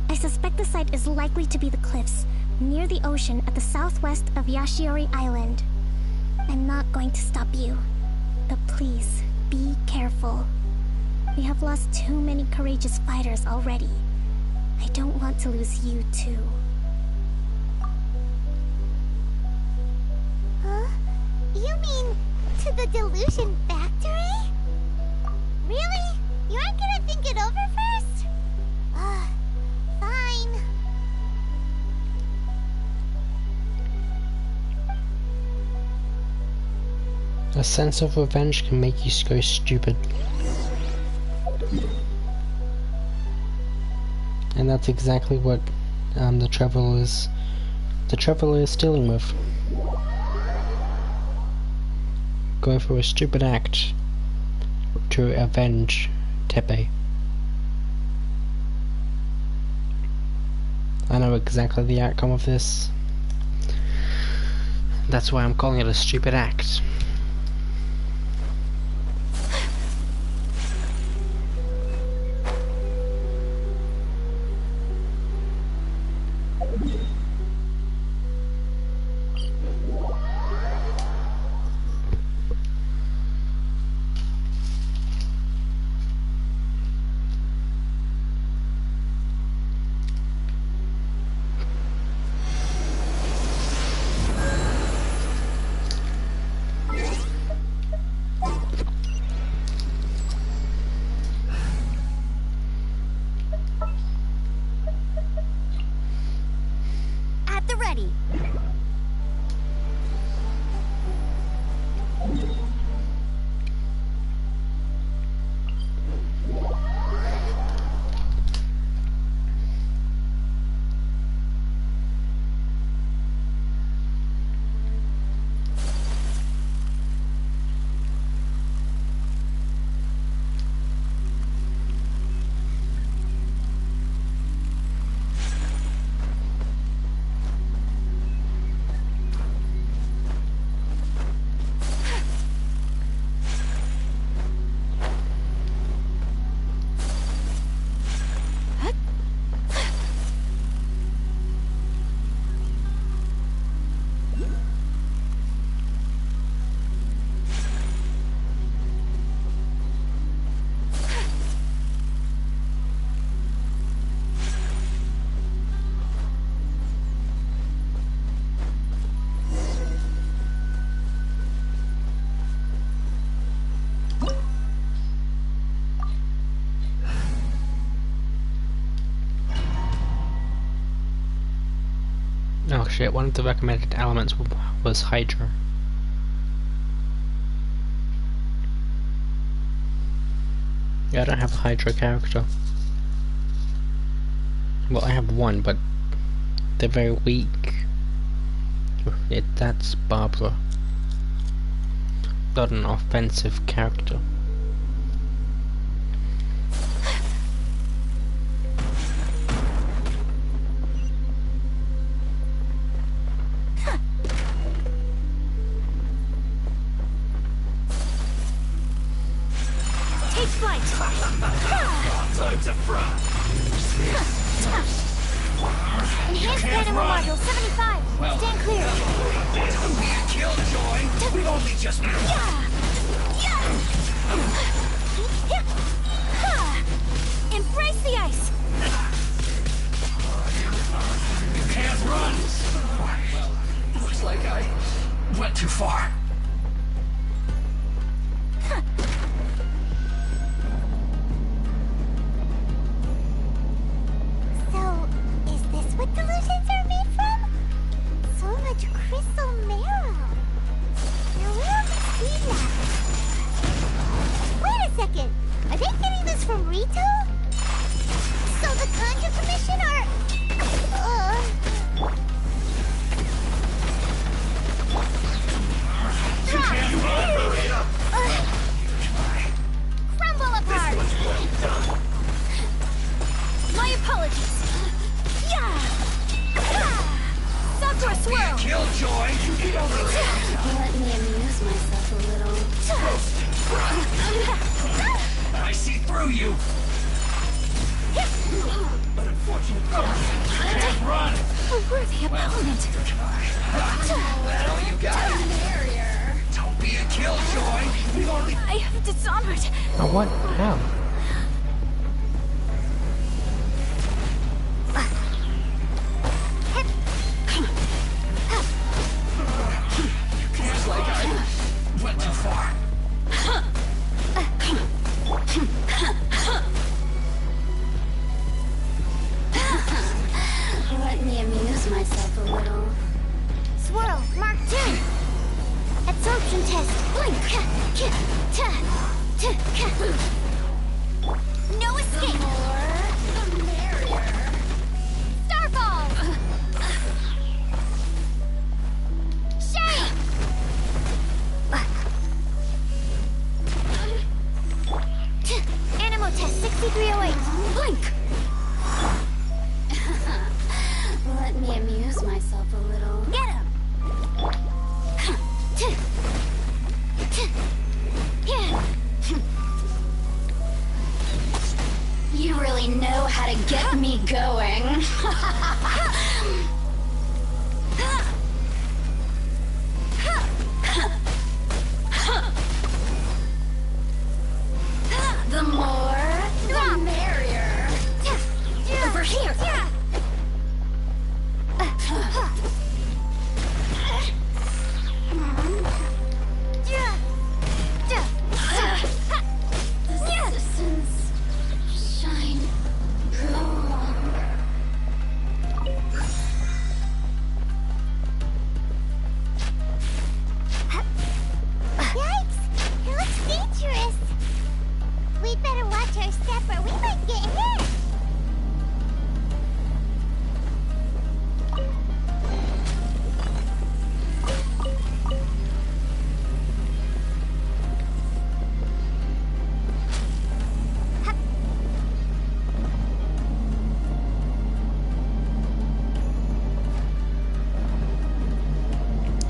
I suspect the site is likely to be the cliffs, near the ocean at the southwest of Yashiori Island. I'm not going to stop you, but please, be careful. We have lost too many courageous fighters already. I don't want to lose you too. Huh? You mean to the delusion factory? Really? You aren't gonna think it over first? Fine. A sense of revenge can make you go stupid. And that's exactly what the Traveler is dealing with. Going through a stupid act to avenge Tepe. I know exactly the outcome of this. That's why I'm calling it a stupid act. one of the recommended elements was Hydra. Yeah, I don't have a Hydra character. Well, I have one, but they're very weak. That's Barbara. Not an offensive character. Take flight! Time to fry! Enhanced animal module 75! Stand clear! Don't be a killjoy! We've only just begun! Embrace the ice! You can't run! Looks like I went too far. So, is this what delusions are made from? So much crystal marrow. Now where have we seen that? Wait a second! Are they getting this from Rito? So the Conjure Commission are... Crumble apart! My apologies. Yeah! Sakura swirl! Killjoy! Let me amuse myself a little. I see through you! But unfortunately, you can't run! A worthy opponent. That all you got? Don't be a killjoy! We've only... I have dishonored. Oh, what? How? Feels like I went too far. Let me amuse myself a little. Swirl, Mark 2. Absorption test. Blink. No escape. The merrier. Starfall. Shame. Animal test 6308. Blink. Let me amuse myself a little. Get him. You really know how to get me going. The more, the merrier. Over here. The citizens shine wrong. Yikes! It looks dangerous. We'd better watch our step or we might get hit.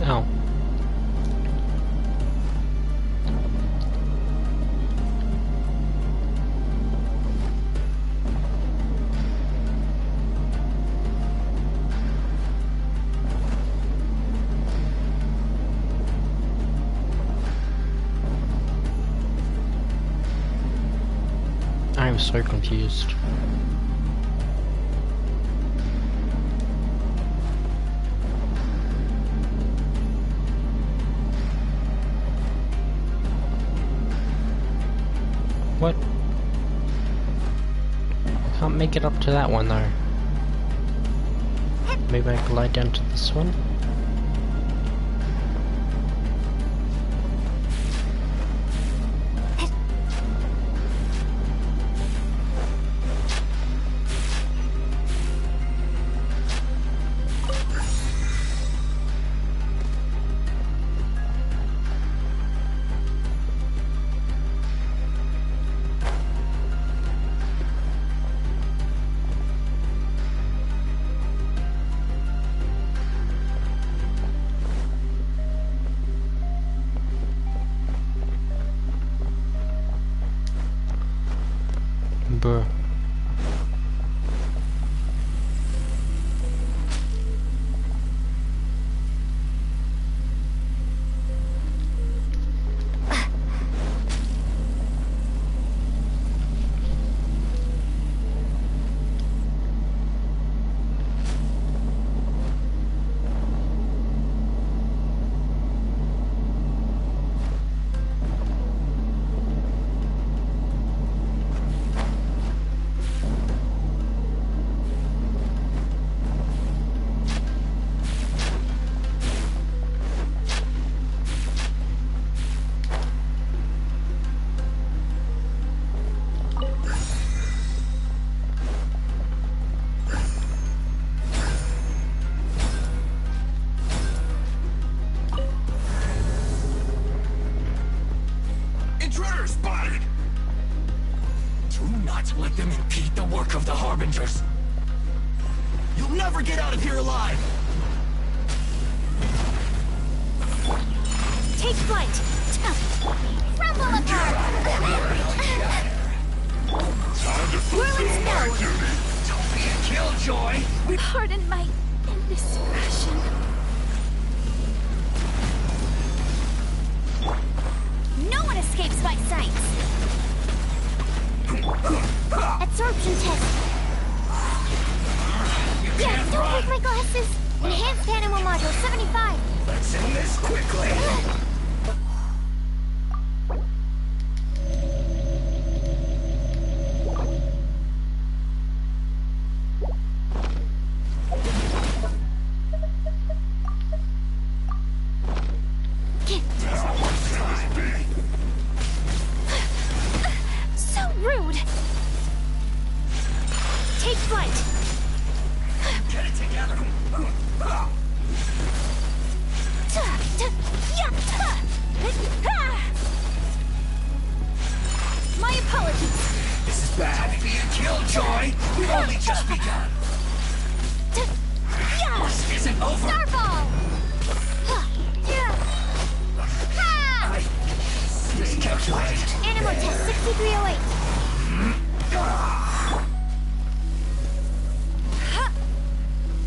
Oh. I'm so confused. What? I can't make it up to that one though. Maybe I can glide down to this one. Bruh. Intruder spotted! Do not let them impede the work of the Harbingers. You'll never get out of here alive! Take flight! Rumble apart! Whirling snow! Don't be a killjoy! Pardon my indiscretion. No one escapes my sights! Absorption test! Yeah, don't break my glasses! Enhanced animal module 75! Let's end this quickly! So rude! Take flight! Get it together! My apologies! This is bad. Don't be a killjoy! We've only just begun! This isn't over! Starball! Miscalculated. Animal test 6308.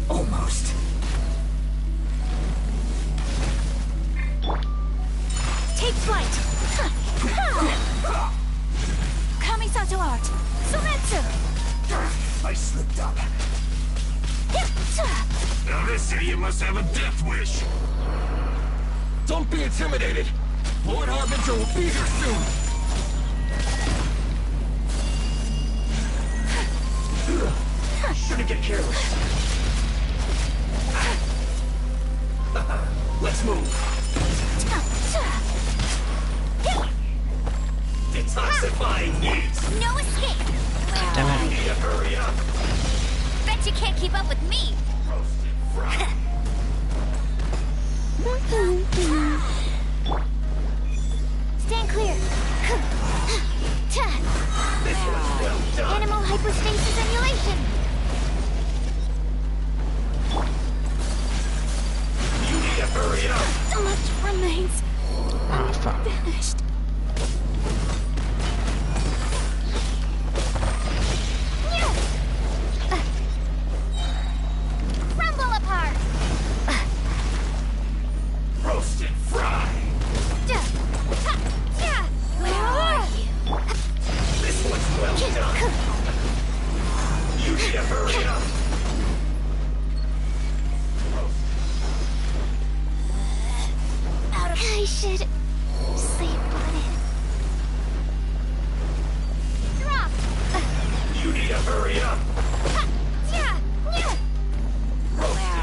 Almost. Take flight. Kamisato art. Sumetsu. I slipped up. Now this idiot must have a death wish. Don't be intimidated. Lord Harbinger will be here soon. Shouldn't get careless. Let's move. Detoxifying heat. No escape. Damn it. Need to hurry up. Bet you can't keep up with me. Roasted fry. Stand clear. This one's well done. Animal hypostasis emulation. You need to hurry up. Much remains. Ah, fuck. Finished. Rumble apart. Roasted fry. Where are you? This one's well done. You need to hurry up. I should sleep on it. Drop. You need to hurry up. Roasted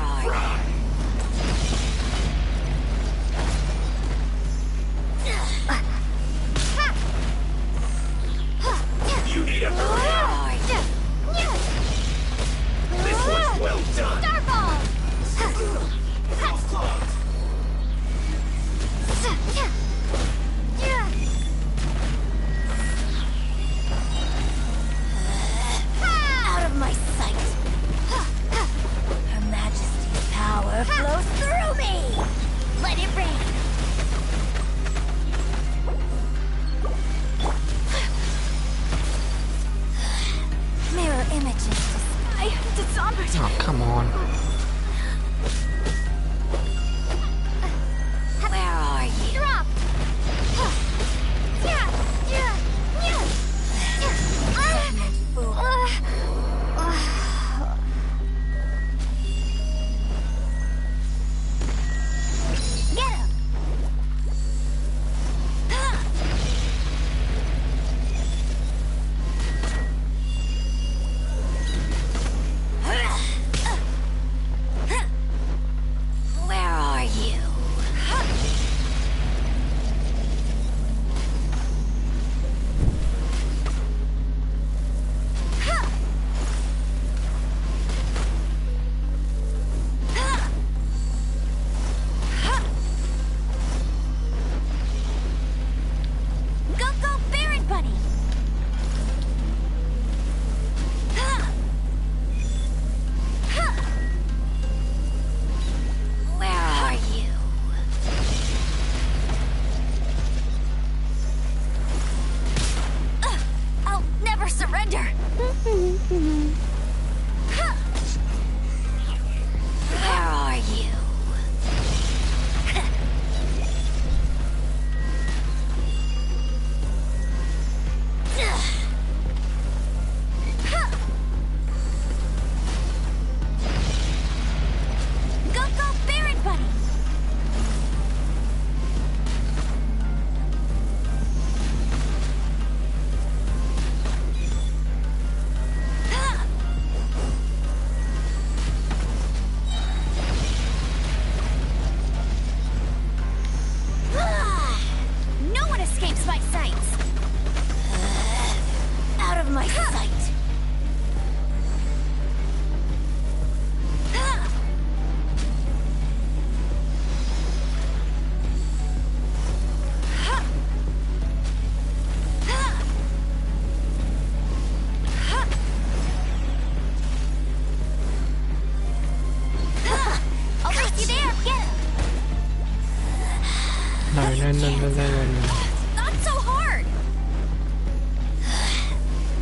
Not so hard!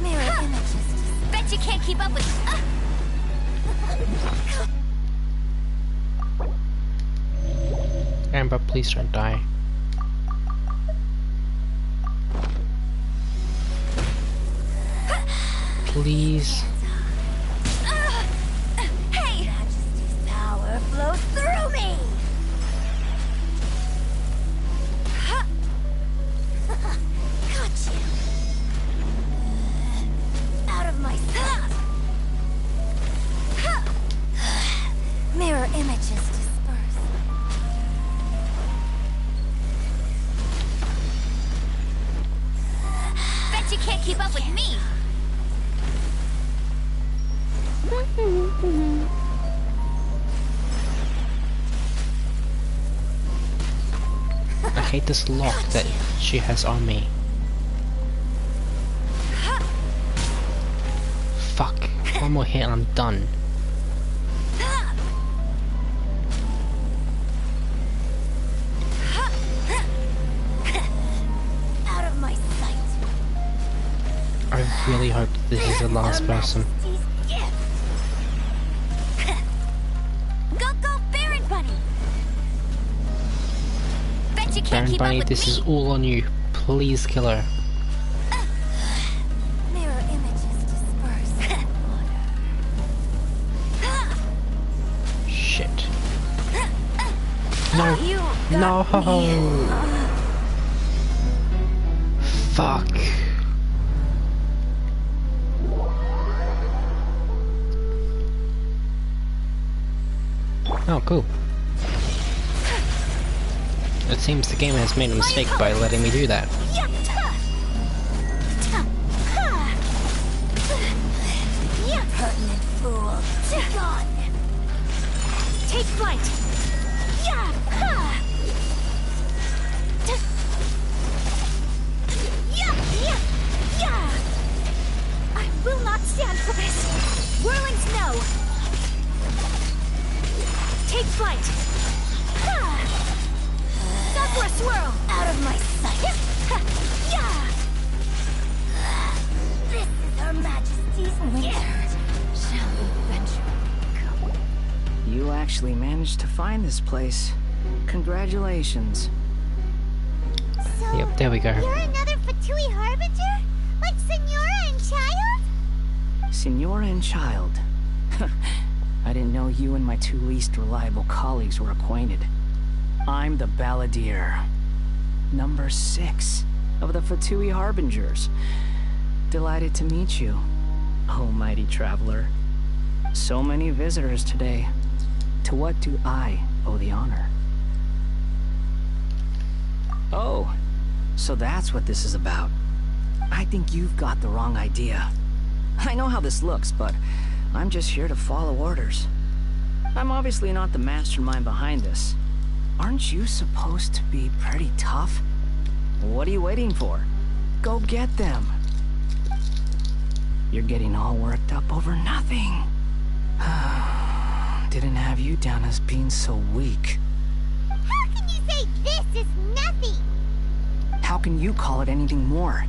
Mirror images. Bet you can't keep up with... Amber, please don't die. Please. Hey! Majesty's power flows through me! Got you! Out of my sight! Mirror images disperse. Bet you can't keep up with me! I hate this lock that she has on me. Fuck. One more hit and I'm done. Out of my sight. I really hope this is the last person. Go, Baron Bunny! Bet you can't Baron keep Bunny, up with this me! is all on you. Please kill her. Mirror images disperse. Shit. No. You No. got me. Fuck. Oh, cool. It seems the game has made a mistake by letting me do that. Pertinent fool. Gone. Take flight! I will not stand for this! Whirling snow! Take flight! Sakura swirl! Out of my sight. This is Her Majesty's winter. Shall we venture? You actually managed to find this place. Congratulations. So, Yep, there we go. you're another Fatui Harbinger? Like Senora and Child? Senora and Child. I didn't know you and my two least reliable colleagues were acquainted. I'm the Balladeer. Number 6 of the Fatui Harbingers. Delighted to meet you, oh mighty traveler. So many visitors today. To what do I owe the honor? Oh, so that's what this is about. I think you've got the wrong idea. I know how this looks, but I'm just here to follow orders. I'm obviously not the mastermind behind this. Aren't you supposed to be pretty tough? What are you waiting for? Go get them. You're getting all worked up over nothing. Didn't have you down as being so weak. How can you say this is nothing? How can you call it anything more?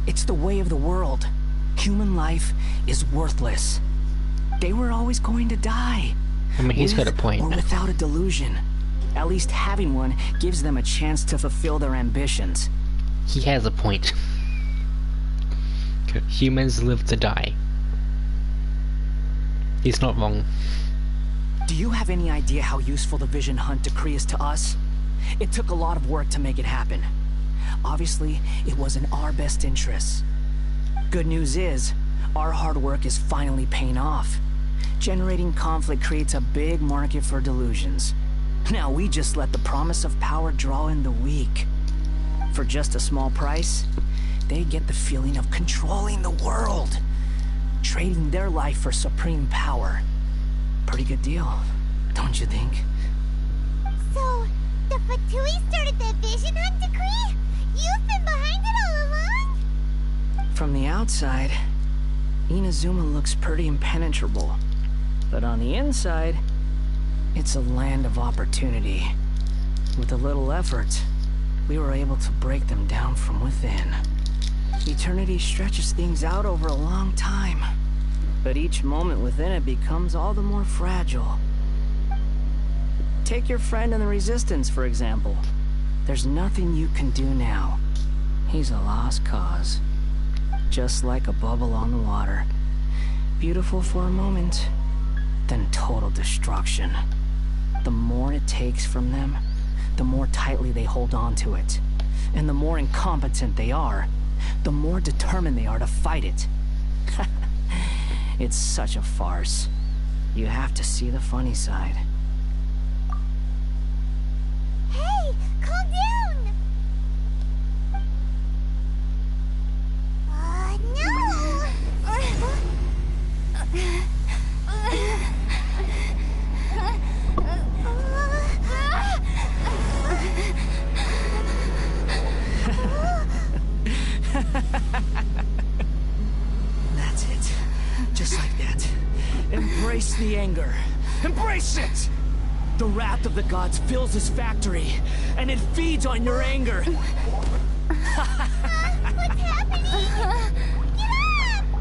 It's the way of the world. Human life is worthless. They were always going to die. I mean, he's got a point. Or without a delusion. At least having one gives them a chance to fulfill their ambitions. He has a point. Humans live to die. He's not wrong. Do you have any idea how useful the Vision Hunt decree is to us? It took a lot of work to make it happen. Obviously, it was in our best interests. Good news is, our hard work is finally paying off. Generating conflict creates a big market for delusions. Now we just let the promise of power draw in the weak. For just a small price, they get the feeling of controlling the world. Trading their life for supreme power. Pretty good deal, don't you think? So, the Fatui started the Vision Hunt decree? You've been behind it all along? From the outside, Inazuma looks pretty impenetrable. But on the inside, it's a land of opportunity. With a little effort, we were able to break them down from within. Eternity stretches things out over a long time, but each moment within it becomes all the more fragile. Take your friend in the Resistance, for example. There's nothing you can do now. He's a lost cause. Just like a bubble on the water. Beautiful for a moment, then total destruction. The more it takes from them, the more tightly they hold on to it. And the more incompetent they are, the more determined they are to fight it. It's such a farce. You have to see the funny side. Hey, calm down! No! That's it. Just like that. Embrace the anger. Embrace it! The wrath of the gods fills this factory, and it feeds on your anger. What's happening? Get up!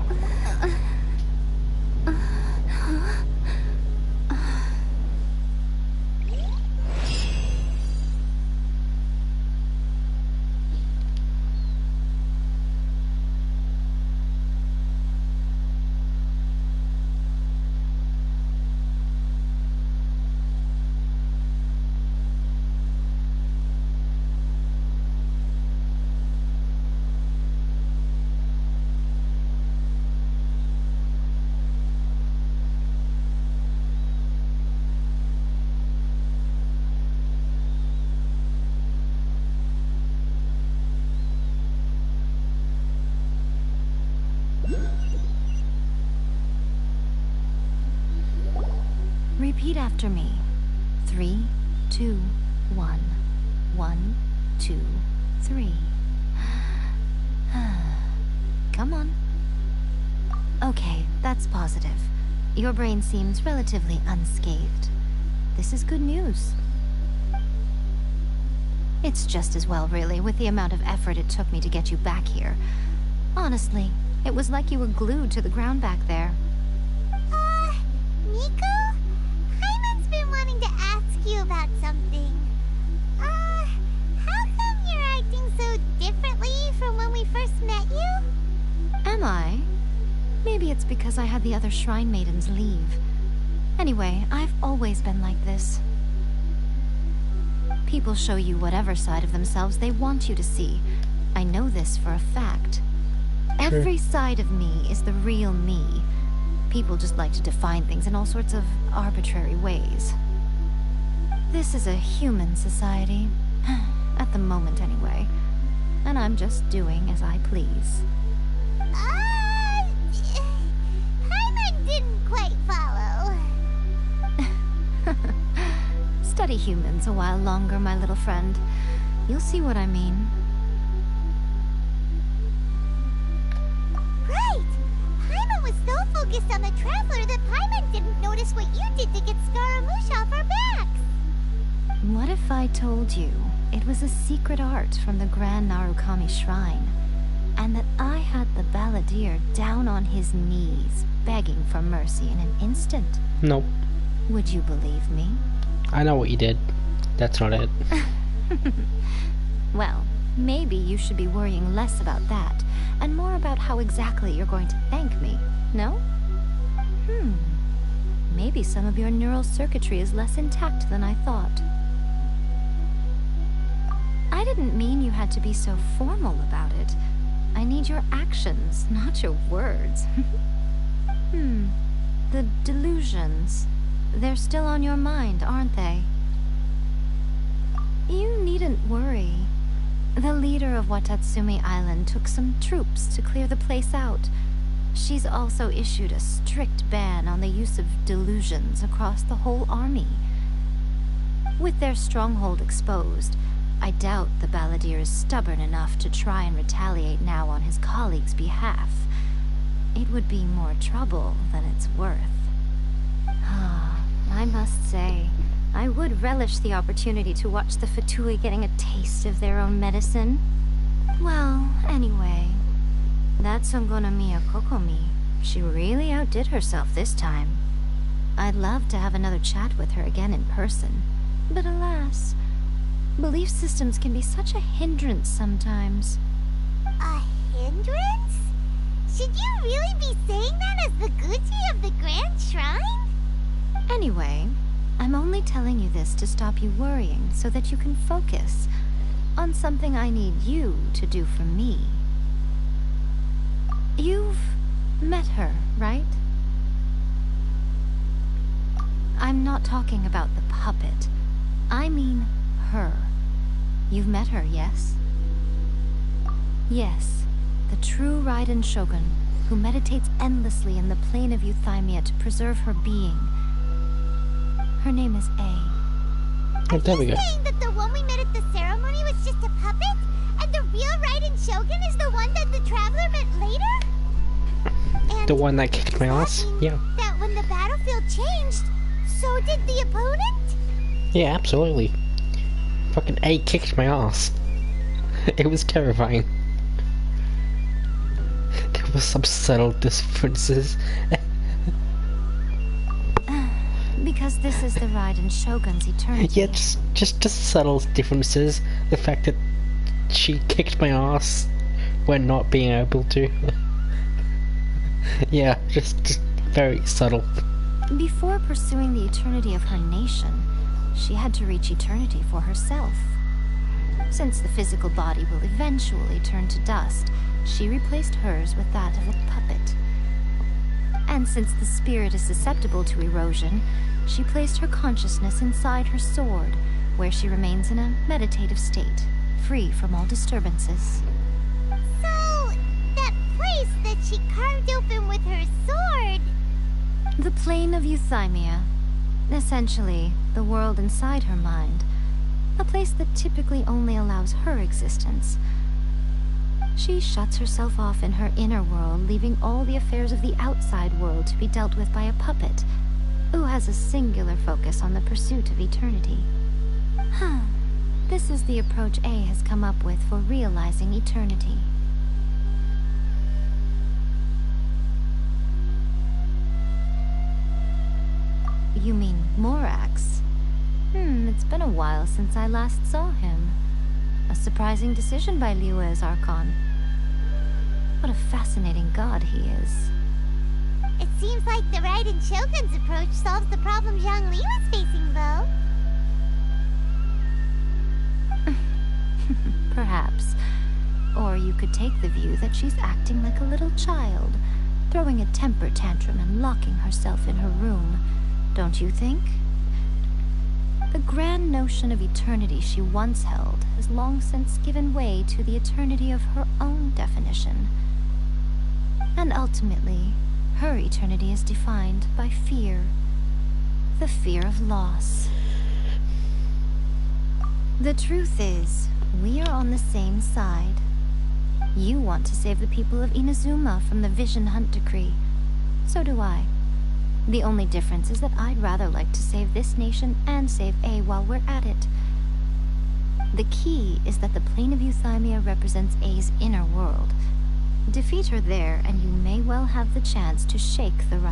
Repeat after me. 3, 2, 1. 1, 2, 3. Come on. Okay, that's positive. Your brain seems relatively unscathed. This is good news. It's just as well, really, with the amount of effort it took me to get you back here. Honestly, it was like you were glued to the ground back there. Nico? Hyman's been wanting to ask you about something. How come you're acting so differently from when we first met you? Am I? Maybe it's because I had the other Shrine Maidens leave. Anyway, I've always been like this. People show you whatever side of themselves they want you to see. I know this for a fact. Every side of me is the real me. People just like to define things in all sorts of arbitrary ways. This is a human society. At the moment, anyway. And I'm just doing as I please. Hyman didn't quite follow. Study humans a while longer, my little friend. You'll see what I mean. Right! Hyman was so focused on the Traveler that Hyman didn't notice what you did to get Scaramouche off our backs. What if I told you it was a secret art from the Grand Narukami Shrine, and that I had the balladeer down on his knees, begging for mercy in an instant? Nope. Would you believe me? I know what you did. That's not it. Well, maybe you should be worrying less about that, and more about how exactly you're going to thank me, no? Maybe some of your neural circuitry is less intact than I thought. I didn't mean you had to be so formal about it. I need your actions, not your words. The delusions. They're still on your mind, aren't they? You needn't worry. The leader of Watatsumi Island took some troops to clear the place out. She's also issued a strict ban on the use of delusions across the whole army. With their stronghold exposed, I doubt the balladeer is stubborn enough to try and retaliate now on his colleagues' behalf. It would be more trouble than it's worth. I must say, I would relish the opportunity to watch the Fatui getting a taste of their own medicine. Well, anyway, that Songonomiya Kokomi, she really outdid herself this time. I'd love to have another chat with her again in person, but alas, belief systems can be such a hindrance sometimes. A hindrance? Should you really be saying that as the Gucci of the Grand Shrine? Anyway, I'm only telling you this to stop you worrying so that you can focus on something I need you to do for me. You've met her, right? I'm not talking about the puppet. I mean her. You've met her, yes? Yes, the true Raiden Shogun, who meditates endlessly in the plane of Euthymia to preserve her being. Her name is A. Oh, there we go. Are you saying that the one we met at the ceremony was just a puppet? And the real Raiden Shogun is the one that the Traveler met later? And The one that kicked my ass? Yeah. that when the battlefield changed, so did the opponent? Yeah, absolutely. Fucking A kicked my ass. It was terrifying. There were some subtle differences. Because this is the Raiden Shogun's eternity. Yeah, just subtle differences. The fact that she kicked my ass when not being able to. Yeah, just very subtle. Before pursuing the eternity of her nation, she had to reach eternity for herself. Since the physical body will eventually turn to dust, she replaced hers with that of a puppet. And since the spirit is susceptible to erosion, she placed her consciousness inside her sword, where she remains in a meditative state, free from all disturbances. So, that place that she carved open with her sword... The plane of Euthymia. Essentially, the world inside her mind. A place that typically only allows her existence. She shuts herself off in her inner world, leaving all the affairs of the outside world to be dealt with by a puppet, who has a singular focus on the pursuit of eternity. This is the approach A has come up with for realizing eternity. You mean Morax? It's been a while since I last saw him. A surprising decision by Liyue's Archon. What a fascinating god he is. It seems like the Raiden Shogun's approach solves the problem Zhongli was facing, though. Perhaps. Or you could take the view that she's acting like a little child, throwing a temper tantrum and locking herself in her room. Don't you think? The grand notion of eternity she once held has long since given way to the eternity of her own definition. And ultimately, her eternity is defined by fear. The fear of loss. The truth is, we are on the same side. You want to save the people of Inazuma from the Vision Hunt Decree. So do I. The only difference is that I'd rather like to save this nation and save A while we're at it. The key is that the plane of Euthymia represents A's inner world. Defeat her there, and you may well have the chance to shake the right.